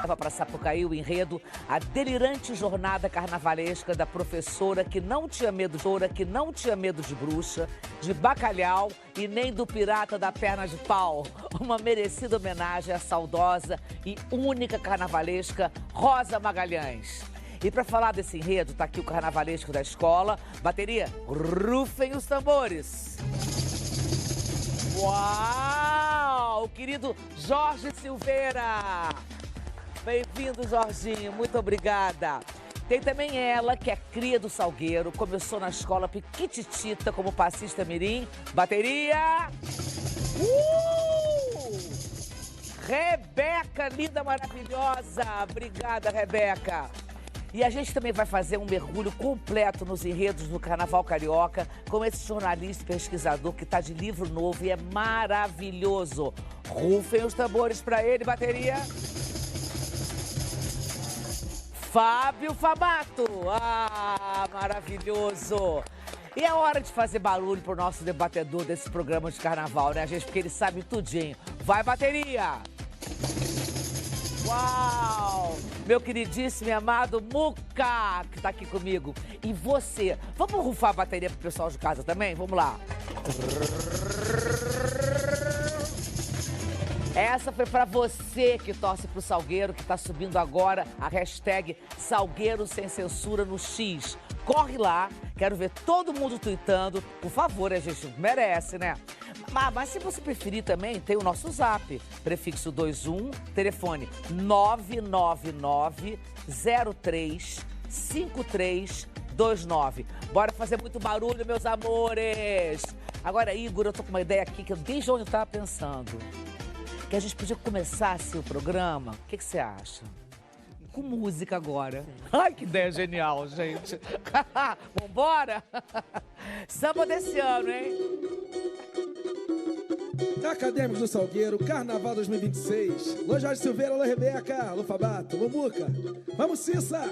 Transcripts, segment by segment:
Leva para Sapucaí o enredo A Delirante Jornada Carnavalesca da professora que não tinha medo de bruxa, de bacalhau e nem do pirata da perna de pau. Uma merecida homenagem à saudosa e única carnavalesca Rosa Magalhães. E para falar desse enredo, tá aqui o carnavalesco da escola. Bateria, rufem os tambores. Uau! O querido Jorge Silveira. Bem-vindo, Jorginho. Muito obrigada. Tem também ela, que é cria do Salgueiro. Começou na escola Piquititita como passista mirim. Bateria. Rebeca, linda, maravilhosa. Obrigada, Rebeca. E a gente também vai fazer um mergulho completo nos enredos do Carnaval Carioca com esse jornalista e pesquisador que está de livro novo e é maravilhoso. Rufem os tambores para ele, bateria. Fábio Fabato. Ah, maravilhoso. E é hora de fazer barulho pro nosso debatedor desse programa de carnaval, né, gente? Porque ele sabe tudinho. Vai, bateria! Uau! Meu queridíssimo e amado Muca, que tá aqui comigo. E você? Vamos rufar a bateria pro pessoal de casa também? Vamos lá. Essa foi pra você que torce pro Salgueiro, que tá subindo agora a hashtag Salgueiro Sem Censura no X. Corre lá, quero ver todo mundo tweetando. Por favor, a gente merece, né? Mas se você preferir também, tem o nosso zap, prefixo 21, telefone 999-03-5329. Bora fazer muito barulho, meus amores! Agora, Igor, eu tô com uma ideia aqui que eu desde onde eu tava pensando. Que a gente podia começar assim, o programa. O que você acha? Com música agora. Ai, que ideia genial, gente. Vambora? Samba desse ano, hein? Acadêmicos do Salgueiro, Carnaval 2026. Alô, Jorge Silveira, alô, Rebeca, alô, Fabato, alô, Muca. Vamos, Cissa!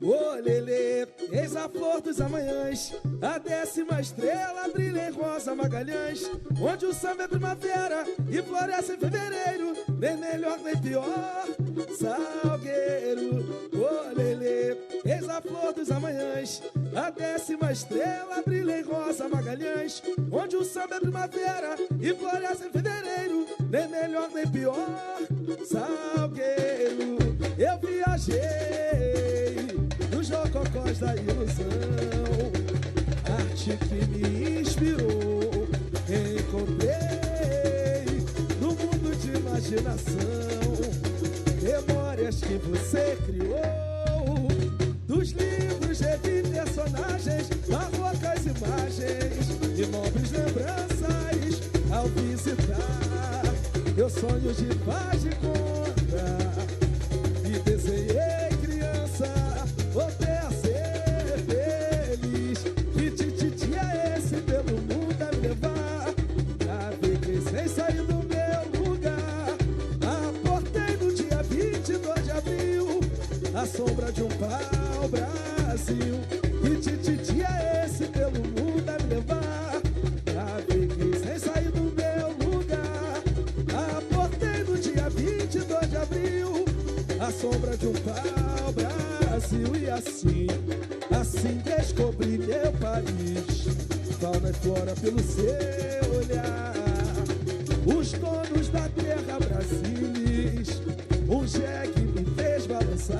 Ô, Lelê, eis a flor dos amanhãs, a 10ª estrela brilha em Rosa Magalhães, onde o samba é primavera e floresce em fevereiro, nem melhor nem pior, Salgueiro. Ô, Lelê, eis a flor dos amanhãs, a 10ª estrela brilha em Rosa Magalhães, onde o samba é primavera e floresce em fevereiro, nem melhor nem pior, Salgueiro. Eu viajei nos rococós da ilusão, arte que me inspirou, encontrei no mundo de imaginação, memórias que você criou, dos livros de personagens, barrocas imagens e nobres lembranças ao visitar. Eu sonho de paz e conta e desenhei criança, voltei a ser feliz. Que tititi é esse pelo mundo a me levar? Naveguei sem sair do meu lugar, aportei no dia 22 de abril, a sombra de um pau-brasil. Que tititi é esse pelo mundo a me levar? Naveguei sem sair do meu lugar, aportei no dia 22 de abril, a sombra de um pau-brasil. E assim descobri meu país, fauna e flora pelo seu olhar. Os donos da terra brasilis, um jegue me fez balançar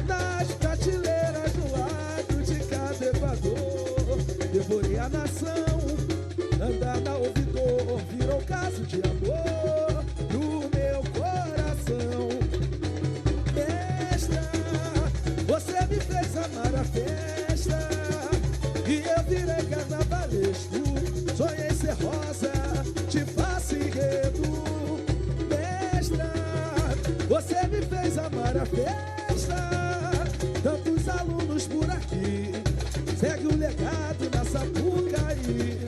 nas prateleiras do lado de cada Equador. Devorei a nação, andar na ouvidor, virou caso de amor no meu coração. Mestra, você me fez amar a festa e eu virei carnavalesco. Sonhei ser rosa, te faço enredo. Mestra, você me fez amar a festa. Tantos alunos por aqui, segue o legado na Sapucaí.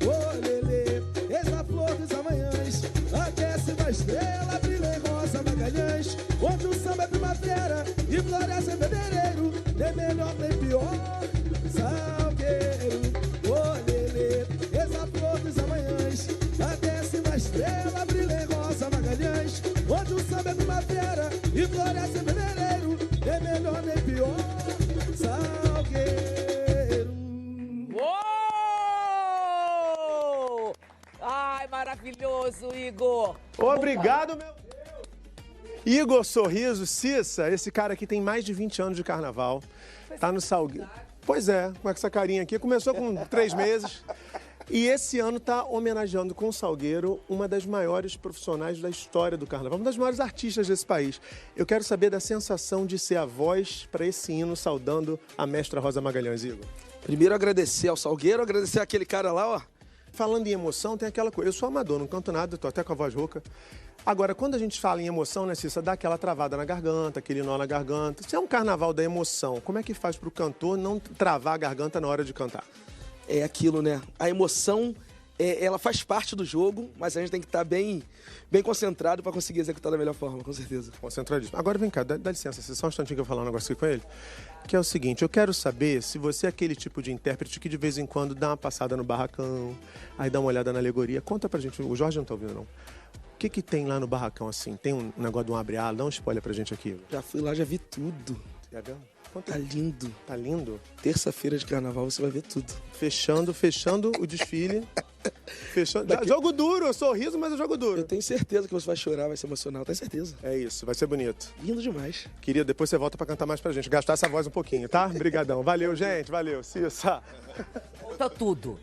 Ô, Lelê, eis a flor dos amanhãs, a 10ª estrela brilha em Rosa Magalhães, onde o samba é primavera e floresce em fevereiro, nem melhor nem pior, Salgueiro. Ô, Lelê, eis a flor dos amanhãs, a 10ª estrela brilha em Rosa Magalhães, De Flores e fevereiro, nem melhor nem pior, Salgueiro. Uou! Ai, maravilhoso, Igor. Obrigado, meu Deus. Igor Sorriso, Cissa, esse cara aqui tem mais de 20 anos de carnaval. Tá no Salgueiro. Pois é, com essa carinha aqui. Começou com 3 meses. E esse ano está homenageando com o Salgueiro uma das maiores profissionais da história do carnaval, uma das maiores artistas desse país. Eu quero saber da sensação de ser a voz para esse hino saudando a mestra Rosa Magalhães, Igor. Primeiro agradecer ao Salgueiro, agradecer aquele cara lá, ó. Falando em emoção, tem aquela coisa. Eu sou amador, não canto nada, tô até com a voz rouca. Agora, quando a gente fala em emoção, né, Cissa, dá aquela travada na garganta, aquele nó na garganta. Se é um carnaval da emoção, como é que faz para o cantor não travar a garganta na hora de cantar? É aquilo, né? A emoção, ela faz parte do jogo, mas a gente tem que estar bem concentrado para conseguir executar da melhor forma, com certeza. Concentradíssimo. Agora vem cá, dá licença, só um instantinho que eu vou falar um negócio aqui com ele. Que é o seguinte, eu quero saber se você é aquele tipo de intérprete que de vez em quando dá uma passada no barracão, aí dá uma olhada na alegoria. Conta pra gente, o Jorge não tá ouvindo não. O que tem lá no barracão assim? Tem um negócio de um abre-ala? Dá um spoiler pra gente aqui. Já fui lá, já vi tudo. Já viu? Tá lindo. Tá lindo? Terça-feira de carnaval você vai ver tudo. Fechando o desfile. Jogo duro, eu sorriso, mas eu jogo duro. Eu tenho certeza que você vai chorar, vai ser emocional, tenho certeza. É isso, vai ser bonito. Lindo demais. Queria, depois você volta pra cantar mais pra gente, gastar essa voz um pouquinho, tá? Obrigadão. Valeu, gente, valeu. Cissa. Conta tudo.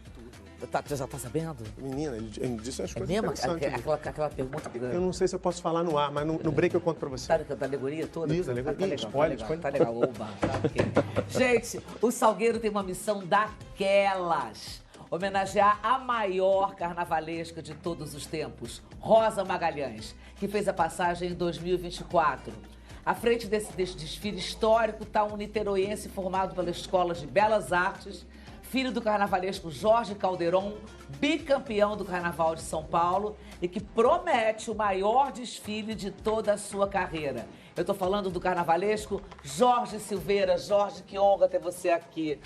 Você já tá sabendo? Menina, ele disse umas coisas Mesmo? interessantes. Aquela pergunta que... Eu não sei se eu posso falar no ar, mas no break eu conto pra você. Da alegoria toda? Isso, alegoria. Tá legal, Spoiler, tá legal. Oba, tá ok. Gente, o Salgueiro tem uma missão daquelas. Homenagear a maior carnavalesca de todos os tempos, Rosa Magalhães, que fez a passagem em 2024. À frente desse desfile histórico está um niteroiense formado pela Escola de Belas Artes, filho do carnavalesco Jorge Calderon, bicampeão do Carnaval de São Paulo e que promete o maior desfile de toda a sua carreira. Eu tô falando do carnavalesco Jorge Silveira. Jorge, que honra ter você aqui.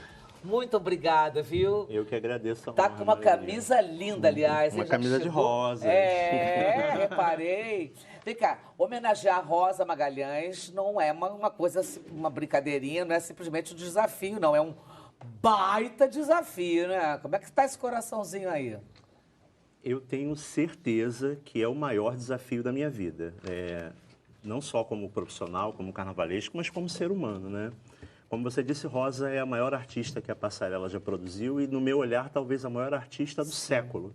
Muito obrigada, viu? Eu que agradeço a Tá honra, com uma Maria. camisa linda, aliás. Uma Já camisa de chegou? rosas. É, reparei. Vem cá, homenagear a Rosa Magalhães não é uma coisa, uma brincadeirinha, não é simplesmente um desafio, não. É um baita desafio, né? Como é que tá esse coraçãozinho aí? Eu tenho certeza que é o maior desafio da minha vida. Não só como profissional, como carnavalesco, mas como ser humano, né? Como você disse, Rosa é a maior artista que a passarela já produziu e, no meu olhar, talvez a maior artista do século,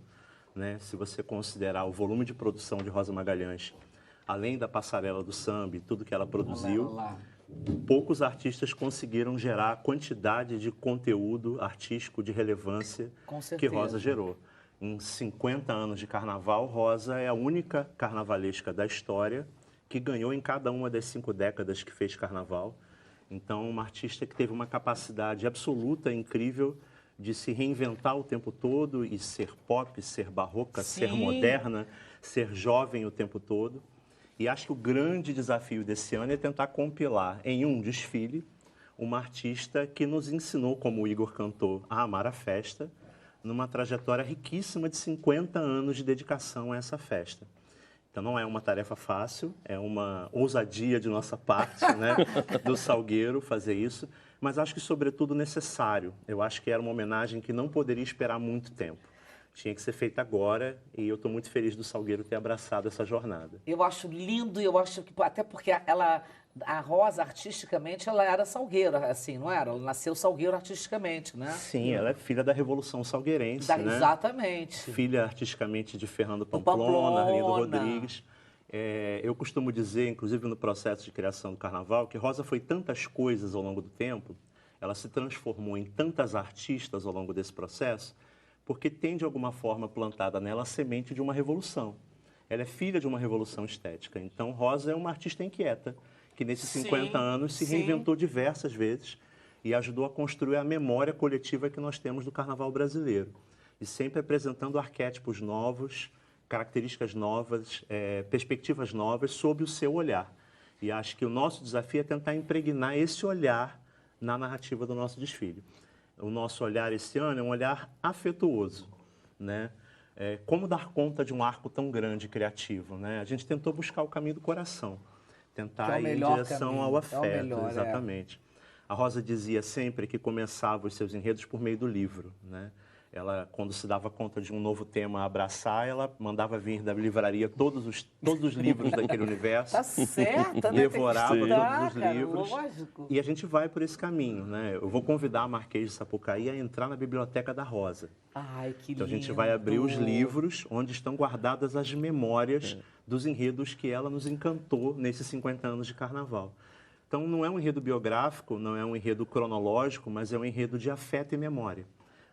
né? Se você considerar o volume de produção de Rosa Magalhães, além da passarela do samba e tudo que ela produziu, poucos artistas conseguiram gerar a quantidade de conteúdo artístico de relevância que Rosa gerou. Em 50 anos de carnaval, Rosa é a única carnavalesca da história que ganhou em cada uma das 5 décadas que fez carnaval. Então, uma artista que teve uma capacidade absoluta, incrível, de se reinventar o tempo todo e ser pop, ser barroca, Sim. ser moderna, ser jovem o tempo todo. E acho que o grande desafio desse ano é tentar compilar em um desfile uma artista que nos ensinou, como o Igor cantou, a amar a festa, numa trajetória riquíssima de 50 anos de dedicação a essa festa. Então não é uma tarefa fácil, é uma ousadia de nossa parte, né, do Salgueiro fazer isso, mas acho que sobretudo necessário. Eu acho que era uma homenagem que não poderia esperar muito tempo. Tinha que ser feita agora e eu estou muito feliz do Salgueiro ter abraçado essa jornada. Eu acho lindo e eu acho que até porque a Rosa, artisticamente, ela era salgueira, assim, não era? Ela nasceu salgueiro artisticamente, né? Sim, ela é filha da Revolução Salgueirense, né? Exatamente. Filha artisticamente de Fernando Pamplona, Arlindo Rodrigues. Eu costumo dizer, inclusive no processo de criação do Carnaval, que Rosa foi tantas coisas ao longo do tempo, ela se transformou em tantas artistas ao longo desse processo, porque tem, de alguma forma, plantada nela a semente de uma revolução. Ela é filha de uma revolução estética. Então, Rosa é uma artista inquieta, que nesses 50 anos se reinventou diversas vezes e ajudou a construir a memória coletiva que nós temos do Carnaval brasileiro. E sempre apresentando arquétipos novos, características novas, perspectivas novas sob o seu olhar. E acho que o nosso desafio é tentar impregnar esse olhar na narrativa do nosso desfile. O nosso olhar esse ano é um olhar afetuoso, né? Como dar conta de um arco tão grande e criativo, né? A gente tentou buscar o caminho do coração. tentar Que é o ir em melhor direção caminho, ao é o afeto, melhor, é. exatamente. A Rosa dizia sempre que começava os seus enredos por meio do livro, né? Ela, quando se dava conta de um novo tema a abraçar, ela mandava vir da livraria todos os livros daquele universo. Tá certo, né? Devorava Tem que estudar, todos os cara, livros. lógico. E a gente vai por esse caminho, né? Eu vou convidar a Marquês de Sapucaí a entrar na Biblioteca da Rosa. Ai, que lindo. Então a gente vai abrir os livros onde estão guardadas as memórias dos enredos que ela nos encantou nesses 50 anos de carnaval. Então não é um enredo biográfico, não é um enredo cronológico, mas é um enredo de afeto e memória,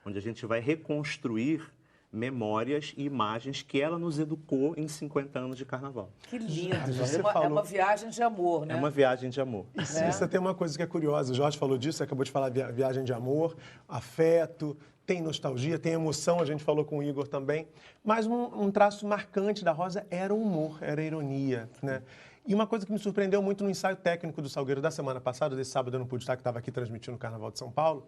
onde a gente vai reconstruir memórias e imagens que ela nos educou em 50 anos de carnaval. Que lindo, Você é falou- uma viagem de amor, né? É uma viagem de amor. Você tem uma coisa que é curiosa, o Jorge falou disso, você acabou de falar viagem de amor, afeto, tem nostalgia, tem emoção, a gente falou com o Igor também, mas um traço marcante da Rosa era o humor, era a ironia, né? E uma coisa que me surpreendeu muito no ensaio técnico do Salgueiro da semana passada, desse sábado eu não pude estar, que estava aqui transmitindo o Carnaval de São Paulo,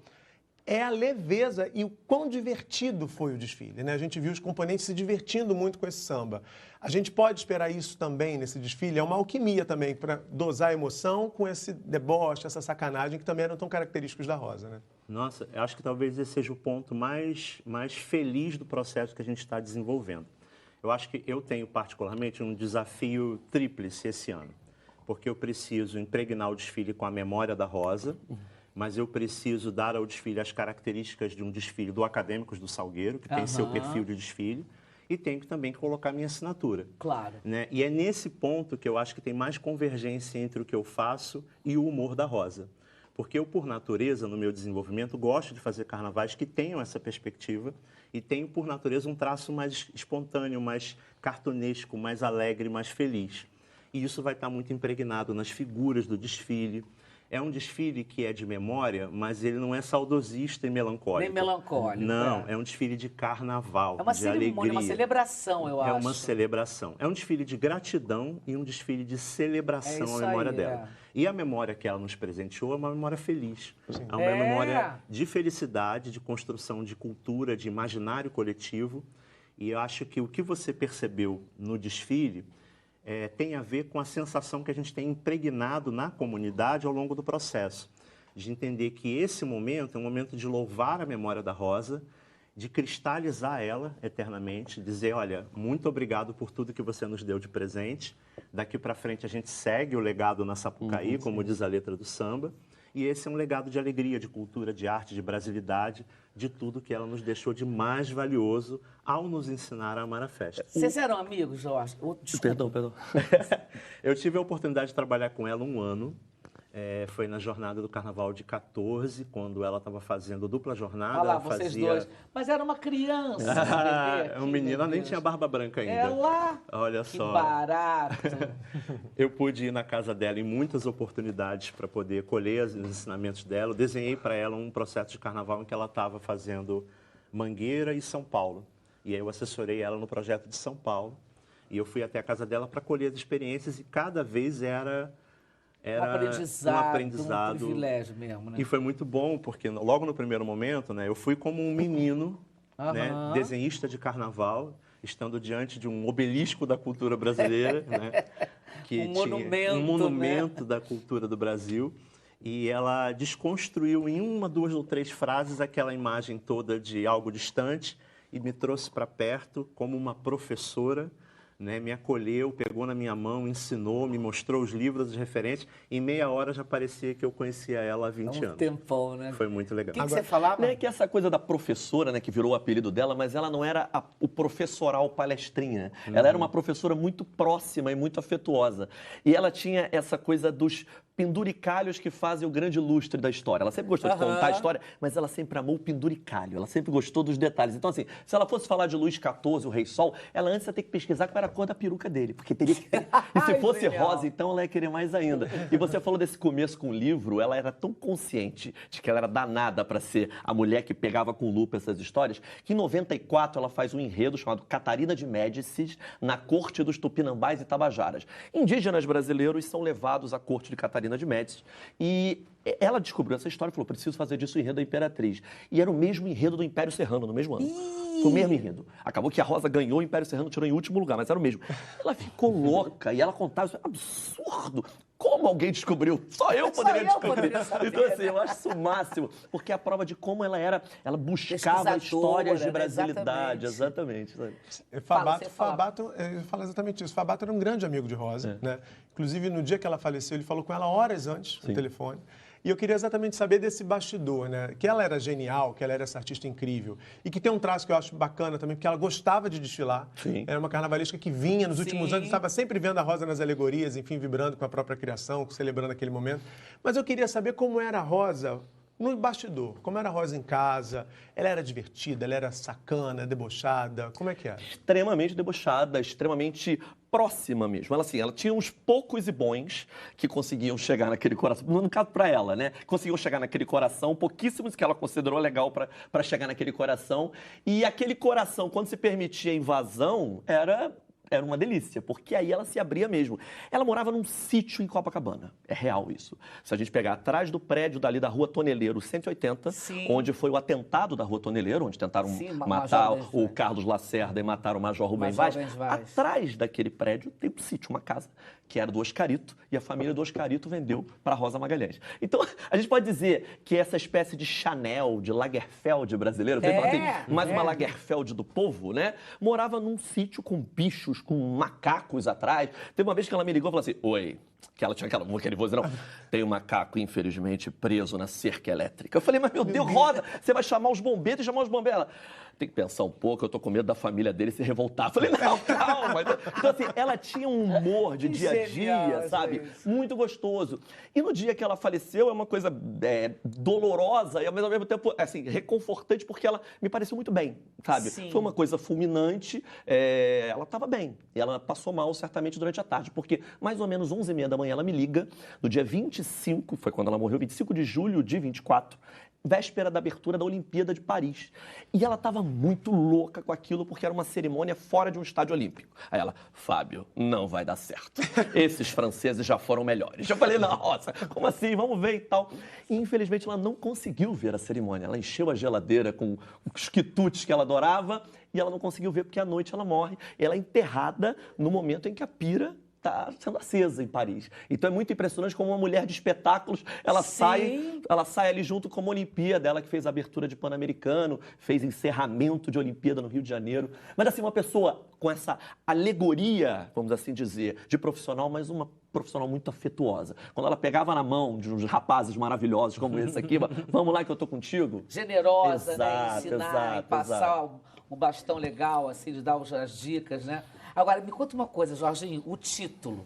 é a leveza e o quão divertido foi o desfile, né? A gente viu os componentes se divertindo muito com esse samba. A gente pode esperar isso também nesse desfile? É uma alquimia também para dosar a emoção com esse deboche, essa sacanagem que também eram tão característicos da Rosa, né? Nossa, eu acho que talvez esse seja o ponto mais feliz do processo que a gente está desenvolvendo. Eu acho que eu tenho particularmente um desafio tríplice esse ano, porque eu preciso impregnar o desfile com a memória da Rosa, mas eu preciso dar ao desfile as características de um desfile do Acadêmicos do Salgueiro, que tem seu perfil de desfile, e tenho que também colocar minha assinatura. Claro. Né? E é nesse ponto que eu acho que tem mais convergência entre o que eu faço e o humor da Rosa. Porque eu, por natureza, no meu desenvolvimento, gosto de fazer carnavais que tenham essa perspectiva e tenho, por natureza, um traço mais espontâneo, mais cartunesco, mais alegre, mais feliz. E isso vai estar muito impregnado nas figuras do desfile. É um desfile que é de memória, mas ele não é saudosista e melancólico. Nem melancólico. Não, é um desfile de carnaval, É uma de cerimônia, alegria. uma celebração, eu acho. É uma celebração. É um desfile de gratidão e um desfile de celebração É à isso memória aí, dela. E a memória que ela nos presenteou é uma memória feliz. É uma É. memória de felicidade, de construção de cultura, de imaginário coletivo. E eu acho que o que você percebeu no desfile tem a ver com a sensação que a gente tem impregnado na comunidade ao longo do processo. De entender que esse momento é um momento de louvar a memória da Rosa, de cristalizar ela eternamente, dizer, olha, muito obrigado por tudo que você nos deu de presente. Daqui para frente a gente segue o legado na Sapucaí, como diz a letra do samba. E esse é um legado de alegria, de cultura, de arte, de brasilidade, de tudo que ela nos deixou de mais valioso ao nos ensinar a amar a festa. Vocês eram amigos, Jorge? Desculpa. Perdão. Eu tive a oportunidade de trabalhar com ela um ano. Foi na jornada do Carnaval de 14, quando ela estava fazendo dupla jornada. Olha lá, ela vocês fazia... dois. Mas era uma criança. É um menino, ela nem tinha barba branca ainda. Ela? Olha Que só. barato. Eu pude ir na casa dela em muitas oportunidades para poder colher os ensinamentos dela. Eu desenhei para ela um processo de carnaval em que ela estava fazendo Mangueira e São Paulo. E aí eu assessorei ela no projeto de São Paulo. E eu fui até a casa dela para colher as experiências e cada vez era um aprendizado, um privilégio mesmo, né? E foi muito bom, porque logo no primeiro momento, né, eu fui como um menino, né, desenhista de carnaval, estando diante de um obelisco da cultura brasileira, né, que Um tinha monumento, um monumento da cultura do Brasil. E ela desconstruiu em uma, duas ou três frases aquela imagem toda de algo distante e me trouxe para perto como uma professora, né, me acolheu, pegou na minha mão, ensinou, me mostrou os livros, as referências. Em meia hora já parecia que eu conhecia ela há 20 anos. Tempão, né? Foi muito legal. O que você falava? Né, que essa coisa da professora, né, que virou o apelido dela, mas ela não era o professoral palestrinha. Ela era uma professora muito próxima e muito afetuosa. E ela tinha essa coisa dos penduricalhos que fazem o grande lustre da história. Ela sempre gostou de contar a história, mas ela sempre amou o penduricalho. Ela sempre gostou dos detalhes. Então, assim, se ela fosse falar de Luís XIV, o Rei Sol, ela antes ia ter que pesquisar qual era a cor da peruca dele, porque teria que... E se fosse rosa, então ela ia querer mais ainda. E você falou desse começo com o livro, ela era tão consciente de que ela era danada para ser a mulher que pegava com lupa essas histórias, que em 94 ela faz um enredo chamado Catarina de Médicis na corte dos Tupinambás e Tabajaras. Indígenas brasileiros são levados à corte de Catarina de Médicis e ela descobriu essa história e falou, preciso fazer disso o enredo da Imperatriz. E era o mesmo enredo do Império Serrano, no mesmo ano. Foi o mesmo enredo. Acabou que a Rosa ganhou, o Império Serrano tirou em último lugar, mas era o mesmo. Ela ficou louca e ela contava isso, absurdo. Como alguém descobriu? Só eu poderia descobrir. Então, assim, eu acho isso o máximo. Porque é a prova de como ela era, ela buscava histórias de brasilidade. Exatamente. Fabato, eu falo exatamente isso. Fabato era um grande amigo de Rosa, né? Inclusive, no dia que ela faleceu, ele falou com ela horas antes no telefone. E eu queria exatamente saber desse bastidor, né? Que ela era genial, que ela era essa artista incrível. E que tem um traço que eu acho bacana também, porque ela gostava de desfilar. Sim. Era uma carnavalesca que vinha nos últimos anos, estava sempre vendo a Rosa nas alegorias, enfim, vibrando com a própria criação, celebrando aquele momento. Mas eu queria saber como era a Rosa no bastidor, como era a Rosa em casa. Ela era divertida, ela era sacana, debochada, como é que era? Extremamente debochada, extremamente próxima mesmo. Ela, assim, ela tinha uns poucos e bons que conseguiam chegar naquele coração, no caso para ela, né? Conseguiam chegar naquele coração, pouquíssimos que ela considerou legal para chegar naquele coração. E aquele coração, quando se permitia a invasão, era uma delícia, porque aí ela se abria mesmo. Ela morava num sítio em Copacabana. É real isso. Se a gente pegar atrás do prédio dali da Rua Toneleiro 180, onde foi o atentado da Rua Toneleiro, onde tentaram matar o Carlos Lacerda e mataram o Major Rubem Vaz. Atrás daquele prédio tem um sítio, uma casa, que era do Oscarito, e a família do Oscarito vendeu para Rosa Magalhães. Então, a gente pode dizer que essa espécie de Chanel, de Lagerfeld brasileiro, tem mais uma Lagerfeld do povo, né? Morava num sítio com bichos, com macacos atrás. Teve uma vez que ela me ligou e falou assim, oi, que ela tinha aquele voz, não, tem um macaco, infelizmente, preso na cerca elétrica. Eu falei, mas meu Deus, Rosa, você vai chamar os bombeiros e chamar os bombeiros? Ela, tem que pensar um pouco, eu tô com medo da família dele se revoltar. Eu falei, não, calma. Então, assim, ela tinha um humor de dia a dia, sabe? Muito gostoso. E no dia que ela faleceu, é uma coisa dolorosa e, ao mesmo tempo, assim, reconfortante, porque ela me pareceu muito bem, sabe? Foi uma coisa fulminante, ela estava bem. E ela passou mal, certamente, durante a tarde, porque mais ou menos 11h30 da manhã ela me liga, no dia 25, foi quando ela morreu, 25 de julho de 24, véspera da abertura da Olimpíada de Paris. E ela estava muito louca com aquilo, porque era uma cerimônia fora de um estádio olímpico. Aí ela, Fábio, não vai dar certo. Esses franceses já foram melhores. Eu falei, nossa, como assim? Vamos ver e tal. E, infelizmente, ela não conseguiu ver a cerimônia. Ela encheu a geladeira com os quitutes que ela adorava e ela não conseguiu ver porque à noite ela morre. Ela é enterrada no momento em que a pira está sendo acesa em Paris. Então é muito impressionante como uma mulher de espetáculos, ela sai ali junto com a Olimpíada, ela que fez a abertura de Pan-Americano, fez encerramento de Olimpíada no Rio de Janeiro. Mas assim, uma pessoa com essa alegoria, vamos assim dizer, de profissional, mas uma profissional muito afetuosa. Quando ela pegava na mão de uns rapazes maravilhosos como esse aqui, vamos lá que eu tô contigo. Generosa, né? Ensinar, passar um bastão legal, assim, de dar as dicas, né? Agora, me conta uma coisa, Jorginho, o título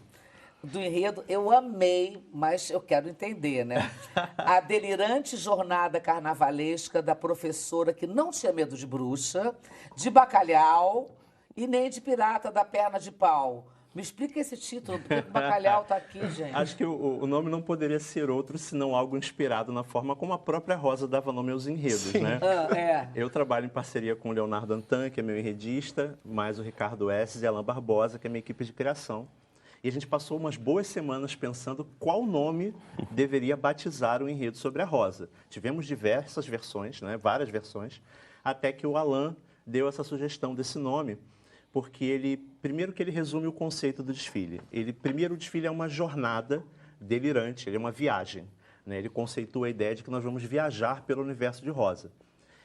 do enredo eu amei, mas eu quero entender, né? A delirante jornada carnavalesca da professora que não tinha medo de bruxa, de bacalhau e nem de pirata da perna de pau. Me explica esse título, porque o bacalhau tá aqui, gente. Acho que o nome não poderia ser outro, senão algo inspirado na forma como a própria Rosa dava nome aos enredos, né? Eu trabalho em parceria com o Leonardo Antan, que é meu enredista, mais o Ricardo Esses e Alain Barbosa, que é minha equipe de criação. E a gente passou umas boas semanas pensando qual nome deveria batizar o enredo sobre a Rosa. Tivemos diversas versões, né? Várias versões, até que o Alain deu essa sugestão desse nome, porque primeiro que ele resume o conceito do desfile. Primeiro, o desfile é uma jornada delirante, ele é uma viagem, né? Ele conceitua a ideia de que nós vamos viajar pelo universo de Rosa.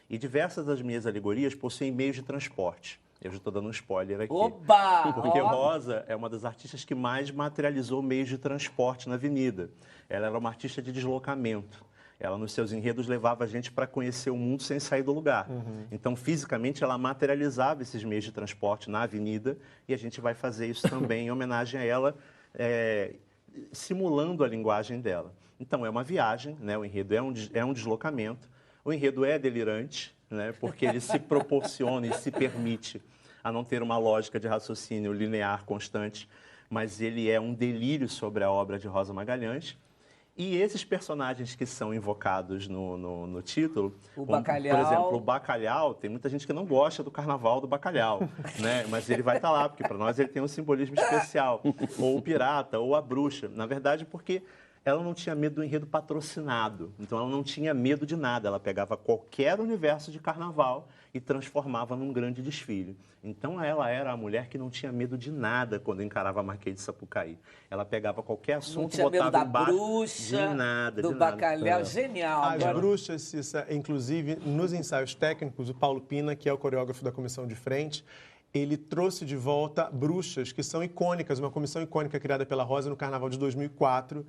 E diversas das minhas alegorias possuem meios de transporte. Eu já estou dando um spoiler aqui. Oba! Porque Rosa é uma das artistas que mais materializou meios de transporte na avenida. Ela era uma artista de deslocamento. Ela, nos seus enredos, levava a gente para conhecer o mundo sem sair do lugar. Então, fisicamente, ela materializava esses meios de transporte na avenida e a gente vai fazer isso também em homenagem a ela, simulando a linguagem dela. Então, é uma viagem, né? O enredo é um deslocamento. O enredo é delirante, né? Porque ele se proporciona e se permite a não ter uma lógica de raciocínio linear constante, mas ele é um delírio sobre a obra de Rosa Magalhães. E esses personagens que são invocados no título, Bacalhau. Por exemplo, o Bacalhau, tem muita gente que não gosta do carnaval do Bacalhau, né? Mas ele vai estar lá, porque para nós ele tem um simbolismo especial. Ou o pirata, ou a bruxa. Na verdade, porque ela não tinha medo do enredo patrocinado. Então, ela não tinha medo de nada. Ela pegava qualquer universo de carnaval e transformava num grande desfile. Então, ela era a mulher que não tinha medo de nada quando encarava a Marquês de Sapucaí. Ela pegava qualquer assunto, Não tinha medo da embaixo. bruxa, de nada, do de nada. bacalhau. Genial. As Agora, bruxas, Cissa, inclusive, nos ensaios técnicos, o Paulo Pina, que é o coreógrafo da comissão de frente, ele trouxe de volta bruxas que são icônicas, uma comissão icônica criada pela Rosa no Carnaval de 2004.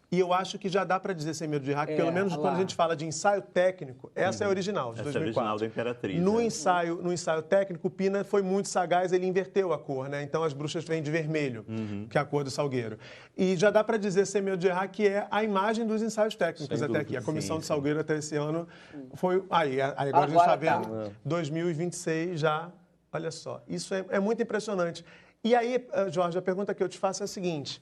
E eu acho que já dá para dizer sem medo de errar, que pelo menos quando a gente fala de ensaio técnico, essa é a original, de Essa 2004. é a original da Imperatriz. No ensaio técnico, o Pina foi muito sagaz, ele inverteu a cor, né? Então as bruxas vêm de vermelho, que é a cor do Salgueiro. E já dá para dizer sem medo de errar que é a imagem dos ensaios técnicos Sem até dúvida, aqui. A comissão sim, de Salgueiro até esse ano foi... Aí agora a gente está Agora tá. vendo, 2026 já, olha só. Isso é muito impressionante. E aí, Jorge, a pergunta que eu te faço é a seguinte...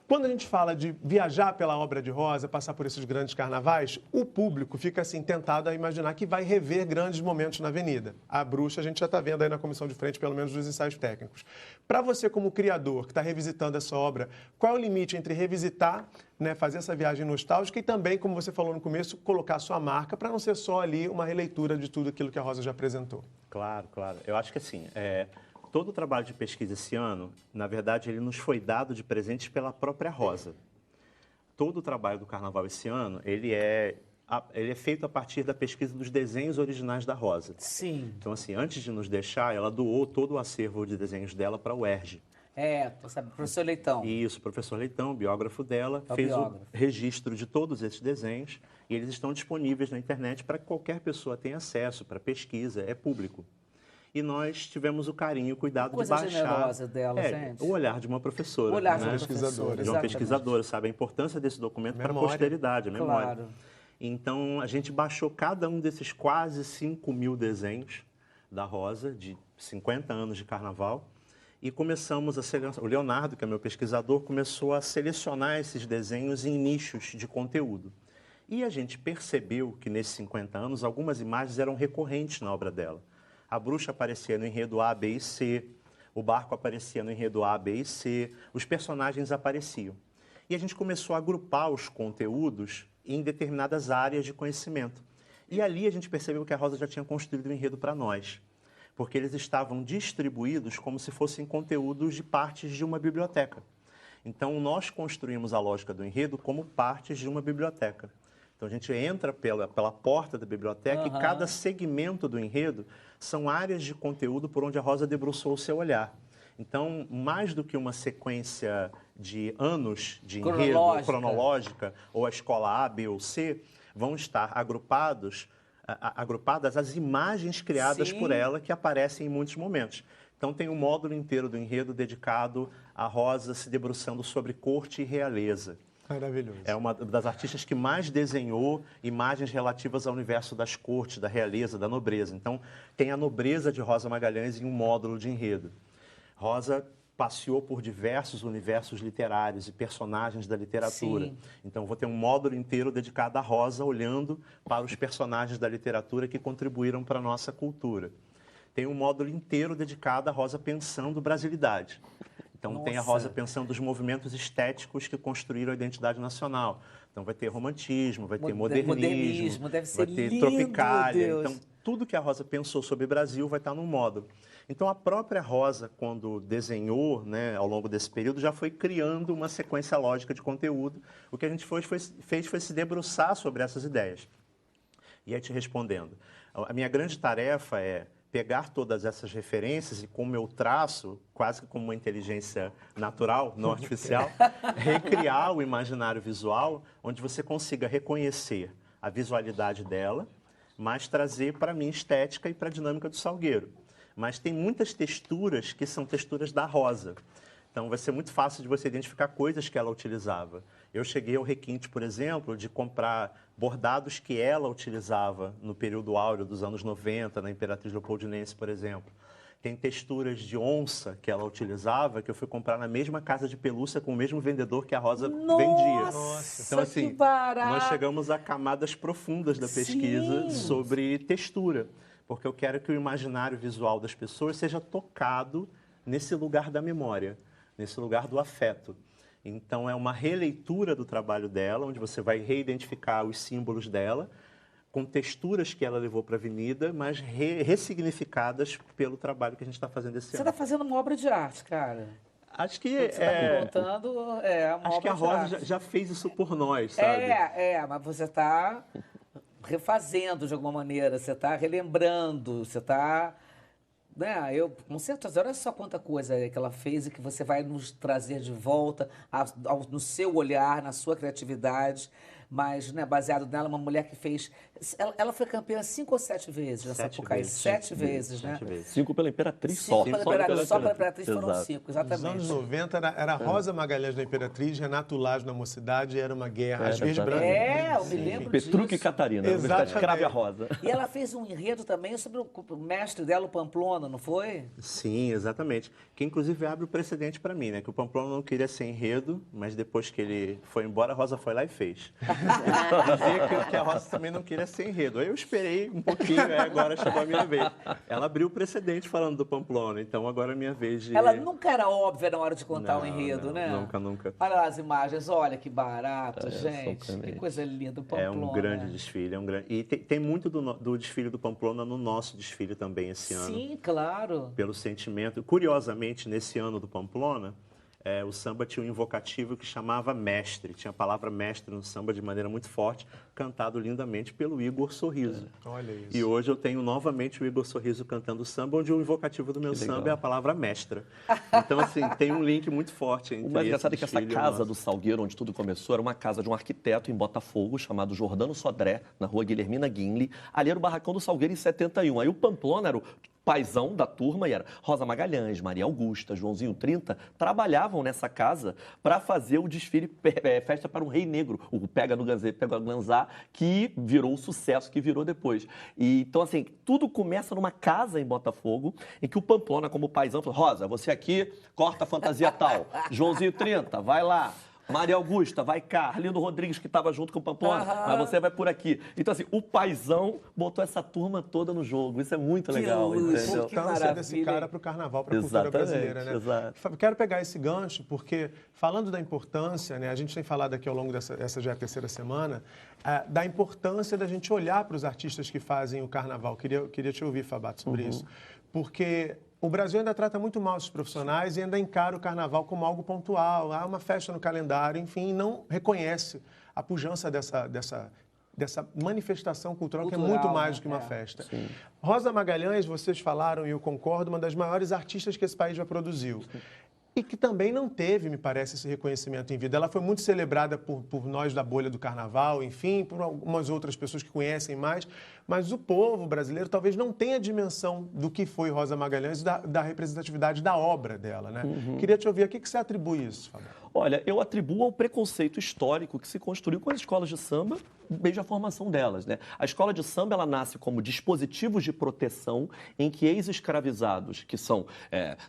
Quando a gente fala de viajar pela obra de Rosa, passar por esses grandes carnavais, o público fica assim tentado a imaginar que vai rever grandes momentos na avenida. A bruxa a gente já está vendo aí na comissão de frente, pelo menos dos ensaios técnicos. Para você como criador que está revisitando essa obra, qual é o limite entre revisitar, né, fazer essa viagem nostálgica e também, como você falou no começo, colocar sua marca para não ser só ali uma releitura de tudo aquilo que a Rosa já apresentou? Claro, claro. Eu acho que assim, todo o trabalho de pesquisa esse ano, na verdade, ele nos foi dado de presentes pela própria Rosa. Todo o trabalho do Carnaval esse ano, ele é feito a partir da pesquisa dos desenhos originais da Rosa. sim. Então, assim, antes de nos deixar, ela doou todo o acervo de desenhos dela para o UERJ. Sabe, professor Leitão. Isso, o professor Leitão, biógrafo dela, É o fez biógrafo. o registro de todos esses desenhos e eles estão disponíveis na internet para que qualquer pessoa tenha acesso, para pesquisa, é público. E nós tivemos o carinho e o cuidado de Coisa baixar... generosa dela, gente. O olhar de uma professora. O olhar de né? uma professora, De uma exatamente. pesquisadora, sabe? A importância desse documento para a Memória. posteridade, a memória. Claro. Então, a gente baixou cada um desses quase 5.000 desenhos da Rosa, de 50 anos de carnaval, e começamos a selecionar. O Leonardo, que é meu pesquisador, começou a selecionar esses desenhos em nichos de conteúdo. E a gente percebeu que, nesses 50 anos, algumas imagens eram recorrentes na obra dela. A bruxa aparecia no enredo A, B e C, o barco aparecia no enredo A, B e C, os personagens apareciam. E a gente começou a agrupar os conteúdos em determinadas áreas de conhecimento. E ali a gente percebeu que a Rosa já tinha construído um enredo para nós, porque eles estavam distribuídos como se fossem conteúdos de partes de uma biblioteca. Então, nós construímos a lógica do enredo como partes de uma biblioteca. Então, a gente entra pela porta da biblioteca e cada segmento do enredo são áreas de conteúdo por onde a Rosa debruçou o seu olhar. Então, mais do que uma sequência de anos de enredo cronológica, ou a escola A, B ou C, vão estar agrupadas as imagens criadas por ela que aparecem em muitos momentos. Então, tem um módulo inteiro do enredo dedicado a Rosa se debruçando sobre corte e realeza. Maravilhoso. É uma das artistas que mais desenhou imagens relativas ao universo das cortes, da realeza, da nobreza. Então, tem a nobreza de Rosa Magalhães em um módulo de enredo. Rosa passeou por diversos universos literários e personagens da literatura. Sim. Então, vou ter um módulo inteiro dedicado a Rosa, olhando para os personagens da literatura que contribuíram para a nossa cultura. Tem um módulo inteiro dedicado a Rosa pensando brasilidade. Então, tem a Rosa pensando os movimentos estéticos que construíram a identidade nacional. Então, vai ter romantismo, vai ter modernismo, deve ser vai ter lindo, tropicália. Deus. Então, tudo que a Rosa pensou sobre o Brasil vai estar no módulo. Então, a própria Rosa, quando desenhou, né, ao longo desse período, já foi criando uma sequência lógica de conteúdo. O que a gente fez foi se debruçar sobre essas ideias. E aí, te respondendo, a minha grande tarefa é pegar todas essas referências e, com o meu traço, quase que como uma inteligência natural, não artificial, recriar o imaginário visual, onde você consiga reconhecer a visualidade dela, mas trazer para a minha estética e para a dinâmica do Salgueiro. Mas tem muitas texturas que são texturas da Rosa. Então, vai ser muito fácil de você identificar coisas que ela utilizava. Eu cheguei ao requinte, por exemplo, de comprar bordados que ela utilizava no período áureo dos anos 90, na Imperatriz Leopoldinense, por exemplo. Tem texturas de onça que ela utilizava, que eu fui comprar na mesma casa de pelúcia com o mesmo vendedor que a Rosa vendia. Então, assim, nós chegamos a camadas profundas da pesquisa sobre textura, porque eu quero que o imaginário visual das pessoas seja tocado nesse lugar da memória, nesse lugar do afeto. Então, é uma releitura do trabalho dela, onde você vai reidentificar os símbolos dela, com texturas que ela levou para a avenida, mas ressignificadas pelo trabalho que a gente está fazendo esse Você ano. está fazendo uma obra de arte, cara. Acho que Você está me contando, uma acho que a obra de Rosa arte. já fez isso por nós, sabe? Mas você está refazendo de alguma maneira, você está relembrando, você está... Né? Com certeza, olha só quanta coisa que ela fez e que você vai nos trazer de volta no seu olhar, na sua criatividade, mas né, baseado nela, uma mulher que fez... Ela foi campeã 5 ou 7 vezes na Sapucaí? 7 vezes, né? 7 vezes. 5 pela Imperatriz Só só. pela Imperatriz foram Exato. 5, Nos exatamente. anos 90 era Rosa Magalhães da Imperatriz, Renato Lage na Mocidade, era uma guerra, as vezes exatamente. brancas. Eu me lembro Petruc e disso. Catarina, Exatamente. Escrave a Rosa. E ela fez um enredo também sobre o mestre dela, o Pamplona, não foi? Sim, exatamente. Que inclusive abre o precedente para mim, né? Que o Pamplona não queria ser enredo, mas depois que ele foi embora, a Rosa foi lá e fez. Dizia que a Rosa também não queria ser enredo. Aí eu esperei um pouquinho, agora chegou a minha vez. Ela abriu o precedente falando do Pamplona, então agora é minha vez de... Ela nunca era óbvia na hora de contar o Não, enredo, não, né? nunca, nunca. Olha lá as imagens, olha que barato, gente. são Que coisa linda, o É Pamplona. um grande desfile, é um grande... E tem muito do desfile do Pamplona no nosso desfile também esse ano. Sim, claro. Pelo sentimento. Curiosamente, nesse ano do Pamplona, o samba tinha um invocativo que chamava mestre. Tinha a palavra mestre no samba de maneira muito forte, cantado lindamente pelo Igor Sorriso. Olha isso. E hoje eu tenho novamente o Igor Sorriso cantando samba, onde o invocativo do meu samba é a palavra mestra. Então, assim, tem um link muito forte entre O mais esse engraçado é que essa desfile e o casa nosso. do Salgueiro, onde tudo começou, era uma casa de um arquiteto em Botafogo, chamado Jordano Sodré, na rua Guilhermina Guinle. Ali era o barracão do Salgueiro em 71. Aí o Pamplona era o paizão da turma, e era Rosa Magalhães, Maria Augusta, Joãozinho 30, trabalhavam nessa casa para fazer o desfile Festa para um Rei Negro, o Pega no Ganzá, que virou o sucesso que virou depois. E, então, assim, tudo começa numa casa em Botafogo, em que o Pamplona, como paizão, falou: Rosa, você aqui corta a fantasia tal, Joãozinho 30, vai lá. Maria Augusta, vai cá. Arlindo Rodrigues, que estava junto com o Pamplona, mas você vai por aqui. Então, assim, o paizão botou essa turma toda no jogo. Isso é muito legal, luxo, A entendeu? que importância desse maravilha, cara hein? para o carnaval, para a cultura Exatamente, brasileira, né? exato. Quero pegar esse gancho, porque falando da importância, né, a gente tem falado aqui ao longo essa já é a terceira semana, da importância da gente olhar para os artistas que fazem o carnaval. Queria te ouvir, Fabato, sobre isso. Porque o Brasil ainda trata muito mal esses profissionais e ainda encara o carnaval como algo pontual. Há uma festa no calendário, enfim, e não reconhece a pujança dessa manifestação cultural, que é muito mais do que uma festa. Sim. Rosa Magalhães, vocês falaram, e eu concordo, uma das maiores artistas que esse país já produziu. E que também não teve, me parece, esse reconhecimento em vida. Ela foi muito celebrada por nós da bolha do carnaval, enfim, por algumas outras pessoas que conhecem mais, mas o povo brasileiro talvez não tenha dimensão do que foi Rosa Magalhães e da representatividade da obra dela, né? Queria te ouvir, a que você atribui isso, Fábio? Olha, eu atribuo ao preconceito histórico que se construiu com as escolas de samba desde a formação delas, né? A escola de samba, ela nasce como dispositivos de proteção em que ex-escravizados, que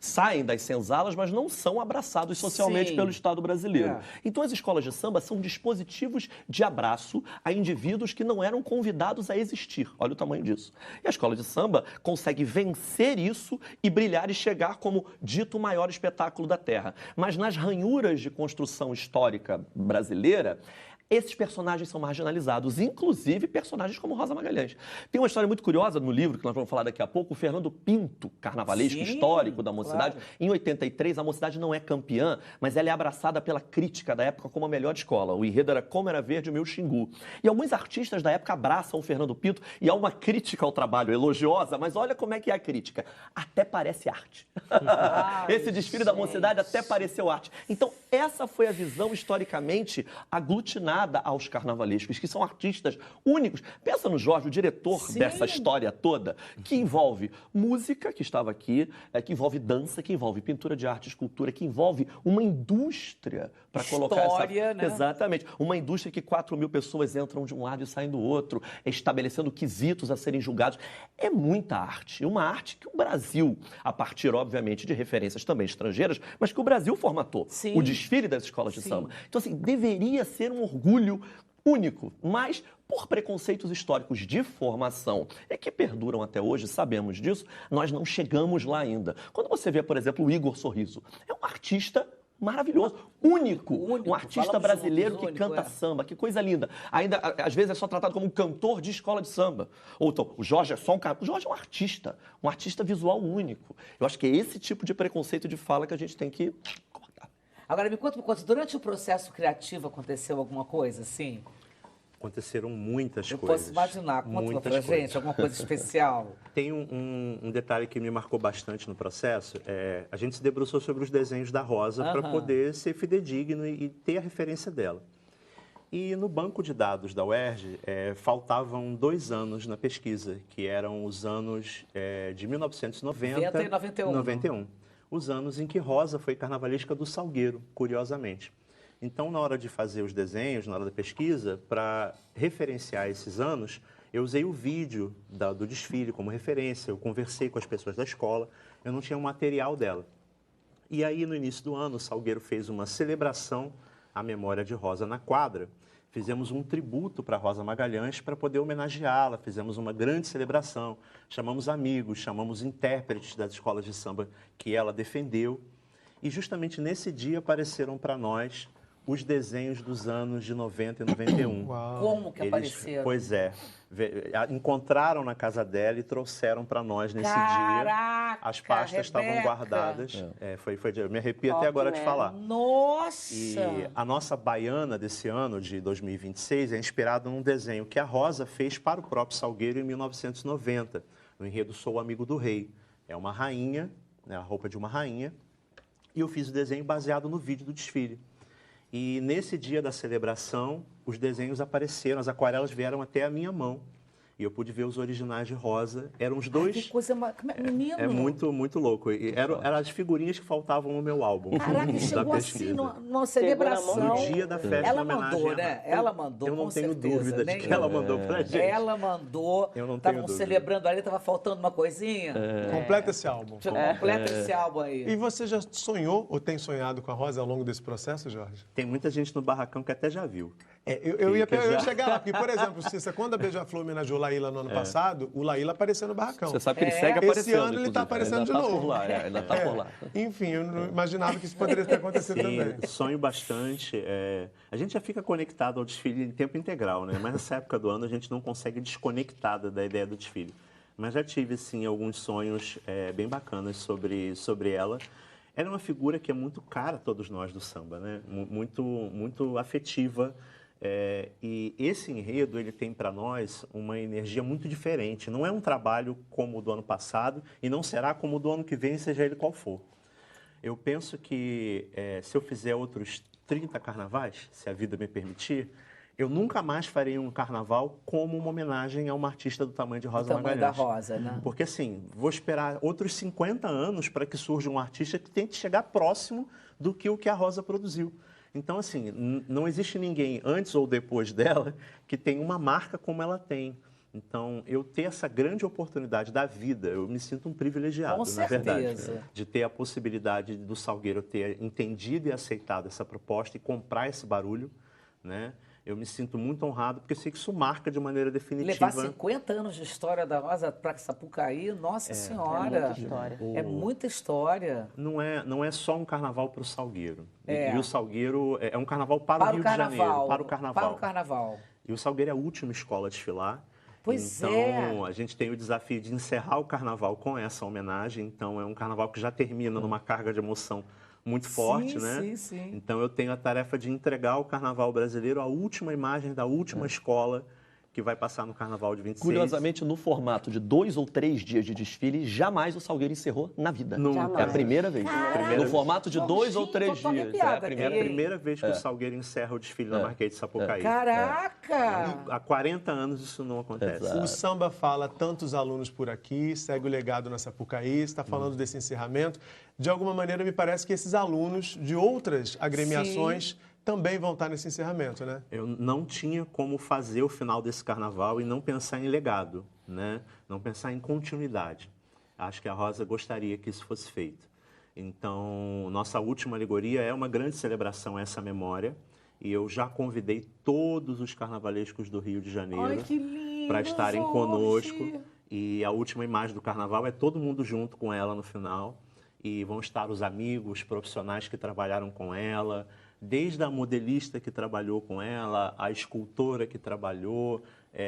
saem das senzalas, mas não são abraçados socialmente Sim. pelo Estado brasileiro. É. Então, as escolas de samba são dispositivos de abraço a indivíduos que não eram convidados a existir. Olha o tamanho disso. E a escola de samba consegue vencer isso e brilhar e chegar como dito maior espetáculo da Terra. Mas nas ranhuras de construção histórica brasileira, esses personagens são marginalizados, inclusive personagens como Rosa Magalhães. Tem uma história muito curiosa no livro, que nós vamos falar daqui a pouco, o Fernando Pinto, carnavalesco Sim, histórico da Mocidade. claro. Em 83, a Mocidade não é campeã, mas ela é abraçada pela crítica da época como a melhor escola. O enredo era Como Era Verde o Meu Xingu. E alguns artistas da época abraçam o Fernando Pinto e há uma crítica ao trabalho, elogiosa, mas olha como é que é a crítica. Até parece arte. Esse desfile da Mocidade até pareceu arte. Então, essa foi a visão historicamente aglutinada aos carnavalescos, que são artistas únicos. Pensa no Jorge, o diretor Sim. dessa história toda, que envolve música, que estava aqui, que envolve dança, que envolve pintura de arte, escultura, que envolve uma indústria para colocar História, né? Exatamente. Uma indústria que 4.000 pessoas entram de um lado e saem do outro, estabelecendo quesitos a serem julgados. É muita arte. Uma arte que o Brasil, a partir, obviamente, de referências também estrangeiras, mas que o Brasil formatou. Sim. O desfile das escolas de Sim. samba. Então, assim, deveria ser um orgulho único, mas por preconceitos históricos de formação e que perduram até hoje, sabemos disso, nós não chegamos lá ainda. Quando você vê, por exemplo, o Igor Sorriso, é um artista maravilhoso, único. Um artista Falamos brasileiro juntos, que único, canta samba, que coisa linda. Ainda, às vezes, é só tratado como um cantor de escola de samba. Ou então, o Jorge é só um cara. O Jorge é um artista visual único. Eu acho que é esse tipo de preconceito de fala que a gente tem que cortar. Agora, me conta uma coisa, durante o processo criativo aconteceu alguma coisa, assim? Aconteceram muitas Eu coisas. posso imaginar. Conta muitas pra coisas. gente, alguma coisa especial. Tem um detalhe que me marcou bastante no processo. A gente se debruçou sobre os desenhos da Rosa para poder ser fidedigno e ter a referência dela. E no banco de dados da UERJ, faltavam 2 anos na pesquisa, que eram os anos de 1990 90 e 91. 91. Os anos em que Rosa foi carnavalesca do Salgueiro, curiosamente. Então, na hora de fazer os desenhos, na hora da pesquisa, para referenciar esses anos, eu usei o vídeo do desfile como referência, eu conversei com as pessoas da escola, eu não tinha o material dela. E aí, no início do ano, o Salgueiro fez uma celebração à memória de Rosa na quadra. Fizemos um tributo para Rosa Magalhães para poder homenageá-la, fizemos uma grande celebração, chamamos amigos, chamamos intérpretes das escolas de samba que ela defendeu. E justamente nesse dia apareceram para nós os desenhos dos anos de 90 e 91. Uau. Como que apareceram? Pois é. Encontraram na casa dela e trouxeram para nós nesse Caraca, dia. As pastas estavam Rebeca. guardadas. Eu me arrepio até agora de falar. Nossa! E a nossa baiana desse ano, de 2026, é inspirada num desenho que a Rosa fez para o próprio Salgueiro em 1990, no enredo Sou o Amigo do Rei. É uma rainha, né, a roupa de uma rainha, e eu fiz o desenho baseado no vídeo do desfile. E nesse dia da celebração, os desenhos apareceram, as aquarelas vieram até a minha mão. E eu pude ver os originais de Rosa. Eram os dois... Que coisa... Menino! É muito, muito louco. E eram as figurinhas que faltavam no meu álbum. Caraca, da chegou pesquisa. assim, numa celebração. No dia da festa, Ela em homenagem mandou, a- né? Ela mandou, Eu não com tenho certeza, dúvida nem de que ela mandou pra gente. Ela mandou. Eu não tenho Estavam dúvida. celebrando ali, estava faltando uma coisinha. Completa esse álbum. Completa esse álbum aí. E você já sonhou ou tem sonhado com a Rosa ao longo desse processo, Jorge? Tem muita gente no barracão que até já viu. Eu ia Que já- chegar lá, porque, por exemplo, Cissa, quando a Beija-Flor homenageou Laíla no ano passado, o Laíla apareceu no barracão. Você sabe que ele segue Esse aparecendo. ano ele inclusive. tá aparecendo Ainda de tá novo. Por lá, ainda tá por lá. Enfim, eu não imaginava que isso poderia ter acontecido também. Sim, sonho bastante. A gente já fica conectado ao desfile em tempo integral, né? Mas nessa época do ano a gente não consegue desconectar da ideia do desfile. Mas já tive, sim, alguns sonhos bem bacanas sobre ela. Ela é uma figura que é muito cara a todos nós do samba, né? Muito afetiva. E esse enredo, ele tem para nós uma energia muito diferente. Não é um trabalho como o do ano passado e não será como o do ano que vem, seja ele qual for. Eu penso que se eu fizer outros 30 carnavais, se a vida me permitir, eu nunca mais farei um carnaval como uma homenagem a uma artista do tamanho de Rosa O tamanho da Magalhães. Rosa, né? Porque assim, vou esperar outros 50 anos para que surja um artista que tente chegar próximo do que o que a Rosa produziu. Então, assim, não existe ninguém antes ou depois dela que tenha uma marca como ela tem. Então, eu ter essa grande oportunidade da vida, eu me sinto um privilegiado, Com na verdade, certeza. de ter a possibilidade do Salgueiro ter entendido e aceitado essa proposta e comprar esse barulho, né? Eu me sinto muito honrado, porque eu sei que isso marca de maneira definitiva. Levar 50 anos de história da Rosa para Sapucaí, nossa senhora. muita história. É muita história. Não é só um carnaval para o Salgueiro. É. E o Salgueiro é um carnaval para o Rio de Janeiro, para o carnaval. Para o carnaval. E o Salgueiro é a última escola a desfilar. Pois então, a gente tem o desafio de encerrar o carnaval com essa homenagem. Então, é um carnaval que já termina numa carga de emoção muito forte, né? Sim, sim. Então, eu tenho a tarefa de entregar ao carnaval brasileiro a última imagem da última escola que vai passar no carnaval de 26. Curiosamente, no formato de 2 ou 3 dias de desfile, jamais o Salgueiro encerrou na vida. Nunca. É a primeira vez. Primeira No formato de 2 ou 3 Jorginho, tô dias. arrepiada É a primeira É a aqui. primeira vez que o Salgueiro encerra o desfile na Marquês de Sapucaí. Caraca! Há 40 anos isso não acontece. Exato. O samba fala tantos alunos por aqui, segue o legado na Sapucaí, está falando desse encerramento. De alguma maneira, me parece que esses alunos de outras agremiações também vão estar nesse encerramento, né? Eu não tinha como fazer o final desse carnaval e não pensar em legado, né? Não pensar em continuidade. Acho que a Rosa gostaria que isso fosse feito. Então, nossa última alegoria é uma grande celebração a essa memória. E eu já convidei todos os carnavalescos do Rio de Janeiro Ai, que lindo, para estarem Jorge! conosco. E a última imagem do carnaval é todo mundo junto com ela no final. e vão estar os amigos, profissionais que trabalharam com ela, desde a modelista que trabalhou com ela, a escultora que trabalhou,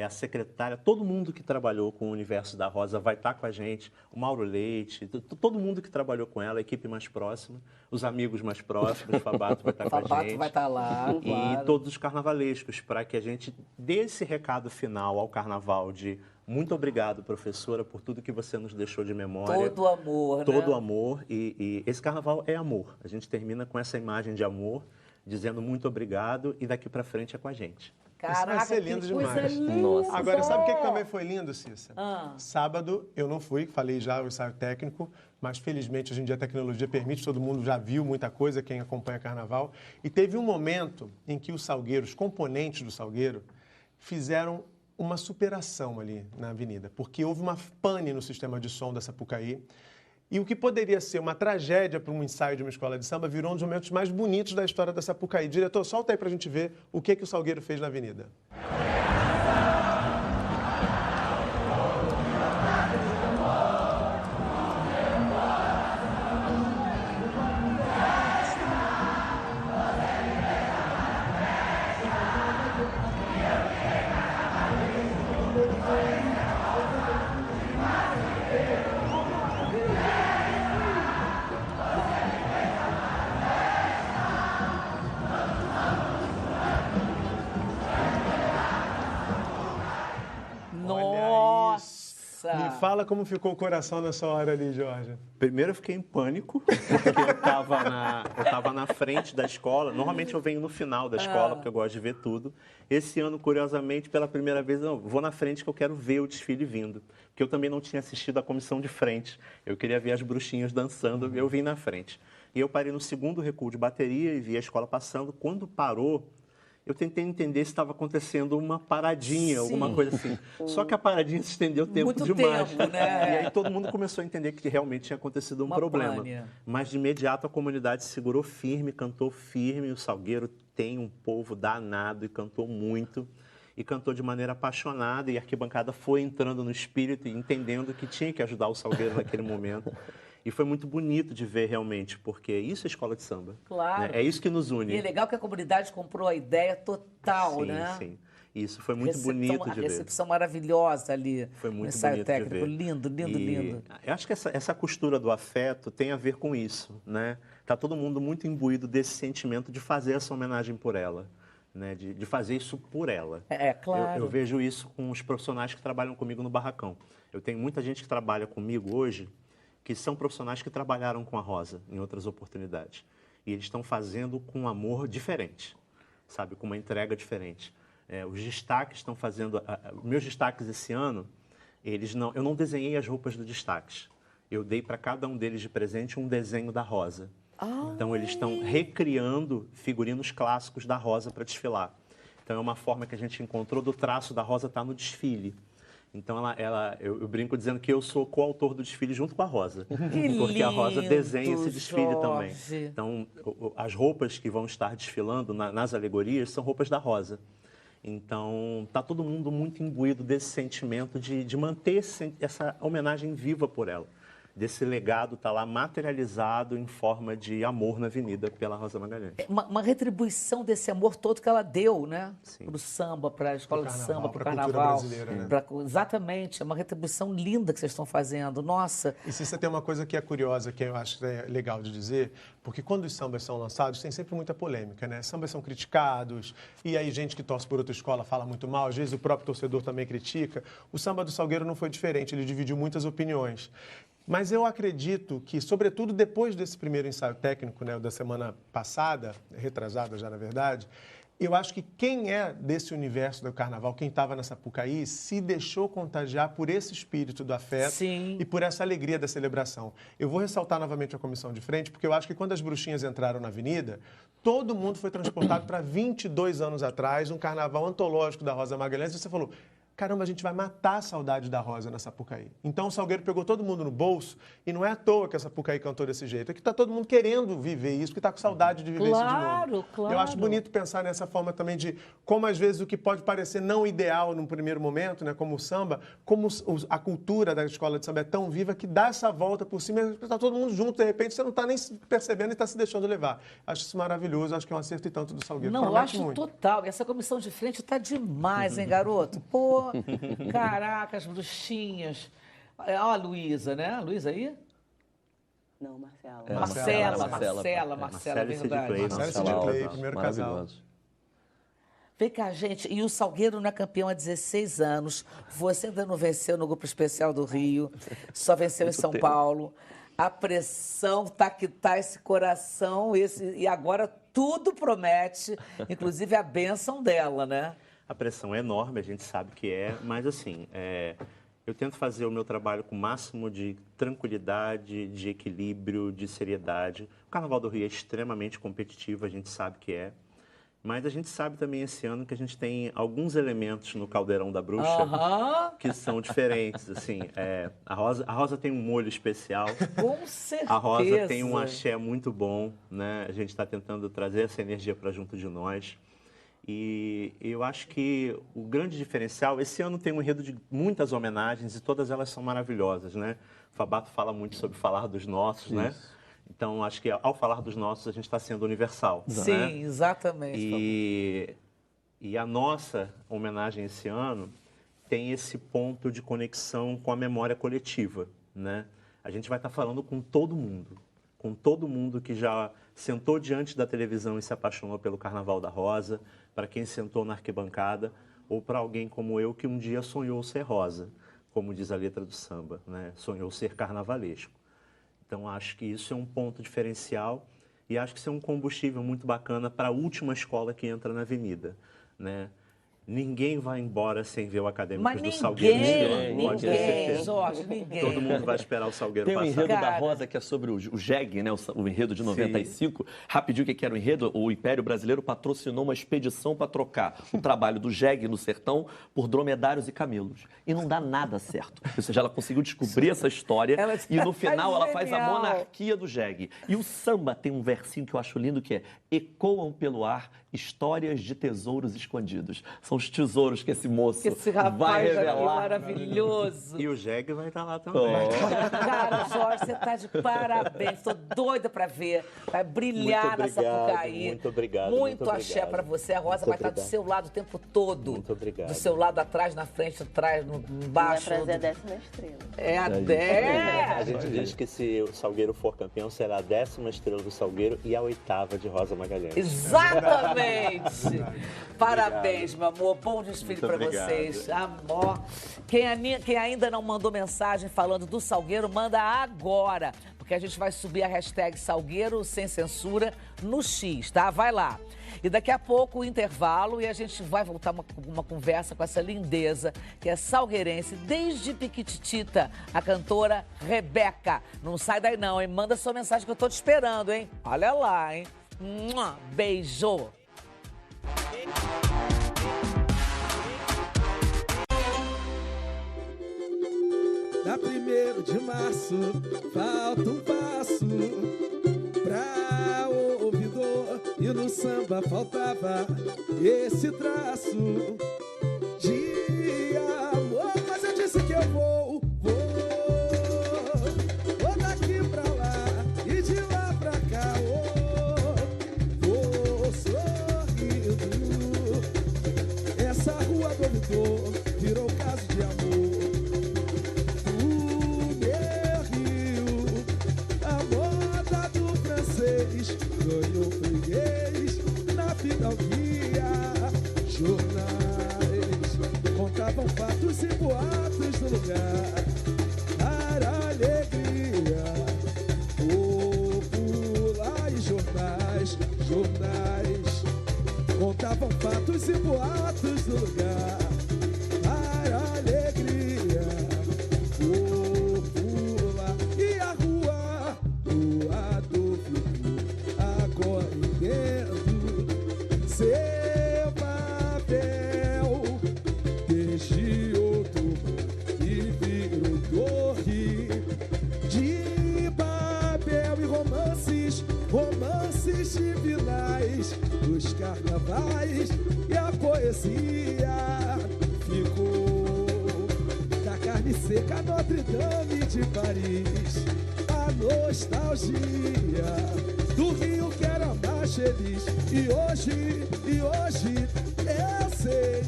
a secretária, todo mundo que trabalhou com o universo da Rosa vai estar com a gente, o Mauro Leite, todo mundo que trabalhou com ela, a equipe mais próxima, os amigos mais próximos, o Fabato vai estar com a gente. Fabato vai estar lá, E claro. todos os carnavalescos, para que a gente dê esse recado final ao carnaval de muito obrigado, professora, por tudo que você nos deixou de memória. Todo amor, né? Todo amor. E esse carnaval é amor. A gente termina com essa imagem de amor, dizendo muito obrigado e daqui para frente é com a gente. Isso vai ser lindo demais. Nossa. Agora, sabe o que também foi lindo, Cissa? Ah. Sábado eu não fui, falei já o ensaio técnico, mas felizmente hoje em dia a tecnologia permite, todo mundo já viu muita coisa, quem acompanha carnaval. E teve um momento em que os salgueiros, os componentes do salgueiro, fizeram uma superação ali na avenida, porque houve uma pane no sistema de som da Sapucaí. E o que poderia ser uma tragédia para um ensaio de uma escola de samba virou um dos momentos mais bonitos da história da Sapucaí. Diretor, solta aí para a gente ver o que o Salgueiro fez na avenida. Nossa! Me fala como ficou o coração nessa hora ali, Jorge. Primeiro eu fiquei em pânico, porque eu estava na frente da escola. Normalmente eu venho no final da escola, porque eu gosto de ver tudo. Esse ano, curiosamente, pela primeira vez, eu vou na frente que eu quero ver o desfile vindo. Porque eu também não tinha assistido a comissão de frente. Eu queria ver as bruxinhas dançando, eu vim na frente. E eu parei no segundo recuo de bateria e vi a escola passando. Quando parou, eu tentei entender se estava acontecendo uma paradinha, alguma coisa assim. Só que a paradinha se estendeu tempo Muito demais. tempo, né? E aí todo mundo começou a entender que realmente tinha acontecido um Uma problema. pane. Mas de imediato a comunidade segurou firme, cantou firme. O Salgueiro tem um povo danado e cantou muito. E cantou de maneira apaixonada. E a arquibancada foi entrando no espírito e entendendo que tinha que ajudar o Salgueiro naquele momento. E foi muito bonito de ver realmente, porque isso é escola de samba. Claro. Né? É isso que nos une. E é legal que a comunidade comprou a ideia total, Sim, né? sim. Isso foi muito bonito de A ver. recepção maravilhosa ali. Foi muito no ensaio bonito técnico. de ver. Lindo, lindo, E lindo. Eu acho que essa costura do afeto tem a ver com isso, né? Tá todo mundo muito imbuído desse sentimento de fazer essa homenagem por ela, né? De fazer isso por ela. É, claro. Eu vejo isso com os profissionais que trabalham comigo no barracão. Eu tenho muita gente que trabalha comigo hoje que são profissionais que trabalharam com a Rosa em outras oportunidades. E eles estão fazendo com um amor diferente, sabe? Com uma entrega diferente. Os destaques estão fazendo... meus destaques esse ano, eu não desenhei as roupas dos destaques. Eu dei para cada um deles de presente um desenho da Rosa. Então, eles estão recriando figurinos clássicos da Rosa para desfilar. Então, é uma forma que a gente encontrou do traço da Rosa estar no desfile. Então, eu brinco dizendo que eu sou coautor do desfile junto com a Rosa. Porque a Rosa desenha esse desfile também. Então, as roupas que vão estar desfilando nas alegorias são roupas da Rosa. Então, está todo mundo muito imbuído desse sentimento de manter essa homenagem viva por ela. Desse legado está lá materializado em forma de amor na avenida pela Rosa Magalhães. Uma retribuição desse amor todo que ela deu, né? Sim. Para o samba, para a escola de samba, para o pra cultura carnaval. brasileira, né? Exatamente, é uma retribuição linda que vocês estão fazendo. Nossa, E se você tem uma coisa que é curiosa, que eu acho que é legal de dizer, porque quando os sambas são lançados, tem sempre muita polêmica, né? Sambas são criticados, e aí gente que torce por outra escola fala muito mal, às vezes o próprio torcedor também critica. O samba do Salgueiro não foi diferente, ele dividiu muitas opiniões. Mas eu acredito que, sobretudo depois desse primeiro ensaio técnico, né, da semana passada, retrasada já na verdade, eu acho que quem é desse universo do carnaval, quem estava na Sapucaí, se deixou contagiar por esse espírito do afeto Sim. e por essa alegria da celebração. Eu vou ressaltar novamente a comissão de frente, porque eu acho que quando as bruxinhas entraram na avenida, todo mundo foi transportado para 22 anos atrás, um carnaval antológico da Rosa Magalhães, e você falou... caramba, a gente vai matar a saudade da Rosa na Sapucaí. Então o Salgueiro pegou todo mundo no bolso e não é à toa que a Sapucaí cantou desse jeito. É que está todo mundo querendo viver isso, porque está com saudade de viver isso de novo. Claro. Eu acho bonito pensar nessa forma também de como, às vezes, o que pode parecer não ideal num primeiro momento, né, como o samba, como a cultura da escola de samba é tão viva que dá essa volta por cima e está todo mundo junto, de repente você não está nem percebendo e está se deixando levar. Acho isso maravilhoso, acho que é um acerto e tanto do Salgueiro. Não, eu Promete acho muito. total. E essa comissão de frente tá demais, hein, garoto? Pô, caraca, as bruxinhas. Ó a Luísa, né? A Luísa aí? Não, Marcela. Marcela, e Cid verdade. Clay, Marcela e Cid Clay, primeiro casal. Maravilhoso. Vem cá, gente. E o Salgueiro não é campeão há 16 anos. Você ainda não venceu no Grupo Especial do Rio. Só venceu em São Paulo. A pressão tá que tá esse coração. E agora tudo promete, inclusive a bênção dela, né? A pressão é enorme, a gente sabe que é, mas assim, eu tento fazer o meu trabalho com o máximo de tranquilidade, de equilíbrio, de seriedade. O Carnaval do Rio é extremamente competitivo, a gente sabe que é. Mas a gente sabe também esse ano que a gente tem alguns elementos no Caldeirão da Bruxa que são diferentes. Assim, a Rosa tem um molho especial. Com certeza. A Rosa tem um axé muito bom, né? A gente está tentando trazer essa energia para junto de nós. E eu acho que o grande diferencial, esse ano tem um enredo de muitas homenagens e todas elas são maravilhosas, né? O Fabato fala muito sobre falar dos nossos, né? Então, acho que ao falar dos nossos, a gente está sendo universal. Sim, né? Exatamente. E a nossa homenagem esse ano tem esse ponto de conexão com a memória coletiva, né? A gente vai estar falando com todo mundo que já sentou diante da televisão e se apaixonou pelo Carnaval da Rosa, para quem sentou na arquibancada, ou para alguém como eu que um dia sonhou ser rosa, como diz a letra do samba, né? Sonhou ser carnavalesco. Então, acho que isso é um ponto diferencial e acho que isso é um combustível muito bacana para a última escola que entra na avenida, né? Ninguém vai embora sem ver o Acadêmicos do Salgueiro. Ninguém, Jorge, ninguém. Todo mundo vai esperar o Salgueiro Tem o passar. enredo da Rosa, que é sobre o jegue, né? O enredo de 95. Rapidinho, o que era o enredo? O Império Brasileiro patrocinou uma expedição para trocar o trabalho do jegue no sertão por dromedários e camelos. E não dá nada certo. Ou seja, ela conseguiu descobrir essa história e no final ela faz a monarquia do jegue. E o samba tem um versinho que eu acho lindo, que é: ecoam pelo ar histórias de tesouros escondidos. São os tesouros que esse moço esse rapaz vai revelar. Aqui, maravilhoso. E o jegue vai estar lá também. Cara, Jorge, você tá de parabéns. Tô doida pra ver. Vai brilhar na Sapucaí. Muito obrigado. Muito axé pra você. A Rosa vai estar do seu lado o tempo todo. Muito obrigado. Do seu lado, atrás, na frente, atrás, embaixo. Vai trazer a 10ª estrela. É a A gente diz que se o Salgueiro for campeão, será a 10ª estrela do Salgueiro e a 8ª de Rosa Magalhães. Exatamente! Parabéns, meu amor. Bom desfile para vocês. Amor. Quem ainda não mandou mensagem falando do Salgueiro, manda agora. Porque a gente vai subir a hashtag Salgueiro Sem Censura no X, tá? Vai lá. E daqui a pouco o intervalo e a gente vai voltar uma conversa com essa lindeza que é salgueirense desde piquititita, a cantora Rebeca. Não sai daí não, hein? Manda sua mensagem que eu tô te esperando, hein? Olha lá, hein? Beijo! Na 1º de março, falta um passo pra o ouvidor. E no samba faltava esse traço de amor. Mas eu disse que eu vou daqui pra lá e de lá pra cá. Vou sorrindo. Essa rua do ouvidor virou caso de amor. Ganhou freguês na fidalguia. Jornais contavam fatos e boatos do lugar. Para alegria popular. E jornais contavam fatos e boatos do lugar. Para alegria popular. E a rua do agora entendo seu papel. Deixe dos carnavais e a poesia ficou da carne seca Notre Dame de Paris. A nostalgia do Rio que era mais feliz. E hoje eu sei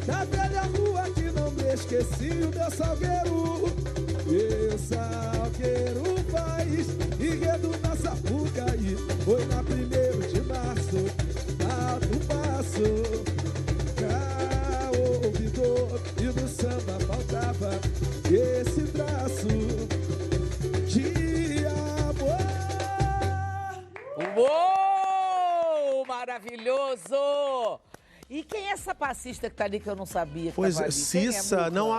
da velha rua que não me esqueci. O meu salgueiro faz enredo na Sapucaí. Foi na 1º de março, alto passo, cá ouvidor, e no samba faltava esse traço de amor. Uou! Maravilhoso! E quem é essa passista que tá ali que eu não sabia que Pois tava é, ali? Quem Cissa, Musa? não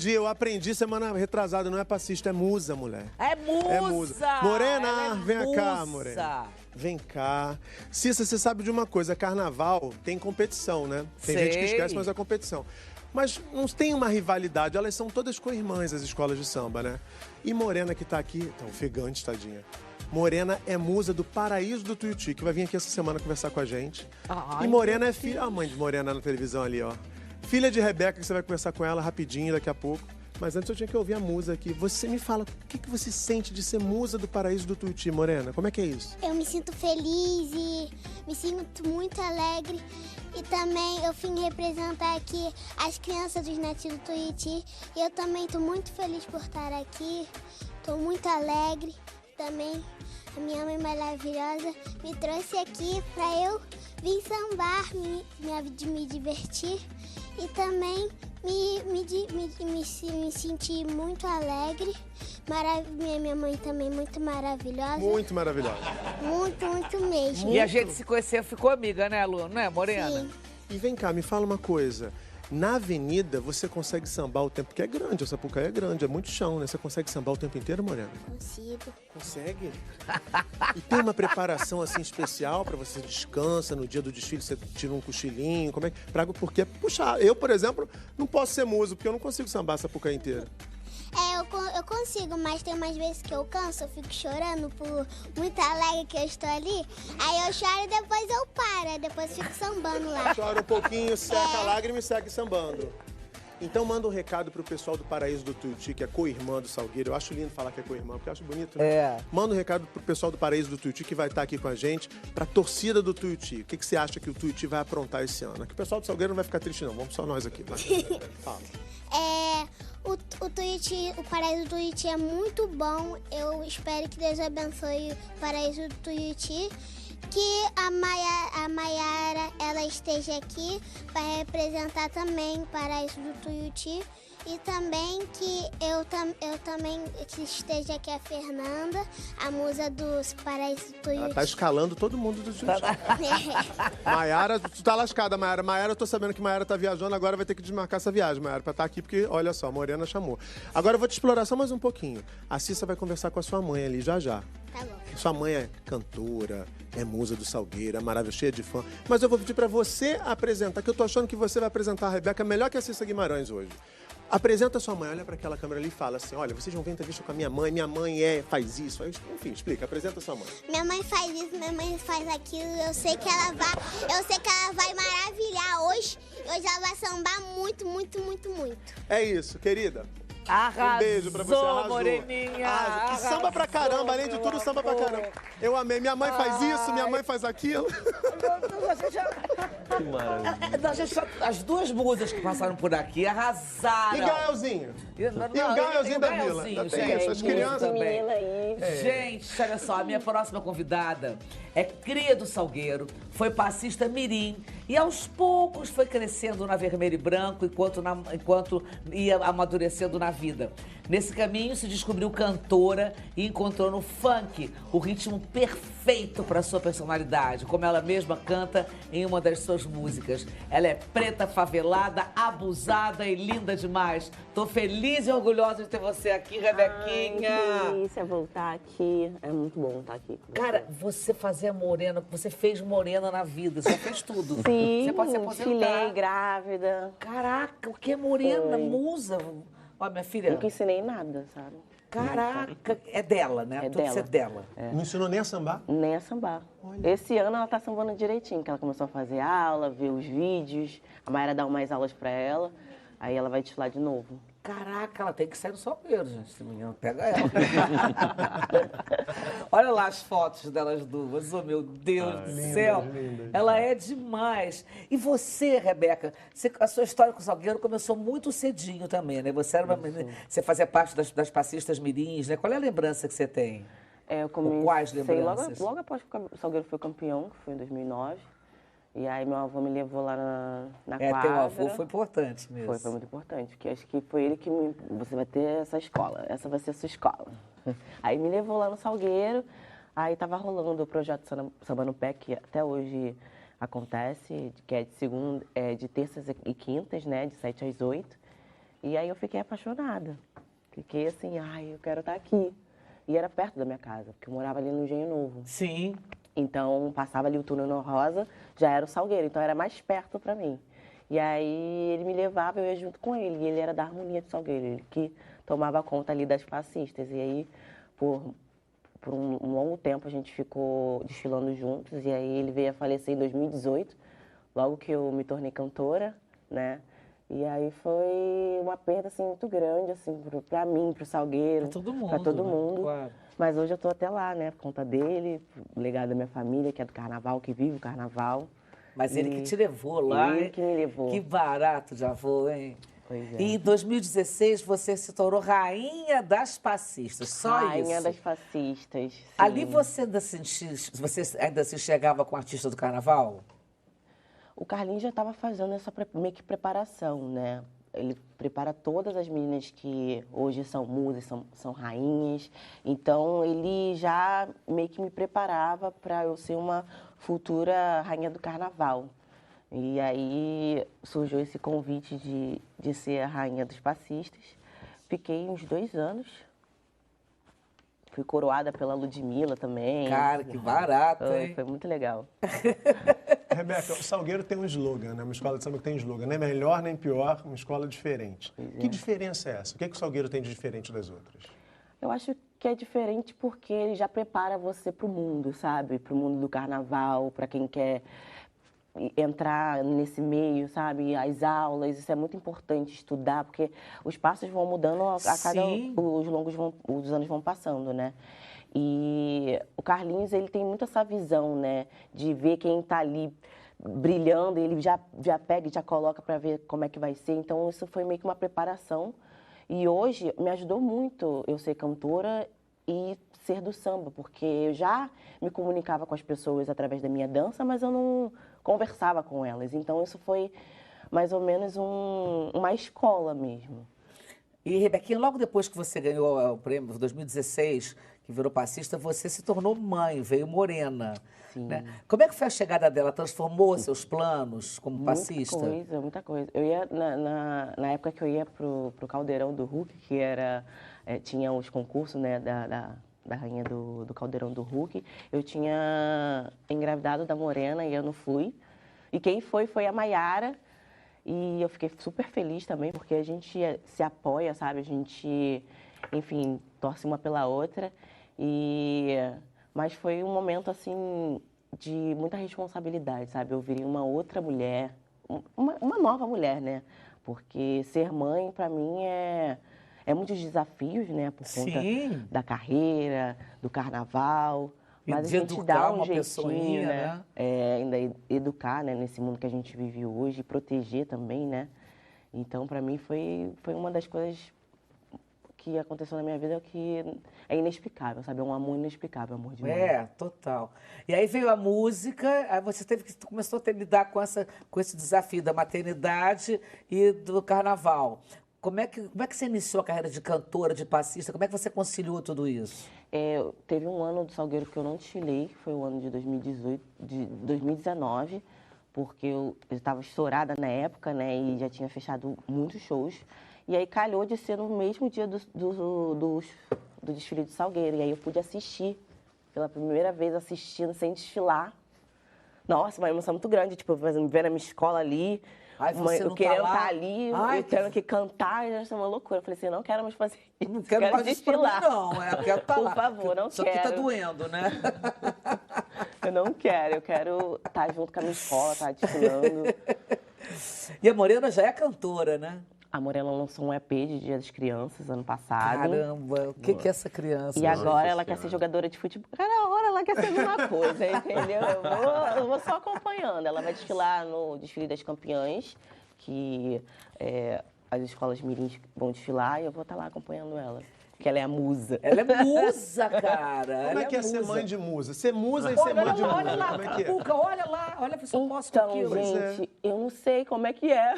eu aprendi semana retrasada, não é passista, é musa, mulher. É musa! É musa. Morena, Ela é vem cá, musa. Morena. Vem cá. Cissa, você sabe de uma coisa, carnaval tem competição, né? Tem gente que Sei. esquece, mas é competição. Mas não tem uma rivalidade, elas são todas co-irmãs, as escolas de samba, né? E Morena que tá aqui, tá ofegante, tadinha. Morena é musa do Paraíso do Tuiuti, que vai vir aqui essa semana conversar com a gente. Ai, e Morena é filha... A mãe de Morena na televisão ali, ó. Filha de Rebeca, que você vai conversar com ela rapidinho, daqui a pouco. Mas antes eu tinha que ouvir a musa aqui. Você me fala, o que você sente de ser musa do Paraíso do Tuiuti, Morena? Como é que é isso? Eu me sinto feliz e me sinto muito alegre. E também eu vim representar aqui as crianças dos Netos do Tuiuti. E eu também estou muito feliz por estar aqui. Estou muito alegre. Também a minha mãe maravilhosa me trouxe aqui para eu vir sambar, me divertir. E também me senti muito alegre. Minha mãe também muito maravilhosa. Muito maravilhosa. Muito mesmo. E a gente se conheceu, ficou amiga, né, Lu? Não é, Morena? Sim. E vem cá, me fala uma coisa. Na avenida, você consegue sambar o tempo, porque é grande, a Sapucaí é grande, é muito chão, né? Você consegue sambar o tempo inteiro, Morena? Consigo. Consegue? E tem uma preparação, assim, especial pra você descansa, no dia do desfile você tira um cochilinho, como é que... Porque, puxa, eu, por exemplo, não posso ser músico, porque eu não consigo sambar a Sapucaí inteira. Eu consigo, mas tem umas vezes que eu canso, eu fico chorando por muita alegre que eu estou ali. Aí eu choro e depois eu paro, depois eu fico sambando lá. Chora um pouquinho, seca a lágrima e segue sambando. Então manda um recado pro pessoal do Paraíso do Tuiuti, que é co-irmã do Salgueiro. Eu acho lindo falar que é co-irmã, porque eu acho bonito, né? É. Manda um recado pro pessoal do Paraíso do Tuiuti, que vai estar aqui com a gente, pra torcida do Tuiuti. O que você acha que o Tuiuti vai aprontar esse ano? Que o pessoal do Salgueiro não vai ficar triste, não. Vamos só nós aqui. Vai. Fala. O Paraíso do Tuiuti é muito bom. Eu espero que Deus abençoe o Paraíso do Tuiuti. Que a Maiara ela esteja aqui para representar também o Paraíso do Tuiuti. E também que eu também esteja aqui a Fernanda, a musa dos Paraíso do Tuiuti. Ela tá escalando todo mundo do Tuiuti. Maiara, tu tá lascada, Maiara. Maiara, eu tô sabendo que Maiara tá viajando, agora vai ter que desmarcar essa viagem, Maiara, pra estar aqui, porque, olha só, a Morena chamou. Agora eu vou te explorar só mais um pouquinho. A Cissa vai conversar com a sua mãe ali, já já. Tá bom. Sua mãe é cantora, é musa do Salgueiro, é maravilhosa, cheia de fã. Mas eu vou pedir pra você apresentar, que eu tô achando que você vai apresentar a Rebeca melhor que a Cissa Guimarães hoje. Apresenta a sua mãe, olha para aquela câmera ali e fala assim, olha, vocês vão ver entrevista com a minha mãe faz isso, enfim, explica, apresenta a sua mãe. Minha mãe faz isso, minha mãe faz aquilo, eu sei que ela vai maravilhar hoje. Hoje ela vai sambar muito. É isso, querida. Arrasou, Um beijo pra você, arrasou. Moreninha. Arrasou. E samba pra caramba, além de tudo, samba pra caramba. Eu amei, minha mãe faz isso, minha mãe faz aquilo. Que maravilha. As duas musas que passaram por aqui arrasaram. E Gaelzinho? E o Gaelzinho da Vila? Ainda tem isso, as crianças. também. Menina aí. Gente, olha só, a minha próxima convidada é cria do Salgueiro, foi passista mirim e aos poucos foi crescendo na vermelho e branco enquanto ia amadurecendo na vida. Nesse caminho se descobriu cantora e encontrou no funk o ritmo perfeito para sua personalidade, como ela mesma canta em uma das suas músicas. Ela é preta, favelada, abusada e linda demais. Tô feliz e orgulhosa de ter você aqui, Rebequinha. Ai, que delícia voltar aqui. É muito bom estar aqui. Cara, você fazia morena, você fez morena na vida, você fez tudo. Sim, Você pode se aposentar. desfilei grávida. Caraca, o que é morena? Foi. Musa. Ó, minha filha. Nunca ensinei nada, sabe? Caraca, é dela, né? É Tudo isso é dela. Não ensinou nem a sambar? Nem a sambar. Esse ano ela tá sambando direitinho, que ela começou a fazer aula, ver os vídeos. A Mayara dá umas aulas pra ela, aí ela vai desfilar de novo. Caraca, ela tem que sair no salgueiro, gente. Esse menino pega ela. Olha lá as fotos delas duas. Oh, meu Deus do céu. lindas. Ela é demais. E você, Rebeca, a sua história com o Salgueiro começou muito cedinho também, né? Você era uma menina, você fazia parte das passistas mirins, né? Qual é a lembrança que você tem? Eu comecei quais lembranças? logo após que o Salgueiro foi campeão, que foi em 2009. E aí meu avô me levou lá na quadra. Teu avô foi importante mesmo. Foi muito importante, porque acho que foi ele que você vai ter essa escola, essa vai ser a sua escola. Aí me levou lá no Salgueiro, aí tava rolando o projeto Samba no Pé, que até hoje acontece, que é de terças e quintas, né, de 7 às 8. E aí eu fiquei apaixonada. Fiquei assim, eu quero estar aqui. E era perto da minha casa, porque eu morava ali no Engenho Novo. Sim. Então, passava ali o túnel no Rosa, já era o Salgueiro, então era mais perto para mim. E aí ele me levava, eu ia junto com ele, e ele era da Harmonia do Salgueiro, ele que tomava conta ali das passistas. E aí, por um longo tempo, a gente ficou desfilando juntos, e aí ele veio a falecer em 2018, logo que eu me tornei cantora, né? E aí foi uma perda, assim, muito grande, assim, pra mim, pro Salgueiro. Pra todo mundo. Pra todo mundo. Claro. Mas hoje eu tô até lá, né, por conta dele, legado da minha família, que é do carnaval, que vive o carnaval. Mas ele que te levou lá. Ele que me levou. Que barato de avô, hein? Pois é. E em 2016 você se tornou rainha das passistas, só isso. Rainha das passistas. Sim. Ali você ainda se enxergava com artista do carnaval? O Carlinhos já estava fazendo essa meio que preparação, né? Ele prepara todas as meninas que hoje são musas, são rainhas. Então, ele já meio que me preparava para eu ser uma futura rainha do carnaval. E aí surgiu esse convite de ser a rainha dos passistas. Fiquei uns 2 anos. Fui coroada pela Ludmilla também. Cara, que barato, hein? Foi muito legal. Rebeca, o Salgueiro tem um slogan, né? Uma escola de samba que tem um slogan. Nem melhor, nem pior, uma escola diferente. Que diferença é essa? O que o Salgueiro tem de diferente das outras? Eu acho que é diferente porque ele já prepara você para o mundo, sabe? Para o mundo do carnaval, para quem quer entrar nesse meio, sabe? As aulas, isso é muito importante estudar, porque os passos vão mudando a cada... Os anos vão passando, né? E o Carlinhos, ele tem muito essa visão, né? De ver quem está ali brilhando, ele já pega e já coloca para ver como é que vai ser. Então, isso foi meio que uma preparação. E hoje me ajudou muito eu ser cantora e ser do samba, porque eu já me comunicava com as pessoas através da minha dança, mas eu não conversava com elas. Então, isso foi mais ou menos uma escola mesmo. E, Rebequinha, logo depois que você ganhou o prêmio, em 2016, que virou passista, você se tornou mãe, veio morena. Sim. Né? Como é que foi a chegada dela? Transformou seus planos como passista? Muita coisa. Eu ia, na época que eu ia pro Caldeirão do Hulk, que era, tinha os concursos, né, da rainha do Caldeirão do Hulk, eu tinha engravidado da Morena e eu não fui. E quem foi a Mayara. E eu fiquei super feliz também, porque a gente se apoia, sabe? A gente, enfim, torce uma pela outra. Mas foi um momento, assim, de muita responsabilidade, sabe? Eu virei uma outra mulher, uma nova mulher, né? Porque ser mãe, para mim, é muitos desafios, né? Por conta da carreira, do carnaval. Mas de a gente educar dá um uma jeitinho, pessoinha, né? Ainda educar, né? Nesse mundo que a gente vive hoje, proteger também, né? Então, para mim, foi uma das coisas que aconteceu na minha vida que é inexplicável, sabe? É um amor inexplicável, amor de mãe. Total. E aí veio a música, aí você começou a lidar com esse desafio da maternidade e do carnaval. Como é que você iniciou a carreira de cantora, de passista? Como é que você conciliou tudo isso? Teve um ano do Salgueiro que eu não desfilei, que foi o ano de 2019, porque eu estava estourada na época, né, e já tinha fechado muitos shows. E aí calhou de ser no mesmo dia do desfile do Salgueiro. E aí eu pude assistir, pela primeira vez assistindo sem desfilar, Nossa, uma emoção muito grande, tipo, vendo a minha escola ali, Ai, você eu não querendo tá lá? estar ali, Ai, eu tendo que cantar, já é uma loucura. Eu falei assim, eu não quero mais fazer isso, Não quero mais isso pra mim, desfilar. não. Eu quero estar Por lá. favor, não Isso quero. aqui tá doendo, né? Eu não quero, eu quero estar junto com a minha escola, estar desfilando. E a Morena já é cantora, né? A Morena lançou um EP de Dia das Crianças ano passado. Caramba, o que é essa criança? E agora ela quer ser jogadora de futebol. Cada hora ela quer ser a mesma coisa, entendeu? Eu vou só acompanhando. Ela vai desfilar no desfile das campeãs, que as escolas mirins vão desfilar, e eu vou estar lá acompanhando ela. Porque ela é a musa. Ela é musa, cara. Como é que é ser mãe de musa? Ser musa e ser mãe de musa. Olha lá, Como é que é? Cuca, olha lá, olha se eu posso com Então, aquilo. gente, eu não sei como é que é.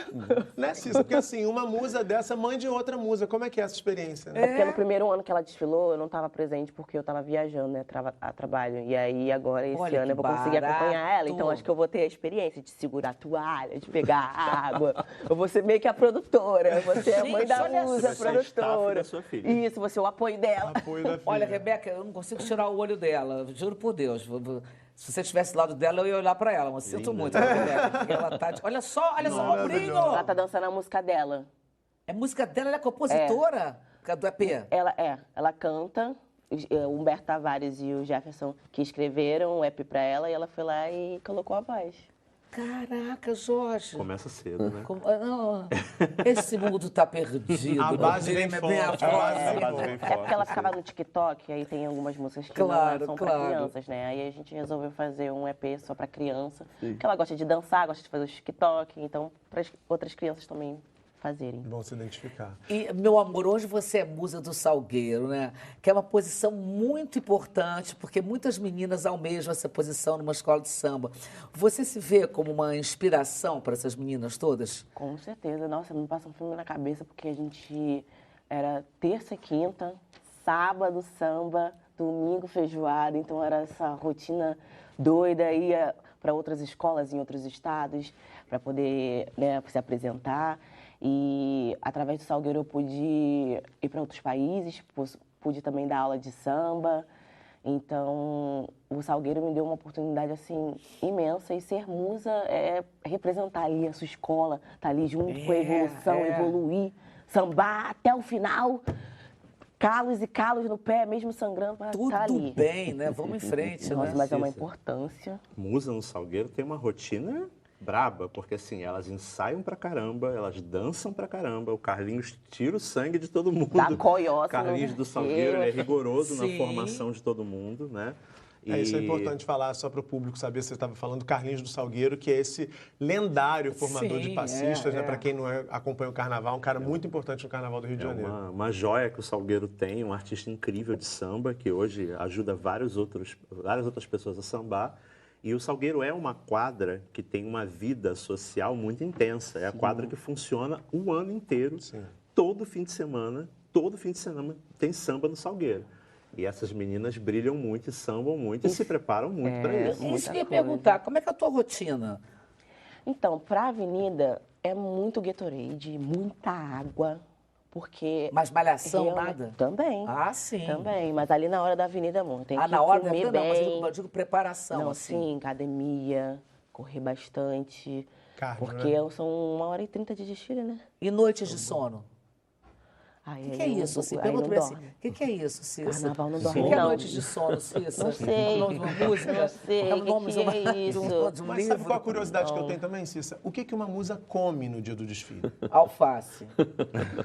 Né, Cissa? Porque assim, uma musa dessa, mãe de outra musa. Como é que é essa experiência? Né? É porque no primeiro ano que ela desfilou, eu não estava presente porque eu estava viajando, né, a trabalho. E aí, agora, esse Olha ano, que eu vou conseguir acompanhar ela. barato. Então, acho que eu vou ter a experiência de segurar a toalha, de pegar água. Eu vou ser meio que a produtora. Eu vou ser a mãe Gente, da olha musa, a só. Você vai ser o staff produtora. da sua filha. Isso, vou ser o apoio dela. Apoio da filha. Olha, Rebeca, eu não consigo tirar o olho dela, juro por Deus. Se você estivesse do lado dela, eu ia olhar pra ela, mas sinto muito, Rebeca, porque ela tá... Olha só o brilho! Ela tá dançando a música dela. É música dela, ela é compositora do EP. Ela canta. O Humberto Tavares e o Jefferson que escreveram o EP pra ela e ela foi lá e colocou a voz. Caraca, Jorge. Começa cedo, né? Não, esse mundo tá perdido. A base vem forte, a base vem É porque ela ficava no TikTok, aí tem algumas músicas que Claro, não são claro. pra crianças, né? Aí a gente resolveu fazer um EP só pra criança, porque ela gosta de dançar, gosta de fazer o TikTok, então para outras crianças também fazerem. Vão se identificar. E, meu amor, hoje você é musa do Salgueiro, né? Que é uma posição muito importante, porque muitas meninas almejam essa posição numa escola de samba. Você se vê como uma inspiração para essas meninas todas? Com certeza. Nossa, me passa um filme na cabeça, porque a gente era terça e quinta, sábado samba, domingo feijoada, então era essa rotina doida, ia para outras escolas em outros estados para poder, né, se apresentar. E através do Salgueiro eu pude ir para outros países, pude também dar aula de samba. Então, o Salgueiro me deu uma oportunidade, assim, imensa. E ser musa é representar ali a sua escola, estar ali junto com a evolução, evoluir, sambar até o final. Calos e calos no pé, mesmo sangrando, para estar ali. Tudo bem, né? Vamos em frente, Nossa, né? mas é uma importância. Musa no Salgueiro tem uma rotina braba, porque assim, elas ensaiam pra caramba, elas dançam pra caramba, o Carlinhos tira o sangue de todo mundo. Dá coiócea, O Carlinhos né? do Salgueiro, ele é rigoroso Sim. na formação de todo mundo, né? Isso é importante falar só para o público saber. Você estava falando do Carlinhos do Salgueiro, que é esse lendário formador de passistas, né? Para quem não acompanha o carnaval, um cara muito importante no Carnaval do Rio de Janeiro. Uma joia que o Salgueiro tem, um artista incrível de samba, que hoje ajuda várias outras pessoas a sambar. E o Salgueiro é uma quadra que tem uma vida social muito intensa. É a quadra que funciona o ano inteiro, todo fim de semana tem samba no Salgueiro. E essas meninas brilham muito, e sambam muito e se preparam muito para isso. Isso que eu ia perguntar, como é que é a tua rotina? Então, para a avenida é muito Gatorade, muita água, porque... Mas malhação, realmente- nada? Também. Ah, sim. Também, mas ali na hora da avenida, amor, tem que Na hora comer não, bem. mas eu digo preparação, Não, assim. sim, academia, correr bastante. Cardio, Porque são 1h30 de desfile, né? E noites de sono? Aí, O que é aí isso, Cissa? aí Pergunta não pra assim, dorme. o que é isso, Cissa? Carnaval não O dorme, que é não. noites de sono, Cissa? Não sei. É o nome de uma música? Não sei, É o nome que é isso? de um Mas livro? sabe qual a curiosidade que eu tenho também, Cissa? O que uma musa come no dia do desfile? Alface.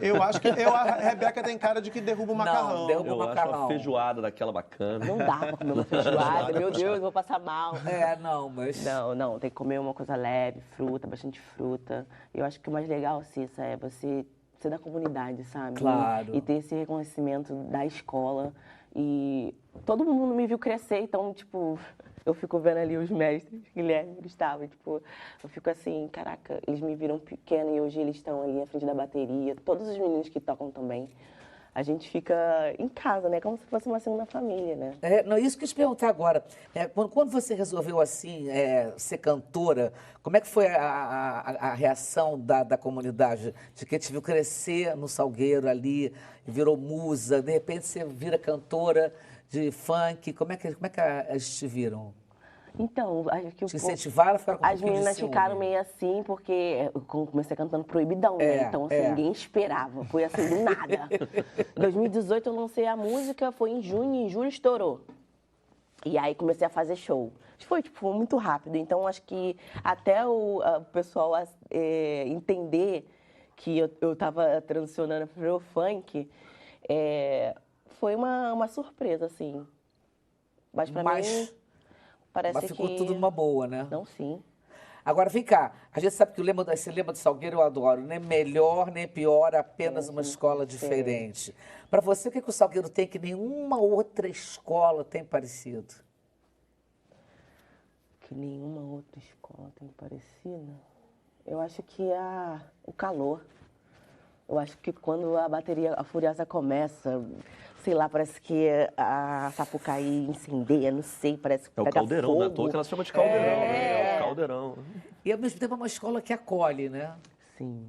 Eu acho que a Rebeca tem cara de que derruba o macarrão. derruba- Eu acho macarrão. uma feijoada daquela bacana. Não dá pra comer uma feijoada, meu Deus, eu vou passar mal. Mas... Não, tem que comer uma coisa leve, fruta, bastante fruta. Eu acho que o mais legal, Cissa, é você ser da comunidade, sabe? Claro. E ter esse reconhecimento da escola. E todo mundo me viu crescer, então, tipo, eu fico vendo ali os mestres, Guilherme, Gustavo, tipo, eu fico assim, caraca, eles me viram pequena e hoje eles estão ali à frente da bateria, todos os meninos que tocam também. A gente fica em casa, né? Como se fosse uma segunda família, né? Isso que eu ia te perguntar agora. Quando você resolveu, assim, ser cantora, como é que foi a reação da comunidade? De que te viu crescer no Salgueiro ali, virou musa, de repente você vira cantora de funk. Como é que eles te viram? Então, acho que Te incentivaram, ficaram com um as pouquinho de meninas ciúme. ficaram meio assim, porque eu comecei cantando Proibidão, né? Então, assim, ninguém esperava. Foi assim, do nada. 2018 eu lancei a música, foi em junho, em julho estourou. E aí comecei a fazer show. Foi, tipo, muito rápido. Então, acho que até o pessoal entender que eu tava transicionando pro funk, foi uma surpresa, assim. Mas pra mim, parece Mas ficou que... tudo numa boa, né? Não, sim. Agora, vem cá. A gente sabe que esse lema do Salgueiro eu adoro, nem melhor, nem pior, apenas uma escola diferente. Para você, o que o Salgueiro tem que nenhuma outra escola tem parecido? Que nenhuma outra escola tem parecido? Eu acho que o calor. Eu acho que quando a Furiosa começa, sei lá, parece que a Sapucaí incendeia, não sei, parece que É o pega caldeirão, fogo. né? À toa que ela se chama de caldeirão. É o caldeirão. E ao mesmo tempo é uma escola que acolhe, né? Sim,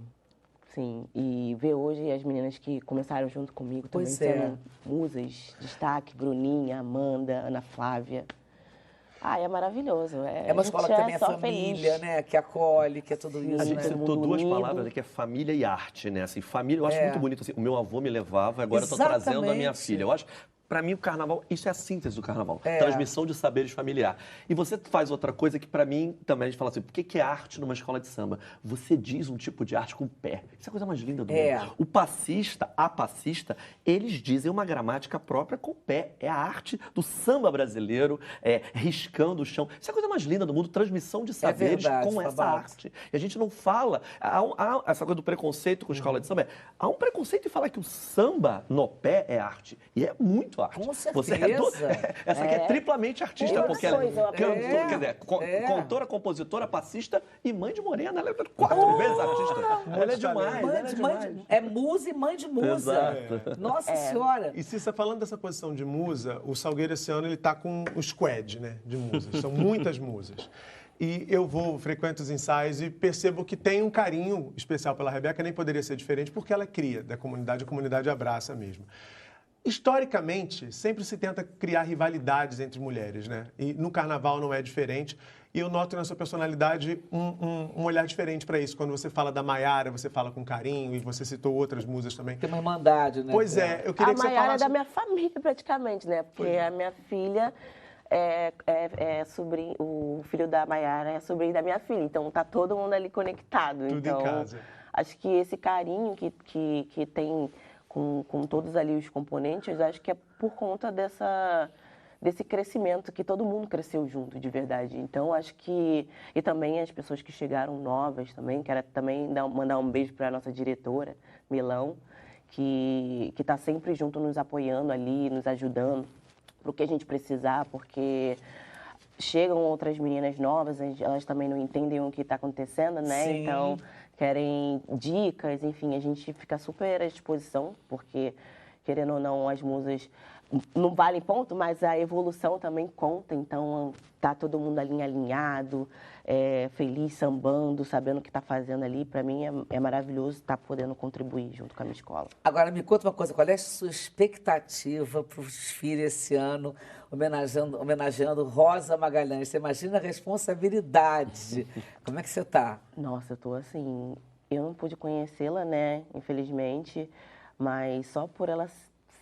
sim. E ver hoje as meninas que começaram junto comigo também Pois sendo musas, destaque, Bruninha, Amanda, Ana Flávia. É maravilhoso. É uma escola que também é família, feliz. né? Que acolhe, que é tudo Sim. isso, A gente né? todo citou mundo duas unido. palavras, né, que é família e arte, né? Assim, família, eu acho muito bonito. Assim, o meu avô me levava, agora eu estou trazendo a minha Exatamente. filha. Eu acho, para mim, o carnaval, isso é a síntese do carnaval. É. Transmissão de saberes familiar. E você faz outra coisa que, para mim, também a gente fala assim, por que é arte numa escola de samba? Você diz um tipo de arte com o pé. Isso é a coisa mais linda do mundo. O passista, a passista, eles dizem uma gramática própria com o pé. É a arte do samba brasileiro, riscando o chão. Isso é a coisa mais linda do mundo, transmissão de saberes verdade, com essa Fabio. arte. E a gente não fala, há essa coisa do preconceito com escola de samba. Há um preconceito em falar que o samba no pé é arte. E é muito arte. Com Você certeza. essa aqui é triplamente artista, Outra porque ela coisa, é cantora, quer dizer, cantora, compositora, passista e mãe de Morena. Ela é 4 vezes artista. Ela é demais. Mãe Ela é de- demais. é musa e mãe de musa. Exato. Nossa Senhora. E Cissa, falando dessa posição de musa, o Salgueiro esse ano ele tá com o squad, né, de musas. São muitas musas. E eu frequento os ensaios e percebo que tem um carinho especial pela Rebeca, nem poderia ser diferente, porque ela é cria da comunidade, a comunidade abraça mesmo. Historicamente, sempre se tenta criar rivalidades entre mulheres, né? E no carnaval não é diferente. E eu noto na sua personalidade um olhar diferente para isso. Quando você fala da Maiara, você fala com carinho, e você citou outras musas também. Tem uma irmandade, né? Pois é, eu queria A que você Maiara falasse... é da minha família, praticamente, né? Porque a minha filha é sobrinho, o filho da Maiara é sobrinho da minha filha. Então, tá todo mundo ali conectado. Tudo então, em casa. Acho que esse carinho que tem com todos ali os componentes, acho que é por conta desse crescimento, que todo mundo cresceu junto, de verdade. Então, acho que... E também as pessoas que chegaram novas também, quero também mandar um beijo para a nossa diretora, Milão, que está sempre junto, nos apoiando ali, nos ajudando para o que a gente precisar, porque chegam outras meninas novas, elas também não entendem o que está acontecendo, né? Sim. Então, querem dicas, enfim, a gente fica super à disposição, porque, querendo ou não, as musas não valem ponto, mas a evolução também conta, então tá todo mundo ali alinhado, feliz, sambando, sabendo o que tá fazendo ali. Para mim é maravilhoso estar podendo contribuir junto com a minha escola. Agora, me conta uma coisa, qual é a sua expectativa para o desfile esse ano, homenageando Rosa Magalhães? Você imagina a responsabilidade. Como é que você tá? Nossa, eu tô assim... Eu não pude conhecê-la, né, infelizmente, mas só por ela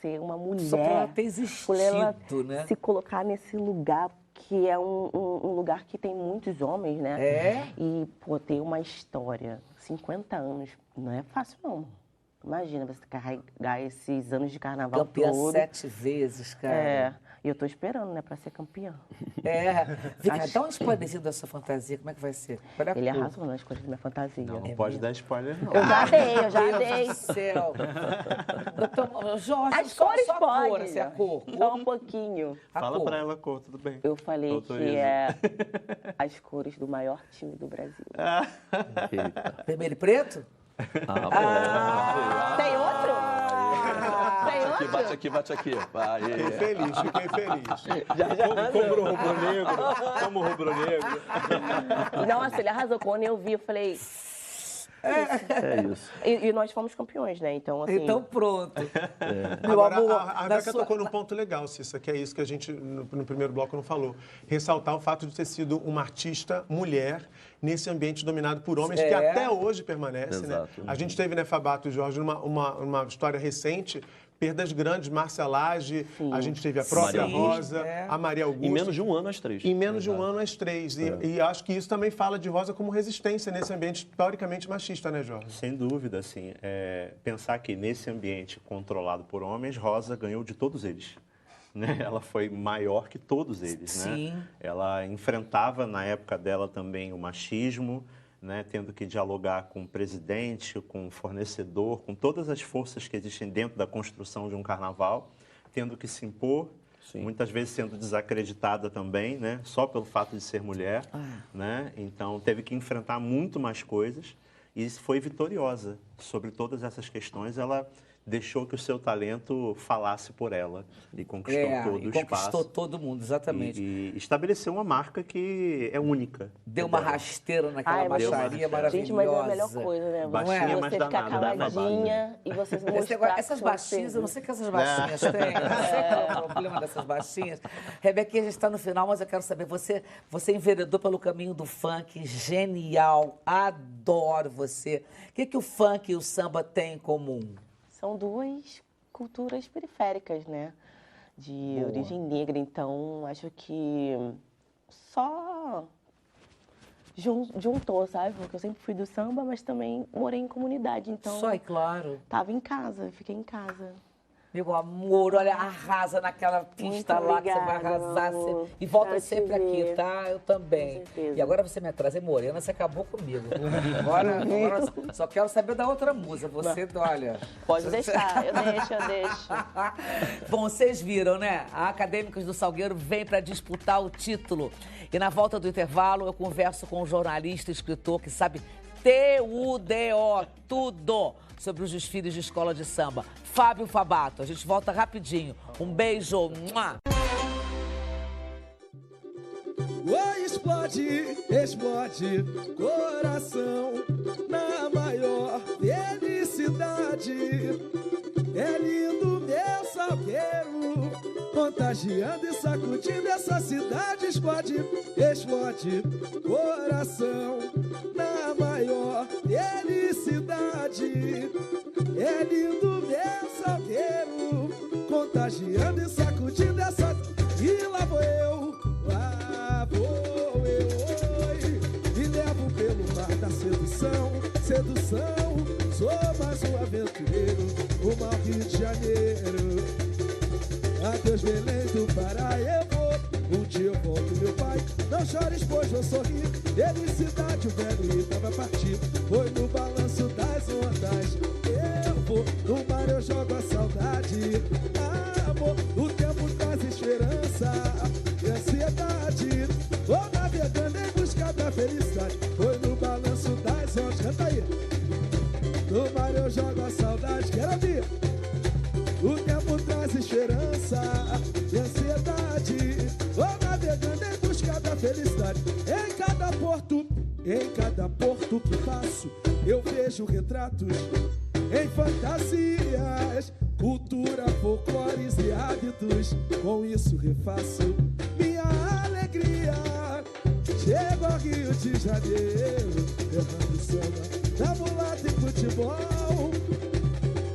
ser uma mulher... Só por ela ter existido, por ela né? se colocar nesse lugar, que é um lugar que tem muitos homens, né? É? E, pô, ter uma história, 50 anos, não é fácil, não. Imagina você carregar esses anos de carnaval Campeã todo. 7 vezes, cara. E eu tô esperando, né, pra ser campeã. Vem cá, dá um spoilerzinho da sua fantasia, como é que vai ser? Qual é a Ele cor? arrasou nas cores da minha fantasia. Não pode dar spoiler, não. Eu já Meu dei. Deus do céu. Doutor Jorge, As cores só a podem. cor, assim, a cor. Só um pouquinho. A Fala cor. pra ela a cor, tudo bem. Eu falei Autoriza. que é as cores do maior time do Brasil. Vermelho e preto? Tem outro? Tem outro? Bate aqui. Vai. Fiquei feliz. Como rubro-negro. Nossa, ele arrasou. Quando eu vi, eu falei... É isso. E nós fomos campeões, né? Então, assim... Então pronto. Meu Agora, amor, a Rebeca tocou num ponto legal, Cissa, que é isso que a gente, no primeiro bloco, não falou. Ressaltar o fato de ter sido uma artista mulher nesse ambiente dominado por homens, que até hoje permanece, Exato. né? A gente teve, né, Fabato e Jorge, uma história recente, perdas grandes, Márcia Lage, a gente teve a própria Maria Rosa, a Maria Augusta. Em menos de um ano, as 3. Em menos de um ano, as 3. E acho que isso também fala de Rosa como resistência nesse ambiente teoricamente machista, né, Jorge? Sem dúvida, assim. Pensar que nesse ambiente controlado por homens, Rosa ganhou de todos eles. Né? Ela foi maior que todos eles. Sim. Né? Ela enfrentava, na época dela, também o machismo, né, tendo que dialogar com o presidente, com o fornecedor, com todas as forças que existem dentro da construção de um carnaval, tendo que se impor, muitas vezes sendo desacreditada também, né, só pelo fato de ser mulher. Né? Então, teve que enfrentar muito mais coisas e foi vitoriosa sobre todas essas questões. Ela deixou que o seu talento falasse por ela e conquistou todo o espaço. Conquistou todo mundo, exatamente. E estabeleceu uma marca que é única. Deu uma rasteira naquela baixaria maravilhosa. Gente, mas é a melhor coisa, né? Baixinha, mas você ficar danada, caladinha e você se mostrar. Essas baixinhas, eu não sei o que essas baixinhas têm. Não sei qual é o problema dessas baixinhas. Rebequinha, a gente está no final, mas eu quero saber, você enveredou pelo caminho do funk, genial, adoro você. O que o funk e o samba têm em comum? São duas culturas periféricas, né? De origem negra. Então, acho que só juntou, sabe? Porque eu sempre fui do samba, mas também morei em comunidade. Então, Só, é claro. Tava em casa, fiquei em casa. Meu amor, olha, arrasa naquela pista lá que você vai arrasar. E volta sempre aqui, tá? Eu também. E agora você me traz, Morena, você acabou comigo. Agora só quero saber da outra música. Você, olha... Pode deixar, eu deixo. Bom, vocês viram, né? A Acadêmicos do Salgueiro vem para disputar o título. E na volta do intervalo, eu converso com um jornalista e escritor que sabe TUDO, tudo sobre os desfiles de escola de samba. Fábio Fabato. A gente volta rapidinho. Um beijo. Mua. Oi, explode, explode, coração na maior felicidade. É lindo meu salgueiro, contagiando e sacudindo essa cidade. Explode, explode, coração na maior felicidade. É lindo meu salgueiro, contagiando e sacudindo essa... E lá vou eu, oi, e levo pelo mar da sedução, sedução. Sou mais um aventureiro, rumo ao Rio de Janeiro. Adeus, Belém do Pará, eu vou. Um dia eu volto, meu pai. Não chores, pois vou sorrir. Felicidade, o velho Ita vai partir. Foi no balanço das ondas. Eu vou, no mar eu jogo a saudade. Amor, o tempo traz esperança e ansiedade. Vou navegando em busca da felicidade. Foi no balanço das ondas. Canta aí. No mar eu jogo a saudade. Quero ouvir. O tempo traz esperança e ansiedade. Vou navegando em busca da felicidade. Em cada porto que passo, eu vejo retratos em fantasias, cultura, folclores e hábitos. Com isso refaço minha alegria. Chego ao Rio de Janeiro, levando samba da mulata e futebol.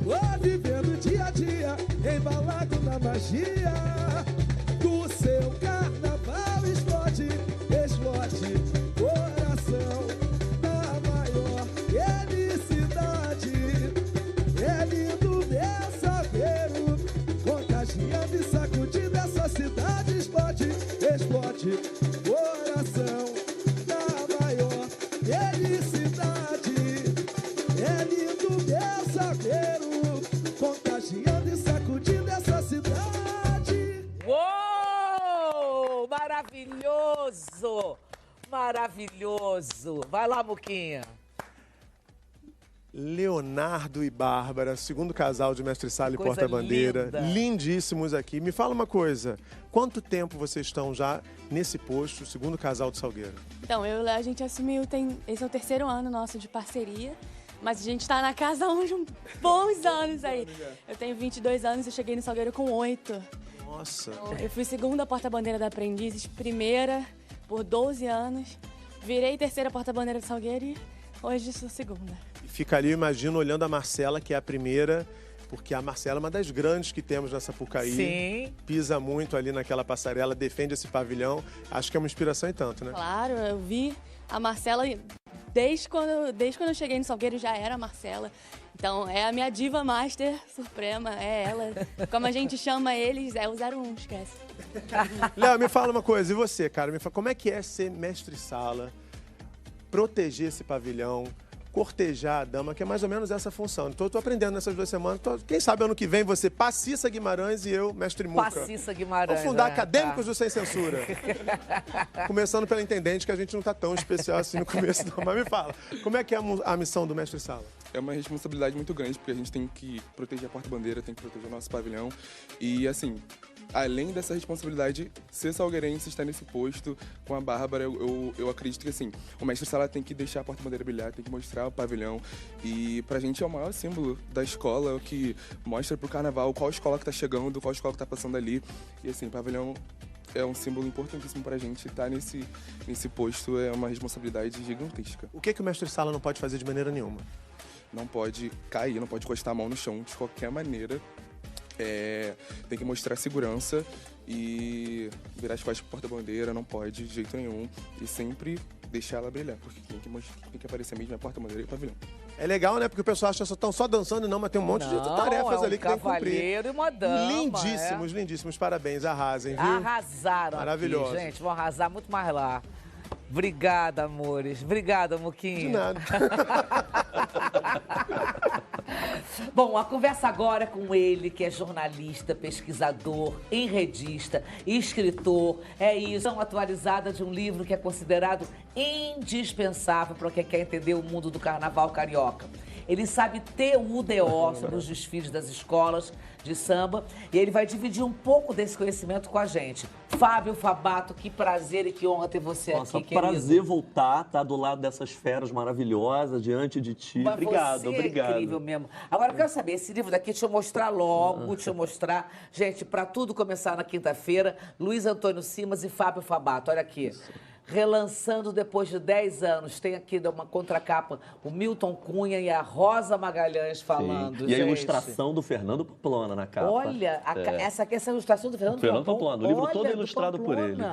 Vou vivendo dia a dia, embalado na magia do seu carnaval. Explode, explode, coração na maior felicidade. É lindo meu salgueiro, contagiando e sacudindo essa cidade. Explode, explode, coração na maior felicidade. É lindo meu salgueiro, contagiando e sacudindo essa cidade. Uou! Maravilhoso! Maravilhoso! Vai lá, Muquinha. Leonardo e Bárbara, segundo casal de Mestre Sala e Coisa Porta-Bandeira. linda. Lindíssimos aqui. Me fala uma coisa, quanto tempo vocês estão já nesse posto, segundo casal do Salgueiro? Então, eu e o Léo, a gente assumiu, esse é o 3º ano nosso de parceria. Mas a gente tá na casa há uns bons anos aí. Eu tenho 22 anos e cheguei no Salgueiro com 8. Nossa. Eu fui segunda porta-bandeira da Aprendizes, primeira por 12 anos. Virei terceira porta-bandeira do Salgueiro e hoje sou segunda. Fica ali, eu imagino, olhando a Marcela, que é a primeira, porque a Marcela é uma das grandes que temos na Sapucaí. Sim. Pisa muito ali naquela passarela, defende esse pavilhão. Acho que é uma inspiração e tanto, né? Claro, eu vi a Marcela desde quando eu cheguei no Salgueiro, já era a Marcela. Então, é a minha diva master suprema, é ela. Como a gente chama eles, é o 01, esquece. Léo, me fala uma coisa, e você, cara? Me fala, como é que é ser mestre-sala, proteger esse pavilhão, cortejar a dama, que é mais ou menos essa função. Então, eu tô aprendendo nessas 2 semanas. Quem sabe ano que vem você, Passissa Guimarães, e eu, mestre Muca. Passissa Guimarães. Vamos fundar né? Acadêmicos do Sem Censura. Começando pela intendente, que a gente não tá tão especial assim no começo, não. Mas me fala, como é que é a missão do mestre-sala? É uma responsabilidade muito grande, porque a gente tem que proteger a porta-bandeira, tem que proteger o nosso pavilhão. E, assim, além dessa responsabilidade, ser salgueirense, estar nesse posto com a Bárbara, eu acredito que, assim, o mestre-sala tem que deixar a porta-bandeira brilhar, tem que mostrar o pavilhão. E, pra gente, é o maior símbolo da escola, é o que mostra pro carnaval qual escola que tá chegando, qual escola que tá passando ali. E, assim, o pavilhão é um símbolo importantíssimo pra gente. Estar nesse posto é uma responsabilidade gigantesca. O que o mestre-sala não pode fazer de maneira nenhuma? Não pode cair, não pode encostar a mão no chão de qualquer maneira. Tem que mostrar segurança e virar as costas para porta-bandeira, não pode de jeito nenhum. E sempre deixar ela brilhar, porque tem que aparecer mesmo a porta-bandeira e o pavilhão. É legal, né? Porque o pessoal acha que estão só dançando, não, mas tem um monte de tarefas ali que tem que cumprir. Cavaleiro e uma dama. Lindíssimos, lindíssimos. Parabéns, arrasem, viu? Arrasaram. Maravilhoso. Aqui, gente, vão arrasar muito mais lá. Obrigada, amores. Obrigada, Muquinha. De nada. Bom, a conversa agora é com ele, que é jornalista, pesquisador, enredista, escritor. É isso, uma atualizada de um livro que é considerado indispensável para quem quer entender o mundo do carnaval carioca. Ele sabe TUDO sobre os desfiles das escolas de samba e ele vai dividir um pouco desse conhecimento com a gente. Fábio Fabato, que prazer e que honra ter você Nossa, aqui, querido. prazer voltar, tá do lado dessas feras maravilhosas, diante de ti. Mas obrigado, você obrigado. É incrível mesmo. Agora, eu quero saber, esse livro daqui, deixa eu mostrar logo, deixa eu mostrar. Gente, para tudo começar na quinta-feira, Luiz Antônio Simas e Fábio Fabato. Olha aqui. Relançando depois de 10 anos. Tem aqui uma contracapa, o Milton Cunha e a Rosa Magalhães falando. Sim. E a ilustração do Fernando Pamplona na capa. Olha, essa aqui é a ilustração do Fernando Pamplona. O livro todo é Olha, ilustrado por ele.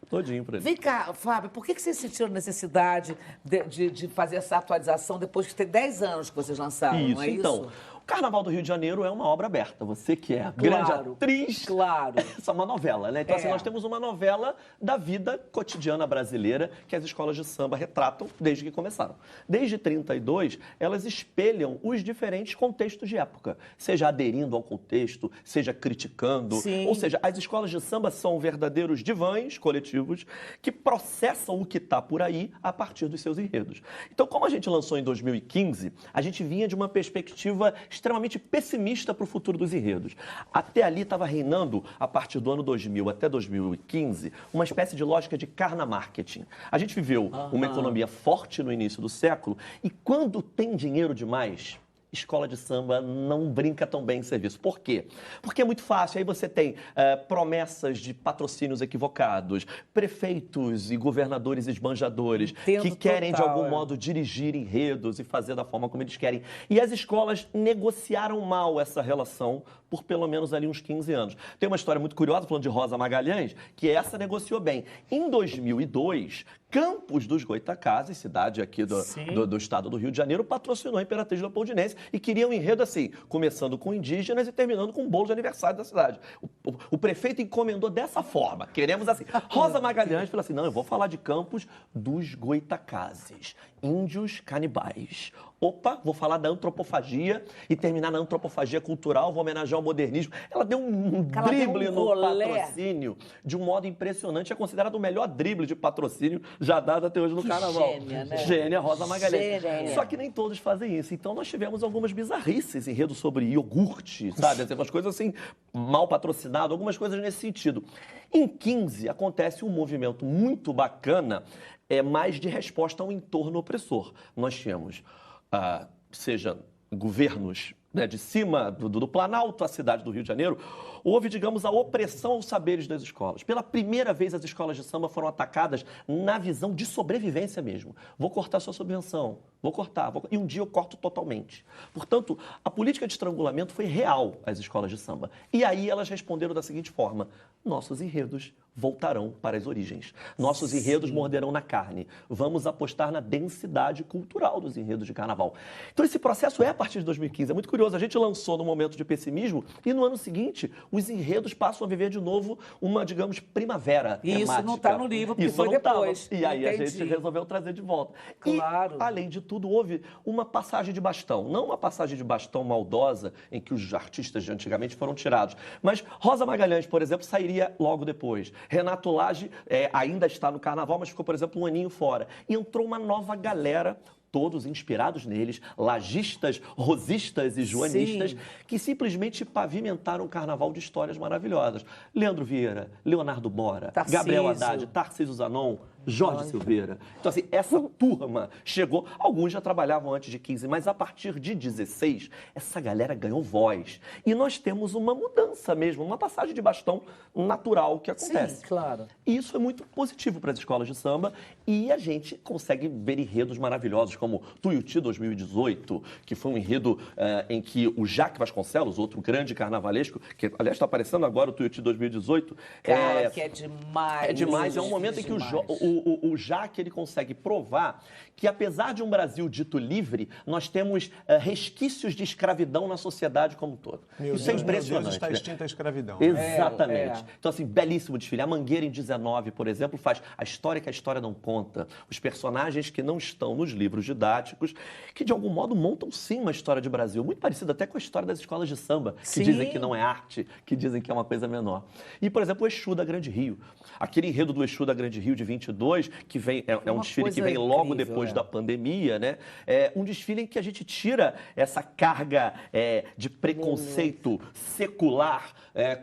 Todinho por ele. Vem cá, Fábio, por que vocês sentiram necessidade de fazer essa atualização depois que tem 10 anos que vocês lançaram, Isso, não é então. isso? O Carnaval do Rio de Janeiro é uma obra aberta. Você que é grande atriz. Claro. Essa é uma novela, né? Então, assim, nós temos uma novela da vida cotidiana brasileira que as escolas de samba retratam desde que começaram. Desde 32, elas espelham os diferentes contextos de época. Seja aderindo ao contexto, seja criticando. Sim. Ou seja, as escolas de samba são verdadeiros divãs coletivos que processam o que está por aí a partir dos seus enredos. Então, como a gente lançou em 2015, a gente vinha de uma perspectiva extremamente pessimista para o futuro dos enredos. Até ali estava reinando, a partir do ano 2000 até 2015, uma espécie de lógica de carna-marketing. A gente viveu uma economia forte no início do século e quando tem dinheiro demais, escola de samba não brinca tão bem em serviço. Por quê? Porque é muito fácil. Aí você tem promessas de patrocínios equivocados, prefeitos e governadores esbanjadores que querem, de algum modo, dirigir enredos e fazer da forma como eles querem. E as escolas negociaram mal essa relação por pelo menos ali uns 15 anos. Tem uma história muito curiosa, falando de Rosa Magalhães, que essa negociou bem. Em 2002, Campos dos Goytacazes, cidade aqui do estado do Rio de Janeiro, patrocinou a Imperatriz Leopoldinense e queria um enredo assim, começando com indígenas e terminando com um bolo de aniversário da cidade. O prefeito encomendou dessa forma, queremos assim. Rosa Magalhães falou assim, não, eu vou falar de Campos dos Goytacazes, índios canibais. Opa, vou falar da antropofagia e terminar na antropofagia cultural, vou homenagear o modernismo. Ela deu um drible no patrocínio de um modo impressionante. É considerado o melhor drible de patrocínio já dado até hoje no carnaval. Gênia, né? Gênia, Rosa Magalhães. Gênia. Só que nem todos fazem isso. Então nós tivemos algumas bizarrices, enredos sobre iogurte, sabe? Umas coisas assim, mal patrocinado, algumas coisas nesse sentido. Em 15 acontece um movimento muito bacana, mais de resposta ao entorno opressor. Nós tínhamos seja governos, né, de cima do Planalto, a cidade do Rio de Janeiro, houve, digamos, a opressão aos saberes das escolas. Pela primeira vez, as escolas de samba foram atacadas na visão de sobrevivência mesmo. Vou cortar sua subvenção, vou cortar, e um dia eu corto totalmente. Portanto, a política de estrangulamento foi real às escolas de samba. E aí elas responderam da seguinte forma: nossos enredos voltarão para as origens. Nossos enredos morderão na carne. Vamos apostar na densidade cultural dos enredos de carnaval. Então, esse processo é a partir de 2015. É muito curioso. A gente lançou num momento de pessimismo e no ano seguinte, os enredos passam a viver de novo uma, digamos, primavera temática. Isso não está no livro, porque isso foi depois. E aí a gente resolveu trazer de volta. Claro. E, além de tudo, houve uma passagem de bastão. Não uma passagem de bastão maldosa, em que os artistas de antigamente foram tirados. Mas Rosa Magalhães, por exemplo, sairia logo depois. Renato Lage ainda está no carnaval, mas ficou, por exemplo, um aninho fora. E entrou uma nova galera, todos inspirados neles, lajistas, rosistas e joanistas, que simplesmente pavimentaram o carnaval de histórias maravilhosas. Leandro Vieira, Leonardo Bora, Gabriel Haddad, Tarcísio Zanon, Jorge Silveira. Então, assim, essa turma chegou... Alguns já trabalhavam antes de 15, mas a partir de 16, essa galera ganhou voz. E nós temos uma mudança mesmo, uma passagem de bastão natural que acontece. Sim, claro. E isso é muito positivo para as escolas de samba e a gente consegue ver enredos maravilhosos, como Tuiuti 2018, que foi um enredo em que o Jaque Vasconcelos, outro grande carnavalesco, que, aliás, está aparecendo agora o Tuiuti 2018. Cara, que é demais. É demais. É um momento em que o Jaque ele consegue provar que, apesar de um Brasil dito livre, nós temos resquícios de escravidão na sociedade como um todo. Isso é impressionante. Deus, está extinta a escravidão. Exatamente. Então, assim, belíssimo desfile. A Mangueira, em 19, por exemplo, faz a história que a história não conta. Os personagens que não estão nos livros didáticos, que, de algum modo, montam, sim, uma história de Brasil, muito parecida até com a história das escolas de samba, que dizem que não é arte, que dizem que é uma coisa menor. E, por exemplo, o Exu da Grande Rio. Aquele enredo do Exu da Grande Rio de 22, que vem, é um desfile que vem logo depois da pandemia, né? É um desfile em que a gente tira essa carga de preconceito secular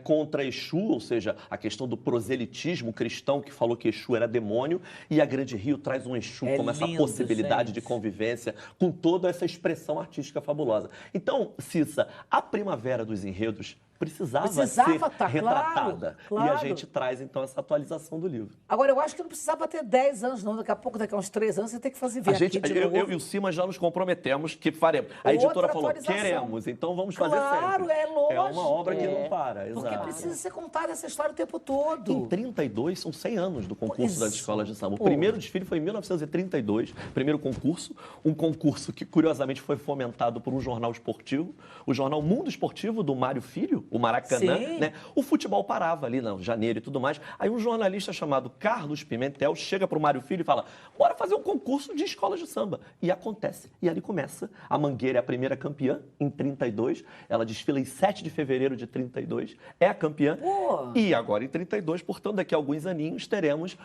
contra Exu, ou seja, a questão do proselitismo cristão que falou que Exu era demônio, e a Grande Rio traz um Exu como essa possibilidade de convivência com toda essa expressão artística fabulosa. Então, Cissa, a primavera dos enredos precisava ser retratada. Claro. E a gente traz, então, essa atualização do livro. Agora, eu acho que não precisava ter 10 anos, não. Daqui a pouco, daqui a uns 3 anos, você tem que fazer ver eu e o Cima já nos comprometemos que faremos. A editora falou, queremos, então vamos fazer sempre. Claro, é lógico. É uma obra que não para, Porque exato. precisa ser contada essa história o tempo todo. Em 32, são 100 anos do concurso das escolas de samba. O primeiro desfile foi em 1932, primeiro concurso, um concurso que, curiosamente, foi fomentado por um jornal esportivo, o jornal Mundo Esportivo, do Mário Filho, o Maracanã, né? O futebol parava ali, em janeiro e tudo mais. Aí um jornalista chamado Carlos Pimentel chega para o Mário Filho e fala, bora fazer um concurso de escolas de samba. E acontece. E ali começa. A Mangueira é a primeira campeã, em 32. Ela desfila em 7 de fevereiro de 32. É a campeã. E agora, em 32, portanto, daqui a alguns aninhos, teremos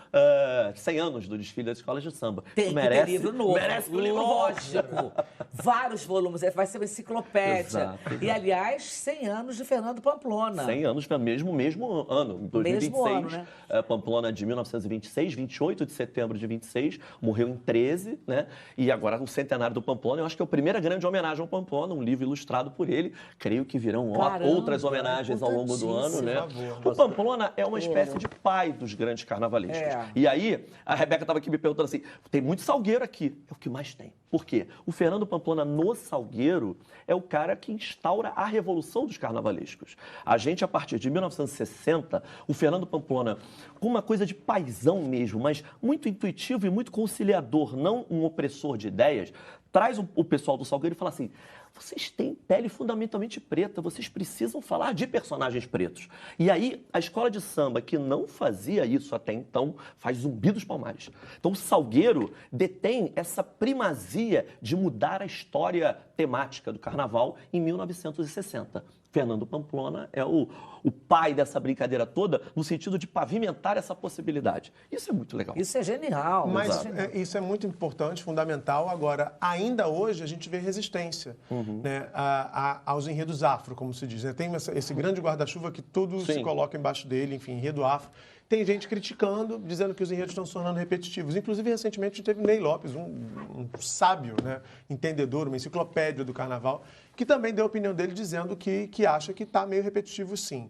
100 anos do desfile das escolas de samba. Tem merece, que ter livro novo. Merece que o livro lógico. Vários volumes. Vai ser uma enciclopédia. Exato. E, aliás, 100 anos de Fernando Pamplona. 100 anos, mesmo ano, 2026. Mesmo ano, né? Pamplona de 1926, 28 de setembro de 26, morreu em 13, né? E agora o centenário do Pamplona, eu acho que é a primeira grande homenagem ao Pamplona, um livro ilustrado por ele. Creio que virão outras homenagens ao longo do ano, né? O Pamplona é uma espécie de pai dos grandes carnavalescos. E aí, a Rebeca estava aqui me perguntando assim, tem muito salgueiro aqui. É o que mais tem. Por quê? O Fernando Pamplona, no Salgueiro, é o cara que instaura a revolução dos carnavalescos. A gente, a partir de 1960, o Fernando Pamplona, com uma coisa de paisão mesmo, mas muito intuitivo e muito conciliador, não um opressor de ideias, traz o pessoal do Salgueiro e fala assim, vocês têm pele fundamentalmente preta, vocês precisam falar de personagens pretos. E aí, a escola de samba, que não fazia isso até então, faz Zumbi dos Palmares. Então, o Salgueiro detém essa primazia de mudar a história temática do carnaval em 1960. Fernando Pamplona é o pai dessa brincadeira toda, no sentido de pavimentar essa possibilidade. Isso é muito legal. Isso é genial. Mas isso é muito importante, fundamental. Agora, ainda hoje, a gente vê resistência né, aos enredos afro, como se diz. Né? Tem esse grande guarda-chuva que tudo se coloca embaixo dele, enfim, enredo afro. tem gente criticando, dizendo que os enredos estão se tornando repetitivos. Inclusive, recentemente, a gente teve Ney Lopes, um sábio, né, entendedor, uma enciclopédia do carnaval, que também deu a opinião dele dizendo que acha que está meio repetitivo, sim.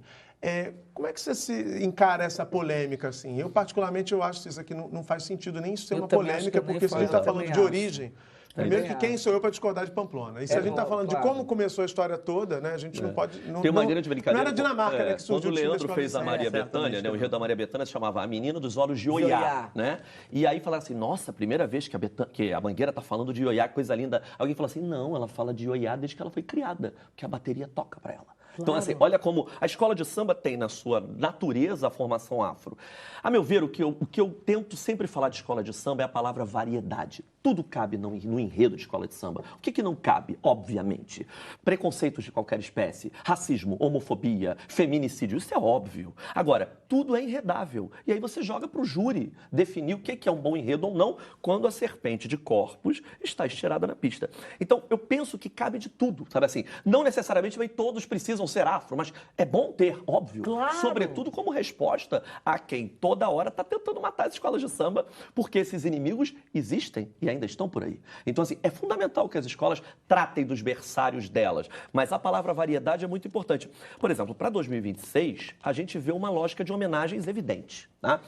Como é que você se encara essa polêmica, assim? Eu, particularmente, eu acho que isso aqui não faz sentido nem ser uma polêmica, porque se a gente está falando de origem... Primeiro que quem sou eu para discordar de Pamplona? E se a gente está falando de como começou a história toda, né? A gente não pode... Tem uma grande brincadeira. Não era Dinamarca, né? Que surgiu quando o Leandro fez a Maria Bethânia, né? O enredo da Maria Bethânia se chamava A Menina dos Olhos de Ioiá, né? E aí falaram assim, nossa, primeira vez que a Mangueira está falando de Ioiá, coisa linda. Alguém falou assim, não, ela fala de Ioiá desde que ela foi criada, porque a bateria toca para ela. Claro. Então, assim, olha como a escola de samba tem na sua natureza a formação afro. A meu ver, o que eu tento sempre falar de escola de samba é a palavra variedade. Tudo cabe no enredo de escola de samba. O que não cabe? Obviamente. Preconceitos de qualquer espécie, racismo, homofobia, feminicídio, isso é óbvio. Agora, tudo é enredável. E aí você joga para o júri definir o que é um bom enredo ou não quando a serpente de corpos está estirada na pista. Então, eu penso que cabe de tudo, sabe assim? Não necessariamente todos precisam ser afro, mas é bom ter, óbvio. Claro. Sobretudo como resposta a quem toda hora está tentando matar as escolas de samba, porque esses inimigos existem e ainda estão por aí. Então, assim, é fundamental que as escolas tratem dos berçários delas, mas a palavra variedade é muito importante. Por exemplo, para 2026, a gente vê uma lógica de homenagens evidente, tá?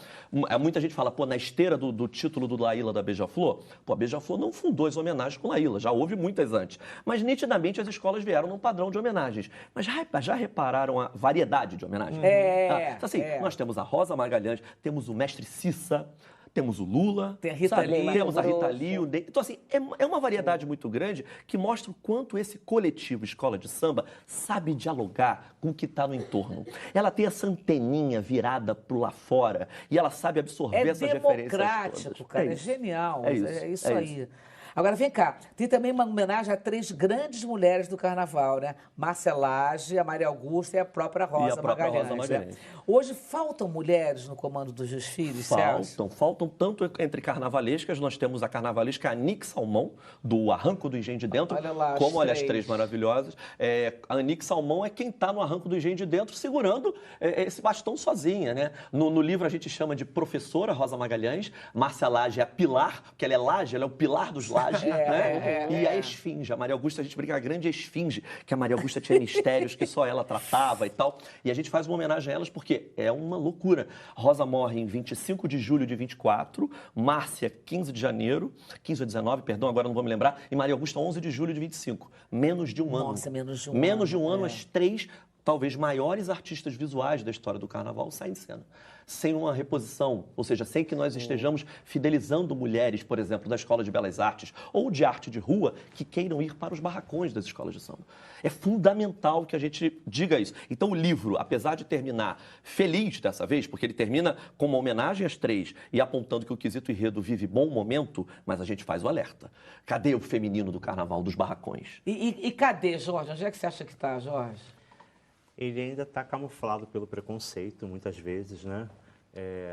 Muita gente fala, na esteira do título do Laíla da Beija-Flor, a Beija-Flor não fundou as homenagens com Laíla, já houve muitas antes. Mas, nitidamente, as escolas vieram num padrão de homenagens. Mas já repararam a variedade de homenagens? Nós temos a Rosa Magalhães, temos o Mestre Cissa, temos o Lula, tem a Rita Lee, temos a Rita Lee. Então, assim, é uma variedade muito grande que mostra o quanto esse coletivo escola de samba sabe dialogar com o que está no entorno. Ela tem essa anteninha virada pro lá fora e ela sabe absorver essas referências todas. É democrático, cara, é genial. É isso aí. Agora, vem cá, tem também uma homenagem a 3 grandes mulheres do carnaval, né? Márcia Lage, a Maria Augusta e a própria Rosa Magalhães. Né? Hoje faltam mulheres no comando dos desfiles, Faltam tanto entre carnavalescas. Nós temos a carnavalesca Anique Salmão, do Arranco do Engenho de Dentro, como as 3 maravilhosas. A Anique Salmão é quem está no Arranco do Engenho de Dentro segurando esse bastão sozinha, né? No livro a gente chama de professora Rosa Magalhães, Márcia Lage é a pilar, porque ela é Lage, ela é o pilar dos Lages. E a Esfinge, a Maria Augusta, a gente brinca, a grande Esfinge, que a Maria Augusta tinha mistérios que só ela tratava e tal. E a gente faz uma homenagem a elas porque é uma loucura. Rosa morre em 25 de julho de 24, Márcia 15 de janeiro, 15 ou 19, perdão, agora não vou me lembrar, e Maria Augusta 11 de julho de 25. Menos de um ano. Nossa, menos de um ano. Menos de um ano, as 3 talvez maiores artistas visuais da história do carnaval saem de cena. Sem uma reposição, ou seja, sem que nós estejamos fidelizando mulheres, por exemplo, da Escola de Belas Artes ou de arte de rua, que queiram ir para os barracões das escolas de samba. É fundamental que a gente diga isso. Então o livro, apesar de terminar feliz dessa vez, porque ele termina com uma homenagem às 3 e apontando que o quesito enredo vive bom momento, mas a gente faz o alerta. Cadê o feminino do carnaval, dos barracões? E cadê, Jorge? Onde é que você acha que está, Jorge? Ele ainda está camuflado pelo preconceito, muitas vezes, né?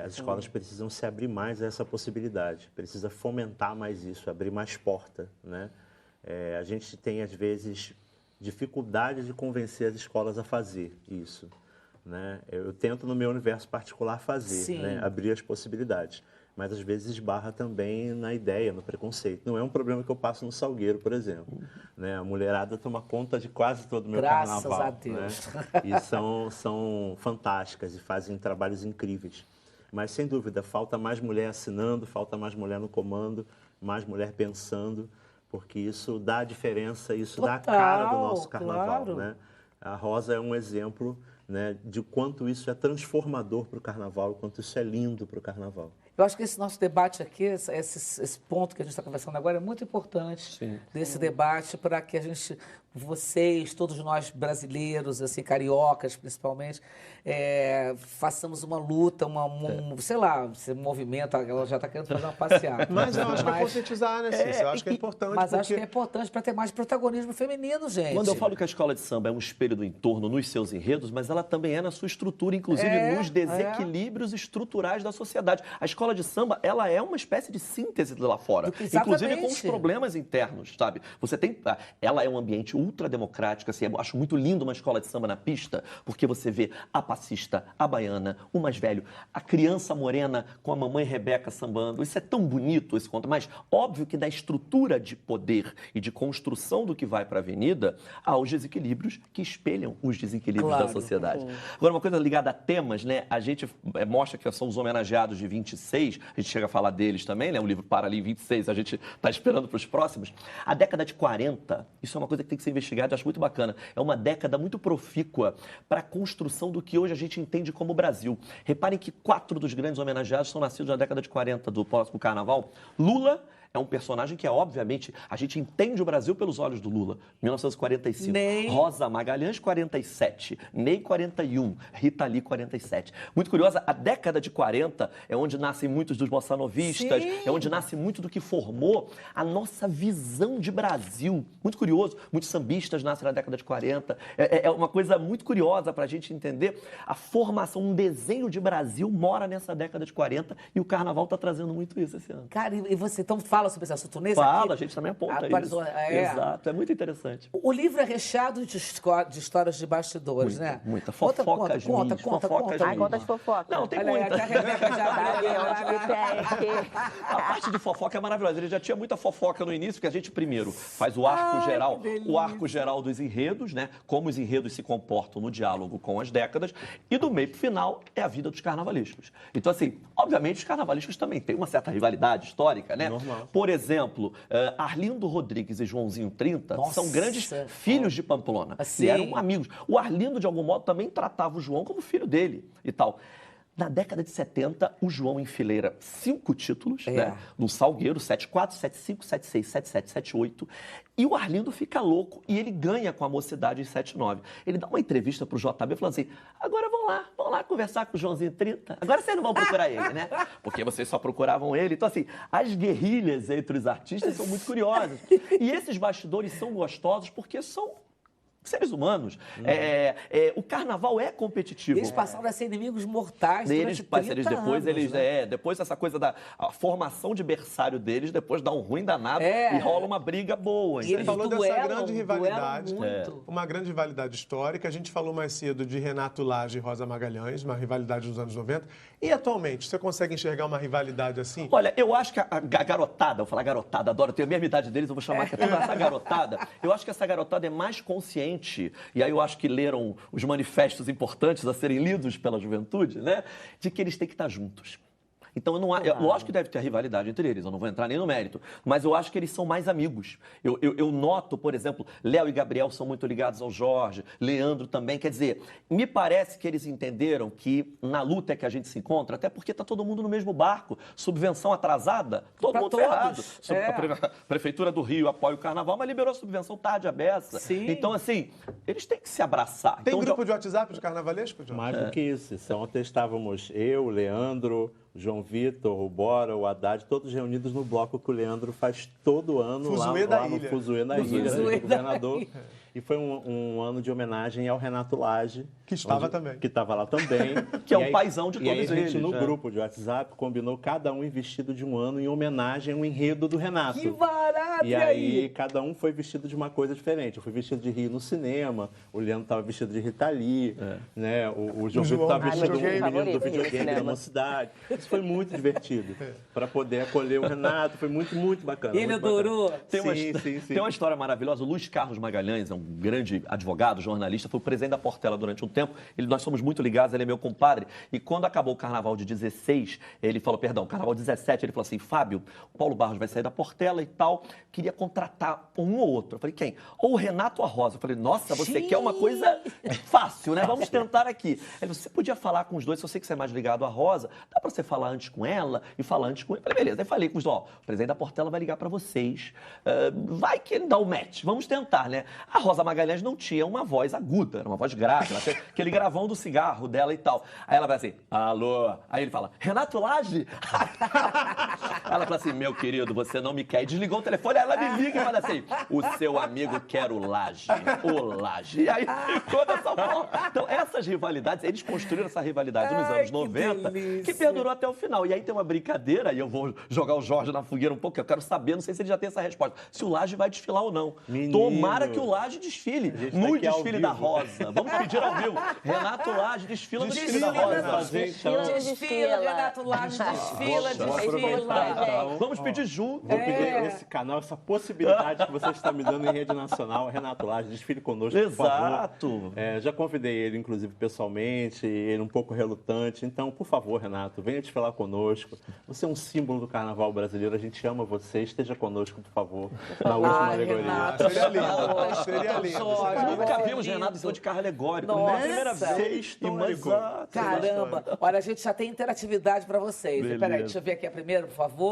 As escolas precisam se abrir mais a essa possibilidade, precisa fomentar mais isso, abrir mais porta, né? A gente tem, às vezes, dificuldade de convencer as escolas a fazer isso, né? Eu tento, no meu universo particular, fazer, né? Abrir as possibilidades. Mas, às vezes, esbarra também na ideia, no preconceito. Não é um problema que eu passo no Salgueiro, por exemplo. Né? A mulherada toma conta de quase todo o meu carnaval. Graças a Deus. Né? E são fantásticas e fazem trabalhos incríveis. Mas, sem dúvida, falta mais mulher assinando, falta mais mulher no comando, mais mulher pensando, porque isso dá diferença, isso dá a cara do nosso carnaval. Claro. Né? A Rosa é um exemplo, né, de quanto isso é transformador para o carnaval, quanto isso é lindo para o carnaval. Eu acho que esse nosso debate aqui, esse ponto que a gente está conversando agora é muito importante, desse debate, para que a gente, vocês, todos nós brasileiros, assim, cariocas principalmente, façamos uma luta, sei lá, esse movimento, ela já está querendo fazer uma passeada. Mas eu acho que é conscientizar, né, Cícero? Eu acho que é importante. Mas acho que é importante para ter mais protagonismo feminino, gente. Quando eu falo que a escola de samba é um espelho do entorno nos seus enredos, mas ela também é na sua estrutura, inclusive nos desequilíbrios estruturais da sociedade. A escola escola de samba, ela é uma espécie de síntese lá fora. Exatamente. Inclusive com os problemas internos, sabe? Você tem... Ela é um ambiente ultrademocrático, assim, eu acho muito lindo uma escola de samba na pista, porque você vê a passista, a baiana, o mais velho, a criança morena com a mamãe Rebeca sambando. Isso é tão bonito, esse conto. Mas óbvio que da estrutura de poder e de construção do que vai para a avenida, há os desequilíbrios que espelham os desequilíbrios da sociedade. Agora, uma coisa ligada a temas, né? A gente mostra que são os homenageados de 26, a gente chega a falar deles também, né? O livro para ali em 26, a gente está esperando para os próximos. A década de 40, isso é uma coisa que tem que ser investigada, eu acho muito bacana. É uma década muito profícua para a construção do que hoje a gente entende como Brasil. Reparem que 4 dos grandes homenageados são nascidos na década de 40 do próximo carnaval. Lula é um personagem que é, obviamente, a gente entende o Brasil pelos olhos do Lula. 1945. Ney. Rosa Magalhães, 47. Ney, 41. Rita Lee, 47. Muito curiosa, a década de 40 é onde nascem muitos dos bossanovistas, é onde nasce muito do que formou a nossa visão de Brasil. Muito curioso, muitos sambistas nascem na década de 40. É uma coisa muito curiosa para a gente entender a formação, um desenho de Brasil mora nessa década de 40 e o Carnaval está trazendo muito isso esse ano. Cara, e você então fala sobre esse assunto nesse Fala, aqui? a gente também aponta Atualizou, isso. Exato, é muito interessante. O livro é recheado de histórias de bastidores, né? Muita fofocas, conta. Ai, conta as fofocas. Não, tem Olha aí, muita. a Rebeca já A parte de fofoca é maravilhosa. Ele já tinha muita fofoca no início, porque a gente primeiro faz o arco geral dos enredos, né? Como os enredos se comportam no diálogo com as décadas, e do meio pro final é a vida dos carnavalescos. Então, assim, obviamente os carnavalescos também têm uma certa rivalidade histórica, né? Normal. Por exemplo, Arlindo Rodrigues e Joãozinho 30 Nossa. são grandes filhos de Pamplona. Assim. E eram amigos. O Arlindo, de algum modo, também tratava o João como filho dele e tal. Na década de 70, o João enfileira 5 títulos, né? No Salgueiro, 74, 75, 76, 77, 78. E o Arlindo fica louco e ele ganha com a Mocidade em 79. Ele dá uma entrevista pro JB falando assim, agora vão lá conversar com o Joãozinho 30. Agora vocês não vão procurar ele, né? Porque vocês só procuravam ele. Então, assim, as guerrilhas entre os artistas são muito curiosas. E esses bastidores são gostosos porque são seres humanos. O carnaval é competitivo. Eles passaram a ser inimigos mortais durante 30 depois, anos, né? Depois essa coisa da formação de berçário deles, depois dá um ruim danado e rola uma briga boa. Você falou dessa grande rivalidade, muito. uma grande rivalidade histórica. A gente falou mais cedo de Renato Lage e Rosa Magalhães, uma rivalidade dos anos 90. E atualmente, você consegue enxergar uma rivalidade assim? Olha, eu acho que a garotada, vou falar garotada, adoro, eu tenho a mesma idade deles, eu vou chamar que é toda essa garotada. Eu acho que essa garotada é mais consciente, e aí eu acho que leram os manifestos importantes a serem lidos pela juventude, né? De que eles têm que estar juntos. Então, lógico que deve ter rivalidade entre eles, eu não vou entrar nem no mérito, mas eu acho que eles são mais amigos. Eu noto, por exemplo, Léo e Gabriel são muito ligados ao Jorge, Leandro também, quer dizer, me parece que eles entenderam que na luta é que a gente se encontra, até porque está todo mundo no mesmo barco, subvenção atrasada, todo mundo ferrado. A Prefeitura do Rio apoia o Carnaval, mas liberou a subvenção tarde à beça. Sim. Então, assim, eles têm que se abraçar. Tem então, grupo de WhatsApp de carnavalesco, Jorge? Mais do que isso. Ontem estávamos eu, Leandro, João Vitor, o Bora, o Haddad, todos reunidos no bloco que o Leandro faz todo ano Fuzuê lá no Fuzuê na Ilha, Fuzuê do governador. E foi um ano de homenagem ao Renato Lage. Que estava também. Que estava lá também. Que é um paizão de todos eles. E aí a gente, no né? grupo de WhatsApp, combinou cada um ir vestido de um ano em homenagem ao enredo do Renato. Que barato! E aí cada um foi vestido de uma coisa diferente. Eu fui vestido de Rio no cinema, o Leandro estava vestido de Rita Lee, né? O João Vitor estava vestido do menino do videogame da Mocidade. Isso foi muito divertido. Para poder acolher o Renato, foi muito, muito bacana. Ele adorou. Tem uma história maravilhosa. O Luiz Carlos Magalhães é um grande advogado, jornalista, foi o presidente da Portela durante um tempo. Nós somos muito ligados, ele é meu compadre. E quando acabou o Carnaval de 16, ele falou, Carnaval 17, ele falou assim, Fábio, o Paulo Barros vai sair da Portela e tal, queria contratar um ou outro. Eu falei, quem? Ou o Renato ou a Rosa. Eu falei, nossa, você quer uma coisa fácil, né? Vamos tentar aqui. Ele falou, você podia falar com os dois, se eu sei que você é mais ligado à Rosa, dá pra você falar antes com ela e falar antes com ele? Eu falei, beleza. Aí falei com os dois, o presidente da Portela vai ligar pra vocês, vai que ele dá o match, vamos tentar, né? A Rosa Magalhães não tinha uma voz aguda, era uma voz grave, ela tinha aquele gravão do cigarro dela e tal. Aí ela vai assim, alô? Aí ele fala, Renato Lage? Ela fala assim, meu querido, você não me quer. E desligou o telefone, aí ela me liga e fala assim, o seu amigo quer o Laje, o Laje. E aí ficou dessa forma. Então, essas rivalidades, eles construíram essa rivalidade nos anos 90, que perdurou até o final. E aí tem uma brincadeira, e eu vou jogar o Jorge na fogueira um pouco, que eu quero saber, não sei se ele já tem essa resposta, se o Laje vai desfilar ou não. Menino. Tomara que o Laje desfile no aqui ao desfile vivo. da Rosa. Vamos pedir ao vivo. Renato Laje desfila no desfile da Rosa. Desfila, Renato Laje, desfila. Vamos pedir junto. Vou pedir nesse canal essa possibilidade que você está me dando em rede nacional. Renato Laje, desfile conosco, por favor. Exato. Já convidei ele, inclusive, pessoalmente, ele um pouco relutante. Então, por favor, Renato, venha desfilar conosco. Você é um símbolo do carnaval brasileiro, a gente ama você. Esteja conosco, por favor, na última alegoria. Renato, Seria lindo, seria lindo. Nunca vimos Renato em cima de carro alegórico. Nossa. Primeira vez. Histórico. Caramba! Olha, a gente já tem interatividade para vocês. Beleza. Peraí, deixa eu ver aqui a primeira, por favor.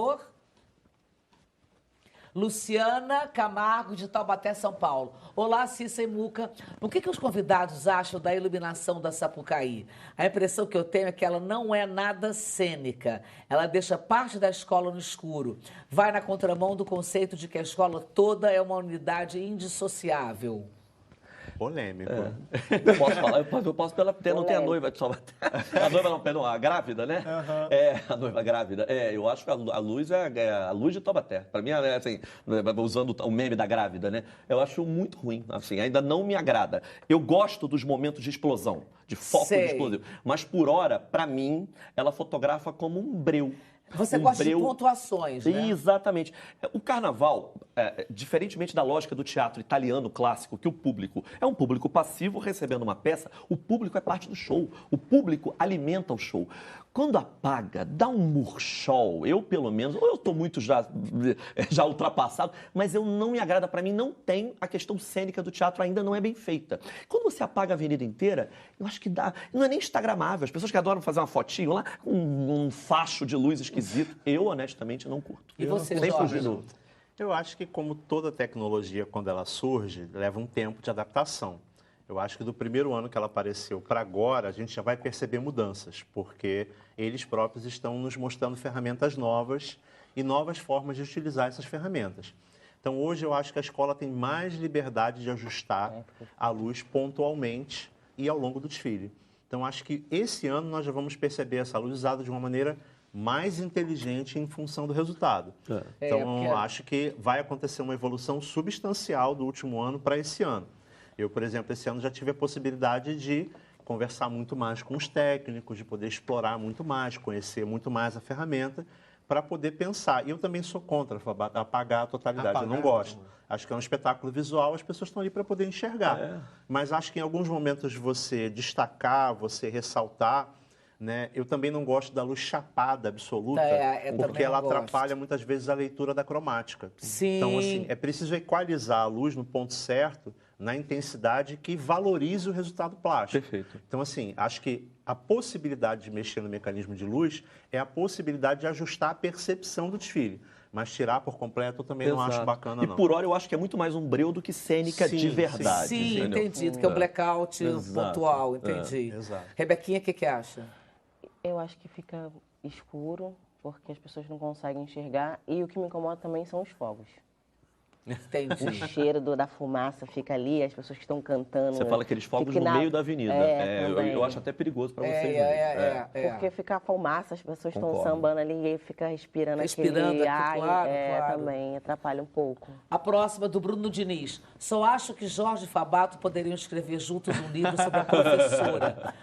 Luciana Camargo, de Taubaté, São Paulo. Olá, Cissa e Muca. O que os convidados acham da iluminação da Sapucaí? A impressão que eu tenho é que ela não é nada cênica. Ela deixa parte da escola no escuro. Vai na contramão do conceito de que a escola toda é uma unidade indissociável. Polêmico. Posso falar? Eu posso pela... Não tem a noiva de Taubaté. A noiva não, perdão, a grávida, né? A noiva grávida. Eu acho que a luz é a luz de Taubaté. Para mim, assim, usando o meme da grávida, né? Eu acho muito ruim, assim, ainda não me agrada. Eu gosto dos momentos de explosão, de foco de explosivo. Mas, por hora, para mim, ela fotografa como um breu. Você gosta de pontuações, né? Exatamente. O carnaval, diferentemente da lógica do teatro italiano clássico, que o público é um público passivo recebendo uma peça, o público é parte do show. O público alimenta o show. Quando apaga, dá um murchol, eu pelo menos, ou eu estou muito já ultrapassado, mas eu não me agrada, para mim não tem a questão cênica do teatro, ainda não é bem feita. Quando você apaga a avenida inteira, eu acho que dá, não é nem instagramável, as pessoas que adoram fazer uma fotinho lá, um facho de luz esquisito, eu honestamente não curto. E você, nem Jorge? fugir do... Eu acho que, como toda tecnologia, quando ela surge, leva um tempo de adaptação. Eu acho que do primeiro ano que ela apareceu para agora, a gente já vai perceber mudanças, porque eles próprios estão nos mostrando ferramentas novas e novas formas de utilizar essas ferramentas. Então, hoje, eu acho que a escola tem mais liberdade de ajustar a luz pontualmente e ao longo do desfile. Então, acho que esse ano nós já vamos perceber essa luz usada de uma maneira mais inteligente em função do resultado. Então, eu acho que vai acontecer uma evolução substancial do último ano para esse ano. Eu, por exemplo, esse ano já tive a possibilidade de conversar muito mais com os técnicos, de poder explorar muito mais, conhecer muito mais a ferramenta, para poder pensar. E eu também sou contra apagar a totalidade, eu não gosto. Acho que é um espetáculo visual, as pessoas estão ali para poder enxergar. Mas acho que em alguns momentos você destacar, você ressaltar, né? Eu também não gosto da luz chapada absoluta, porque ela atrapalha muitas vezes a leitura da cromática. Sim. Então, assim, é preciso equalizar a luz no ponto certo, na intensidade que valorize o resultado plástico. Perfeito. Então, assim, acho que a possibilidade de mexer no mecanismo de luz é a possibilidade de ajustar a percepção do desfile. Mas tirar por completo eu também não acho bacana, não. E por hora eu acho que é muito mais um breu do que cênica de verdade. Sim, entendi. Que é um blackout pontual, entendi. Exato. Rebequinha, o que acha? Eu acho que fica escuro, porque as pessoas não conseguem enxergar. E o que me incomoda também são os fogos. Entendi. O cheiro da fumaça fica ali, as pessoas que estão cantando. Você fala aqueles fogos no meio da avenida. Eu acho até perigoso para vocês. Porque fica fumaça, as pessoas estão sambando ali e aí fica respirando aquele ar. Claro. Também atrapalha um pouco. A próxima do Bruno Diniz. Só acho que Jorge e Fabato poderiam escrever juntos um livro sobre a professora.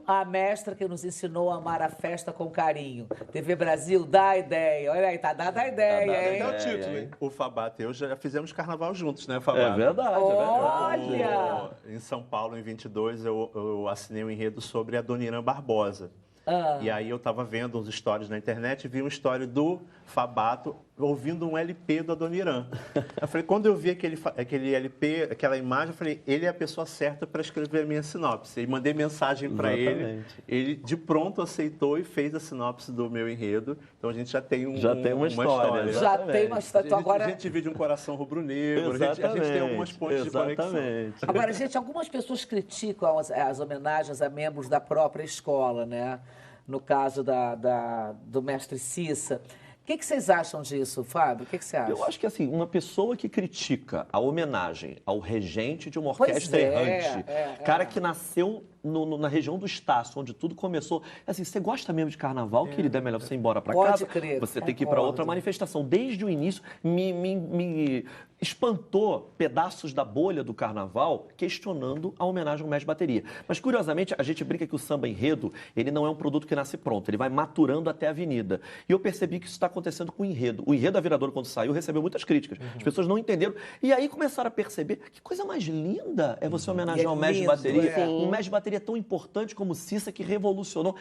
A mestra que nos ensinou a amar a festa com carinho. TV Brasil, dá a ideia. Olha aí, tá dada a ideia, hein? É o título, hein? O Fabato e eu já fizemos carnaval juntos, né, Fabato? É verdade, Olha! Em São Paulo, em 22, eu assinei um enredo sobre a Dona Irã Barbosa. E aí eu estava vendo uns stories na internet e vi uma história do Fabato ouvindo um LP da Dona Irã. Eu falei, quando eu vi aquele LP, aquela imagem, eu falei, ele é a pessoa certa para escrever a minha sinopse. E mandei mensagem para ele. Ele de pronto aceitou e fez a sinopse do meu enredo. Então a gente já tem uma história. Já tem uma história. Então, agora... A gente divide um coração rubro-negro, a gente tem algumas pontes de conexão. Agora, gente, algumas pessoas criticam as homenagens a membros da própria escola, né? No caso do mestre Cissa, que vocês acham disso, Fábio? O que você acha? Eu acho que, assim, uma pessoa que critica a homenagem ao regente de uma orquestra errante, cara que nasceu na região do Estácio, onde tudo começou. Assim, você gosta mesmo de carnaval, querida, é melhor você ir embora para casa? Pode crer, você tem que ir para outra manifestação. Desde o início, me espantou pedaços da bolha do carnaval questionando a homenagem ao mestre de bateria. Mas, curiosamente, a gente brinca que o samba enredo, ele não é um produto que nasce pronto, ele vai maturando até a avenida. E eu percebi que isso está acontecendo com o enredo. O enredo da Viradouro, quando saiu, recebeu muitas críticas. As pessoas não entenderam. E aí começaram a perceber que coisa mais linda é você homenagear o mestre de bateria. Um mestre de bateria tão importante como Cissa, que revolucionou.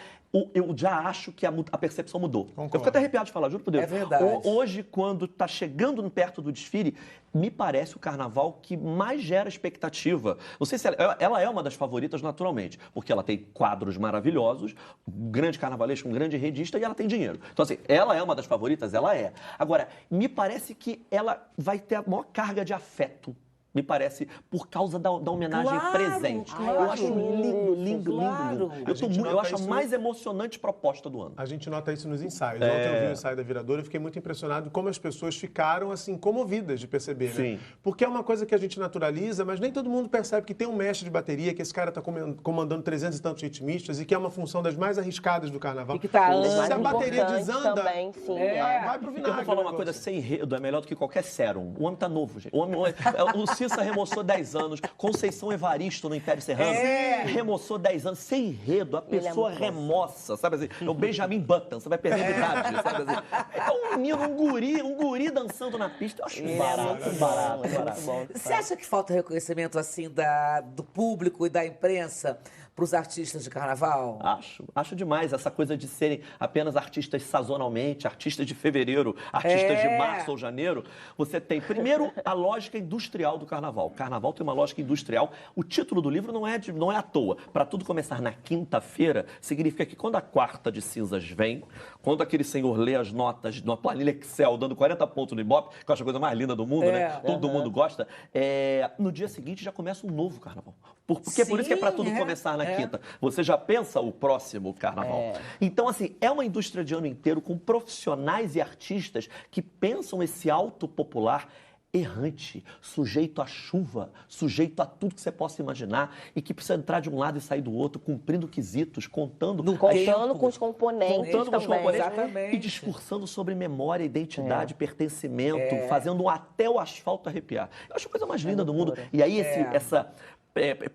Eu já acho que a percepção mudou. Concordo. Eu fico até arrepiado de falar, juro por Deus. É verdade. Hoje, quando está chegando perto do desfile, me parece o carnaval que mais gera expectativa. Não sei se ela é uma das favoritas naturalmente, porque ela tem quadros maravilhosos, um grande carnavalesco, um grande enredista, e ela tem dinheiro. Então, assim, ela é uma das favoritas? Ela é. Agora, me parece que ela vai ter a maior carga de afeto. Me parece, por causa da homenagem presente. Claro. Eu acho lindo. Eu acho a isso mais emocionante proposta do ano. A gente nota isso nos ensaios. Ontem eu vi o ensaio da Viradouro e fiquei muito impressionado como as pessoas ficaram, assim, comovidas de perceber, né? Sim. Porque é uma coisa que a gente naturaliza, mas nem todo mundo percebe que tem um mestre de bateria, que esse cara está comandando 300 e tantos ritmistas e que é uma função das mais arriscadas do carnaval. E que tá Se a bateria desanda, também, sim. vai pro Eu vinagre. vou falar o uma coisa, negócio. sem enredo é melhor do que qualquer sérum. O homem tá novo, gente. O Cissa remoçou 10 anos. Conceição Evaristo no Império Serrano remoçou 10 anos. Sem enredo, a pessoa remoça, sabe assim? É o Benjamin Button, você vai perder de idade, sabe assim? É um menino, um guri dançando na pista. Eu acho barato. Você acha que falta reconhecimento, assim, do público e da imprensa para os artistas de carnaval? Acho demais essa coisa de serem apenas artistas sazonalmente, artistas de fevereiro, artistas de março ou janeiro. Você tem, primeiro, a lógica industrial do carnaval. O carnaval tem uma lógica industrial. O título do livro não é à toa. Para tudo começar na quinta-feira, significa que quando a quarta de cinzas vem, quando aquele senhor lê as notas numa planilha Excel, dando 40 pontos no Ibope, que eu acho a coisa mais linda do mundo, né? Todo mundo gosta. No dia seguinte já começa um novo carnaval. Porque é por isso que é para tudo começar na quinta. Você já pensa o próximo carnaval. Então, assim, é uma indústria de ano inteiro com profissionais e artistas que pensam esse alto popular errante, sujeito à chuva, sujeito a tudo que você possa imaginar e que precisa entrar de um lado e sair do outro, cumprindo quesitos, contando com os componentes Exatamente. e discursando sobre memória, identidade, pertencimento, fazendo até o asfalto arrepiar. Eu acho a coisa mais linda do mundo. E aí essa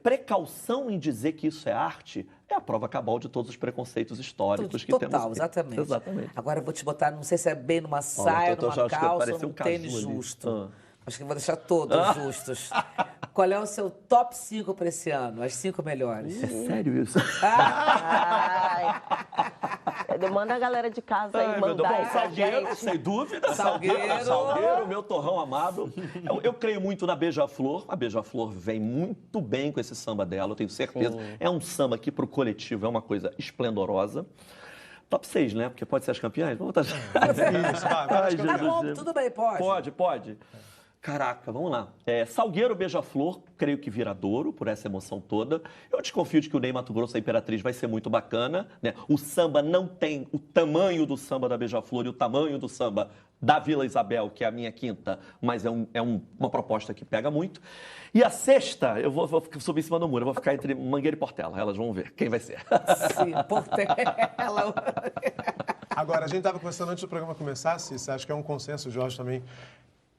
precaução em dizer que isso é arte é a prova cabal de todos os preconceitos históricos que temos. Exatamente. Agora eu vou te botar, não sei se é bem numa saia, numa calça, ou num tênis justo. Acho que eu vou deixar todos justos. Qual é o seu top 5 para esse ano? As 5 melhores. É sério isso? Manda a galera de casa aí mandar isso pra Salgueiro, gente. sem dúvida. Salgueiro, meu torrão amado. Eu creio muito na Beija-Flor. A Beija-Flor vem muito bem com esse samba dela, eu tenho certeza. É um samba que pro coletivo é uma coisa esplendorosa. Top 6, né? Porque pode ser as campeãs? Vamos botar... Tá bom, tudo bem, pode. Pode. Caraca, vamos lá. Salgueiro, Beija-Flor, creio que Viradouro, por essa emoção toda. Eu desconfio de que o Ney Mato Grosso, a Imperatriz, vai ser muito bacana, né? O samba não tem o tamanho do samba da Beija-Flor e o tamanho do samba da Vila Isabel, que é a minha quinta, mas é uma proposta que pega muito. E a sexta, eu vou subir em cima do muro, eu vou ficar entre Mangueira e Portela. Elas vão ver quem vai ser. Sim, Portela. Agora, a gente estava conversando antes do programa começar, Cissa, acho que é um consenso, Jorge, também.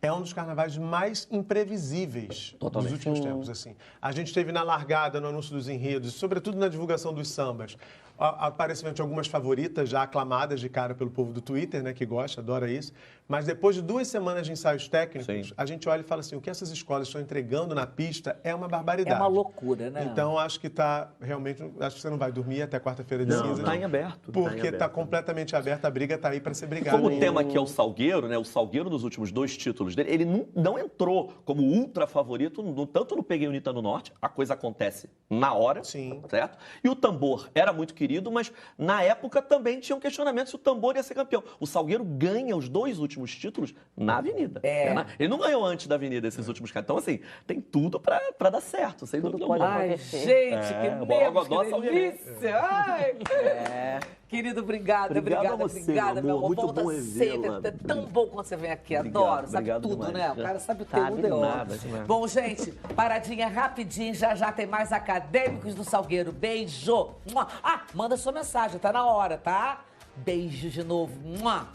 É um dos carnavais mais imprevisíveis dos últimos tempos, assim. A gente teve na largada, no anúncio dos enredos, sobretudo na divulgação dos sambas, aparecimento de algumas favoritas já aclamadas de cara pelo povo do Twitter, né, que gosta, adora isso. Mas depois de 2 semanas de ensaios técnicos, a gente olha e fala assim, o que essas escolas estão entregando na pista é uma barbaridade. É uma loucura, né? Então, acho que realmente, acho que você não vai dormir até quarta-feira de cinza. Está em aberto. Porque está completamente aberta, a briga está aí para ser brigada. Como o tema aqui é o Salgueiro, né? O Salgueiro, nos últimos 2 títulos dele, ele não entrou como ultra favorito, tanto no Peguei Unita no Norte, a coisa acontece na hora, certo? E o Tambor era muito querido, mas na época também tinha um questionamento se o Tambor ia ser campeão. O Salgueiro ganha os 2 últimos títulos na Avenida. Ele não ganhou antes da Avenida esses últimos caras. Então, assim, tem tudo pra dar certo, sem dúvida alguma. Ai, gente, que delícia! Ai. Querido, obrigada, Obrigado a obrigada, você, obrigada, meu amor. amor. Muito Volta bom sempre. revê-la. É tão bom quando você vem aqui. Obrigado, Adoro, sabe obrigado tudo, demais. né? O cara sabe Sabe tudo, é nada, ótimo. demais. Bom, gente, paradinha rapidinho. Já tem mais Acadêmicos do Salgueiro. Beijo. Mua. Ah, manda sua mensagem, tá na hora, tá? Beijo de novo. Mua.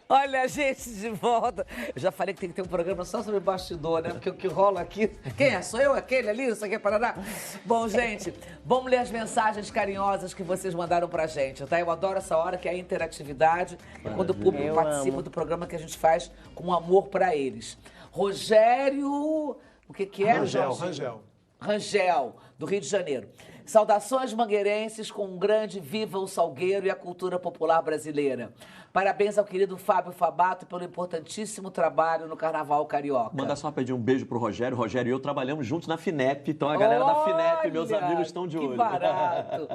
Olha a gente de volta. Eu já falei que tem que ter um programa só sobre bastidor, né? Porque o que rola aqui... Quem é? Sou eu? Aquele ali? Isso aqui é Paraná? Bom, gente, vamos ler as mensagens carinhosas que vocês mandaram pra gente, tá? Eu adoro essa hora, que é a interatividade. É quando o público Eu participa amo. do programa que a gente faz com amor pra eles. Rogério... O que é? Rangel. Rangel, do Rio de Janeiro. Saudações mangueirenses com um grande viva o Salgueiro e a cultura popular brasileira. Parabéns ao querido Fábio Fabato pelo importantíssimo trabalho no Carnaval Carioca. Manda só pedir um beijo pro Rogério. Rogério e eu trabalhamos juntos na FINEP. Então a galera da FINEP, meus Olha, amigos, estão de olho. Que barato.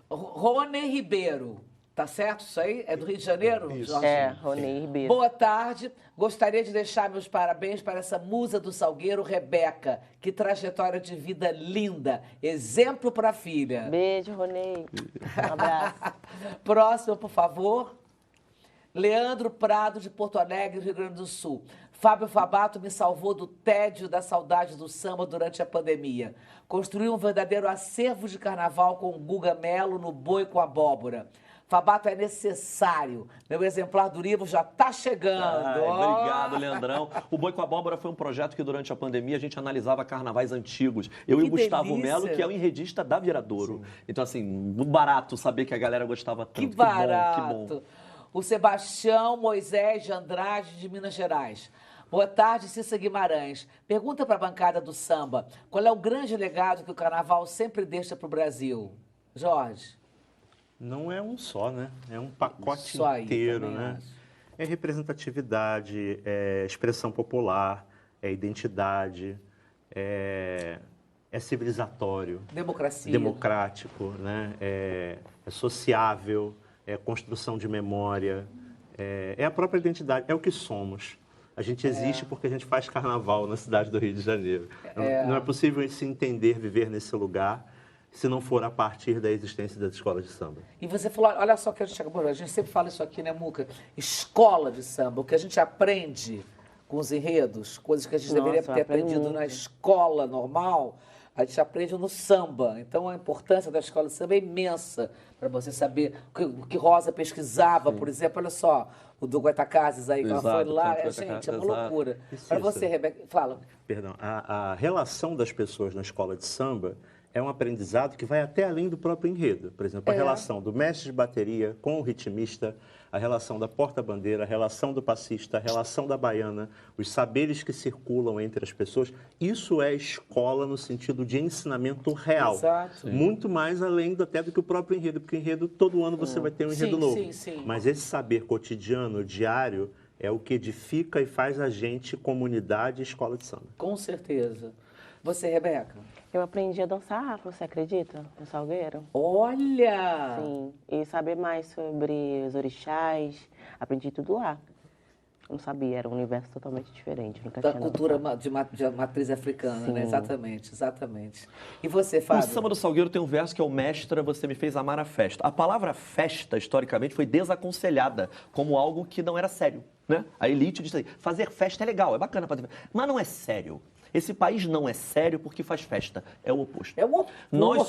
Rony Ribeiro, tá certo isso aí? É do Rio de Janeiro? Isso. Jorge? É, Rony Ribeiro. Boa tarde. Gostaria de deixar meus parabéns para essa musa do Salgueiro, Rebeca. Que trajetória de vida linda. Exemplo para a filha. Beijo, Rony. Um abraço. Próximo, por favor. Leandro Prado, de Porto Alegre, Rio Grande do Sul. Fábio Fabato me salvou do tédio e da saudade do samba durante a pandemia. Construiu um verdadeiro acervo de carnaval com o Guga Melo no Boi com Abóbora. Fabato é necessário. Meu exemplar do livro já está chegando. Ai, obrigado, Leandrão. O Boi com Abóbora foi um projeto que durante a pandemia a gente analisava carnavais antigos. Eu Que e o Gustavo delícia. Melo, que é o enredista da Viradouro. Então, assim, muito barato saber que a galera gostava tanto. Que barato. Que bom. O Sebastião Moisés de Andrade, de Minas Gerais. Boa tarde, Cissa Guimarães. Pergunta para a bancada do samba. Qual é o grande legado que o carnaval sempre deixa para o Brasil? Jorge. Não é um só, né? É um pacote Isso aí, inteiro, também né? acho. É representatividade, é expressão popular, é identidade, é civilizatório, Democracia. democrático, né? É sociável, é construção de memória, é a própria identidade, é o que somos. A gente existe porque a gente faz carnaval na cidade do Rio de Janeiro. Não é possível se entender, viver nesse lugar, se não for a partir da existência das escolas de samba. E você falou, olha só que a gente sempre fala isso aqui, né, Muca? Escola de samba, o que a gente aprende com os enredos, coisas que a gente deveria ter aprendido na escola normal, a gente aprende no samba. Então a importância da escola de samba é imensa para você saber o que Rosa pesquisava, por exemplo. Olha só, o do Goitacazes aí, que ela foi lá, gente, é uma loucura. Para você, Rebeca, fala. Perdão, a relação das pessoas na escola de samba é um aprendizado que vai até além do próprio enredo. Por exemplo, a relação do mestre de bateria com o ritmista, a relação da porta-bandeira, a relação do passista, a relação da baiana, os saberes que circulam entre as pessoas. Isso é escola no sentido de ensinamento real. Exato. Muito mais além até do que o próprio enredo, porque enredo, todo ano você vai ter um enredo novo. Sim. Mas esse saber cotidiano, diário, é o que edifica e faz a gente comunidade e escola de samba. Com certeza. Você, Rebeca? Eu aprendi a dançar afro, você acredita? No Salgueiro. Olha! Sim. E saber mais sobre os orixás. Aprendi tudo lá. Eu não sabia, era um universo totalmente diferente. Nunca Da tinha cultura dançado. de matriz africana, né? Sim. Exatamente. E você, O Fábio? samba do Salgueiro tem um verso que é o Mestra, você me fez amar a festa. A palavra festa, historicamente, foi desaconselhada como algo que não era sério, né? A elite diz aí, fazer festa é legal, é bacana fazer festa, mas não é sério. Esse país não é sério porque faz festa. É o oposto. É o oposto. Nós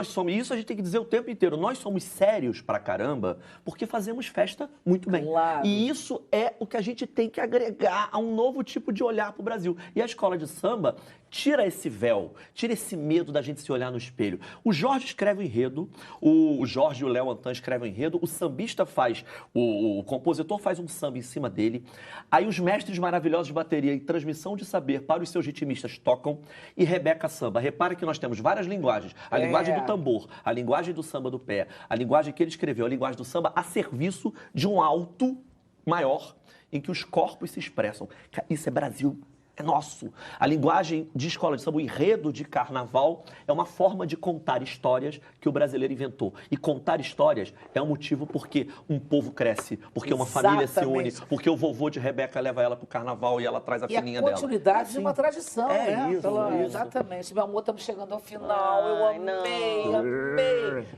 somos, e isso a gente tem que dizer o tempo inteiro, nós somos sérios pra caramba porque fazemos festa muito bem. Claro. E isso é o que a gente tem que agregar a um novo tipo de olhar pro Brasil. E a escola de samba tira esse véu, tira esse medo da gente se olhar no espelho. O Jorge escreve o enredo, o Jorge e o Léo Antan escrevem o enredo, o sambista faz, o compositor faz um samba em cima dele, aí os mestres maravilhosos de bateria e transmissão de saber para os seus ritmistas tocam e Rebeca samba. Repare que nós temos várias linguagens. A linguagem do tambor, a linguagem do samba do pé, a linguagem que ele escreveu, a linguagem do samba a serviço de um alto maior em que os corpos se expressam. Isso é Brasil é nosso. A linguagem de escola de samba, o enredo de carnaval, é uma forma de contar histórias que o brasileiro inventou. E contar histórias é um motivo porque um povo cresce, porque uma família se une, porque o vovô de Rebeca leva ela pro carnaval e ela traz a filhinha dela. E a continuidade de uma tradição, né? Isso. Exatamente. Meu amor, estamos chegando ao final. Eu amei.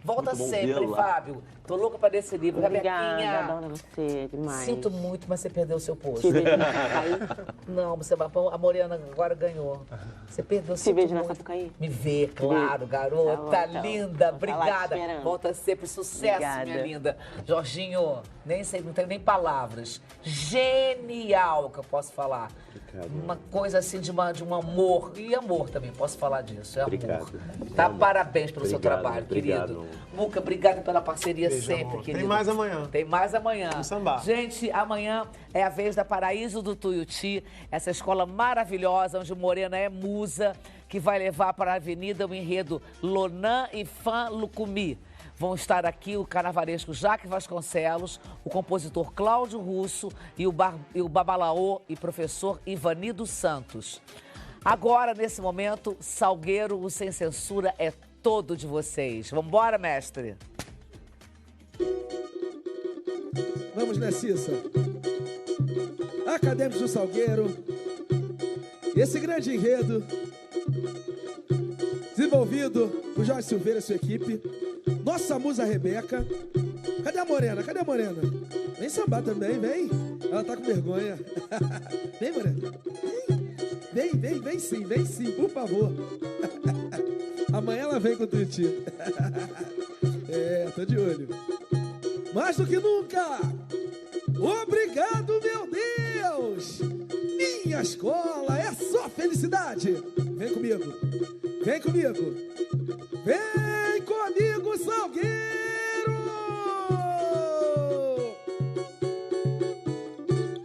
Volta Muito bom sempre, vê-la. Fábio. Tô louca para ler esse livro. Obrigada, Rebequinha. adoro você demais. Sinto muito, mas você perdeu o seu posto. Te vejo na Sapucaí. Não, a Morena agora ganhou. Você perdeu o Te seu vejo na posto. Sapucaí. Me vê, claro, garota. Tá bom, então. Linda, Vou tá lá obrigada. esperando. Volta sempre, sucesso, Obrigada. minha linda. Jorginho, nem sei, não tenho nem palavras. Genial que eu posso falar. Obrigado. Uma coisa assim de um amor. E amor também, posso falar disso. É amor. Obrigado. Tá? É amor. Parabéns pelo seu Obrigado, trabalho, obrigado. querido. Muca, obrigada pela parceria Beijo, sempre, amor. querido. Tem mais amanhã. Tem mais amanhã. Vamos sambar. Gente, amanhã é a vez da Paraíso do Tuiuti, essa escola maravilhosa, onde Morena é musa, que vai levar para a avenida o enredo Lonan e Fã Lucumi. Vão estar aqui o carnavalesco Jaque Vasconcelos, o compositor Cláudio Russo e o babalaô e professor Ivanido Santos. Agora, nesse momento, Salgueiro, o Sem Censura é todo de vocês. Vambora, mestre? Vamos, né, Cissa? Acadêmicos do Salgueiro. Esse grande enredo, desenvolvido por Jorge Silveira e sua equipe. Nossa musa Rebeca. Cadê a Morena? Cadê a Morena? Vem sambar também, vem. Ela tá com vergonha. Vem, Morena. Vem sim, por favor. Amanhã ela vem com o Tuiuti. Tô de olho. Mais do que nunca. Obrigado, meu Deus. Minha escola é só felicidade. Vem comigo. Vem comigo. Vem comigo, Salgueiro.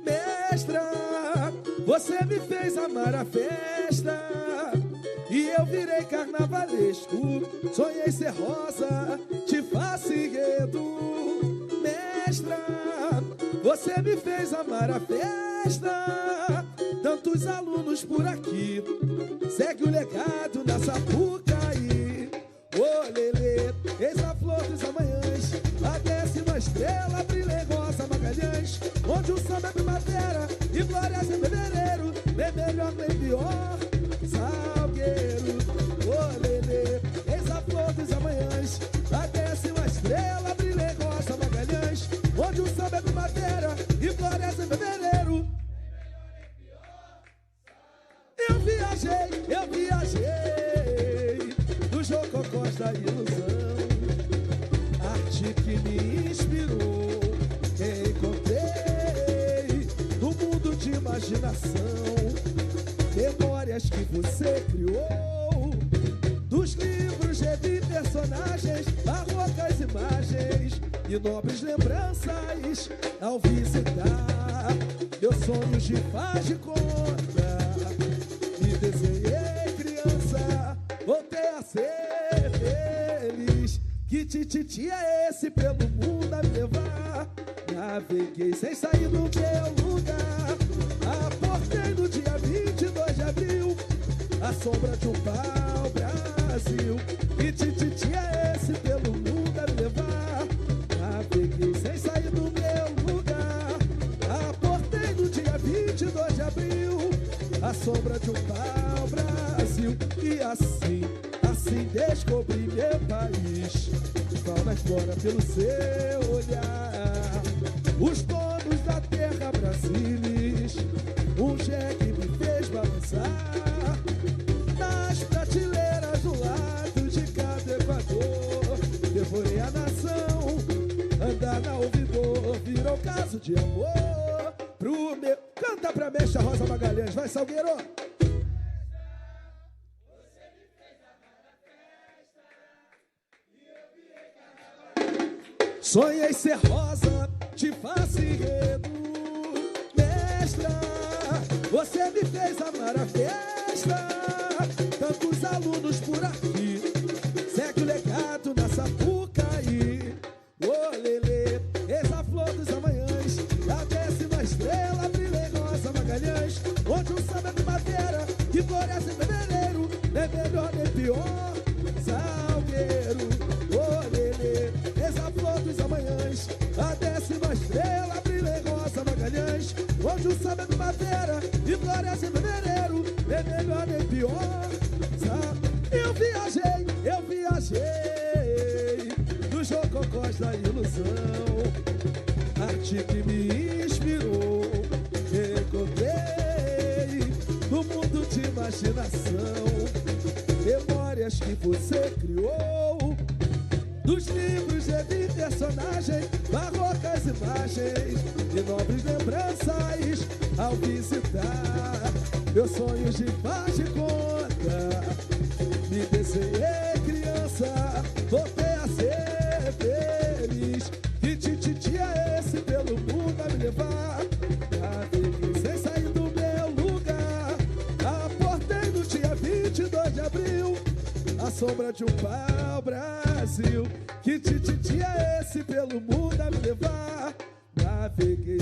Mestra, você me fez amar a festa e eu virei carnavalesco. Sonhei ser rosa, te faço enredo. Mestra, você me fez amar a festa. Tantos alunos por aqui, segue o legado na Sapucaí. Ô lelê, eis a flor dos amanhãs, a 10ª estrela brilha em Rosa Magalhães, onde o samba é primavera e floresce em fevereiro, nem melhor nem pior, Salgueiro. Ô lelê, eis a flor dos amanhãs, a 10ª estrela brilha em Rosa Magalhães, onde o samba é primavera e floresce em fevereiro. Eu viajei do jococós da ilusão, arte que me inspirou, encontrei no mundo de imaginação, memórias que você criou, dos livros revi personagens, barrocas imagens e nobres lembranças ao visitar meus sonhos de faz de conta. Desenhei criança, voltei a ser feliz. Que tititi é esse pelo mundo a me levar? Naveguei sem sair do meu lugar. Aportei no dia 22 de abril, a sombra de um pau-brasil. Que tititi é esse pelo mundo a me levar? Naveguei sem sair do meu lugar. Aportei no dia 22 de abril, a sombra de um pau-brasil. E assim descobri meu país, fauna fora pelo seu olhar. Os donos da terra brasileiros, um jegue me fez balançar nas prateleiras do lado de cada Equador. Devorei a nação, andar na ouvidor, virou caso de amor pro meu. Canta pra mexa Rosa Magalhães, vai Salgueiro! Sonhei ser rosa, te faço enredo. Mestra, você me fez amar a festa. Tantos alunos por aqui, segue o legado na Sapucaí. Ô lelê, eis a flor dos amanhãs, a 10ª estrela brilha em Rosa Magalhães, onde o samba primavera que floresce em fevereiro, nem melhor nem pior. Salgueiro, olelê, eis a flor dos amanhãs, a 10ª estrela brilha em Rosa Magalhães, onde o samba é primavera e floresce em fevereiro, nem melhor nem pior. Eu viajei dos rococós da ilusão, arte que me inspirou, encontrei no mundo de imaginação, memórias que você criou, dos livros revi personagens, barrocas imagens e nobres lembranças ao visitar meus sonhos de faz de conta. Me desenhei criança, voltei a ser feliz. Que tititi é esse pelo mundo a me levar? Naveguei sem sair do meu lugar, aportei no dia 22 de abril, a sombra de um pau-brasil. Que tititi é esse pelo mundo a me levar? Naveguei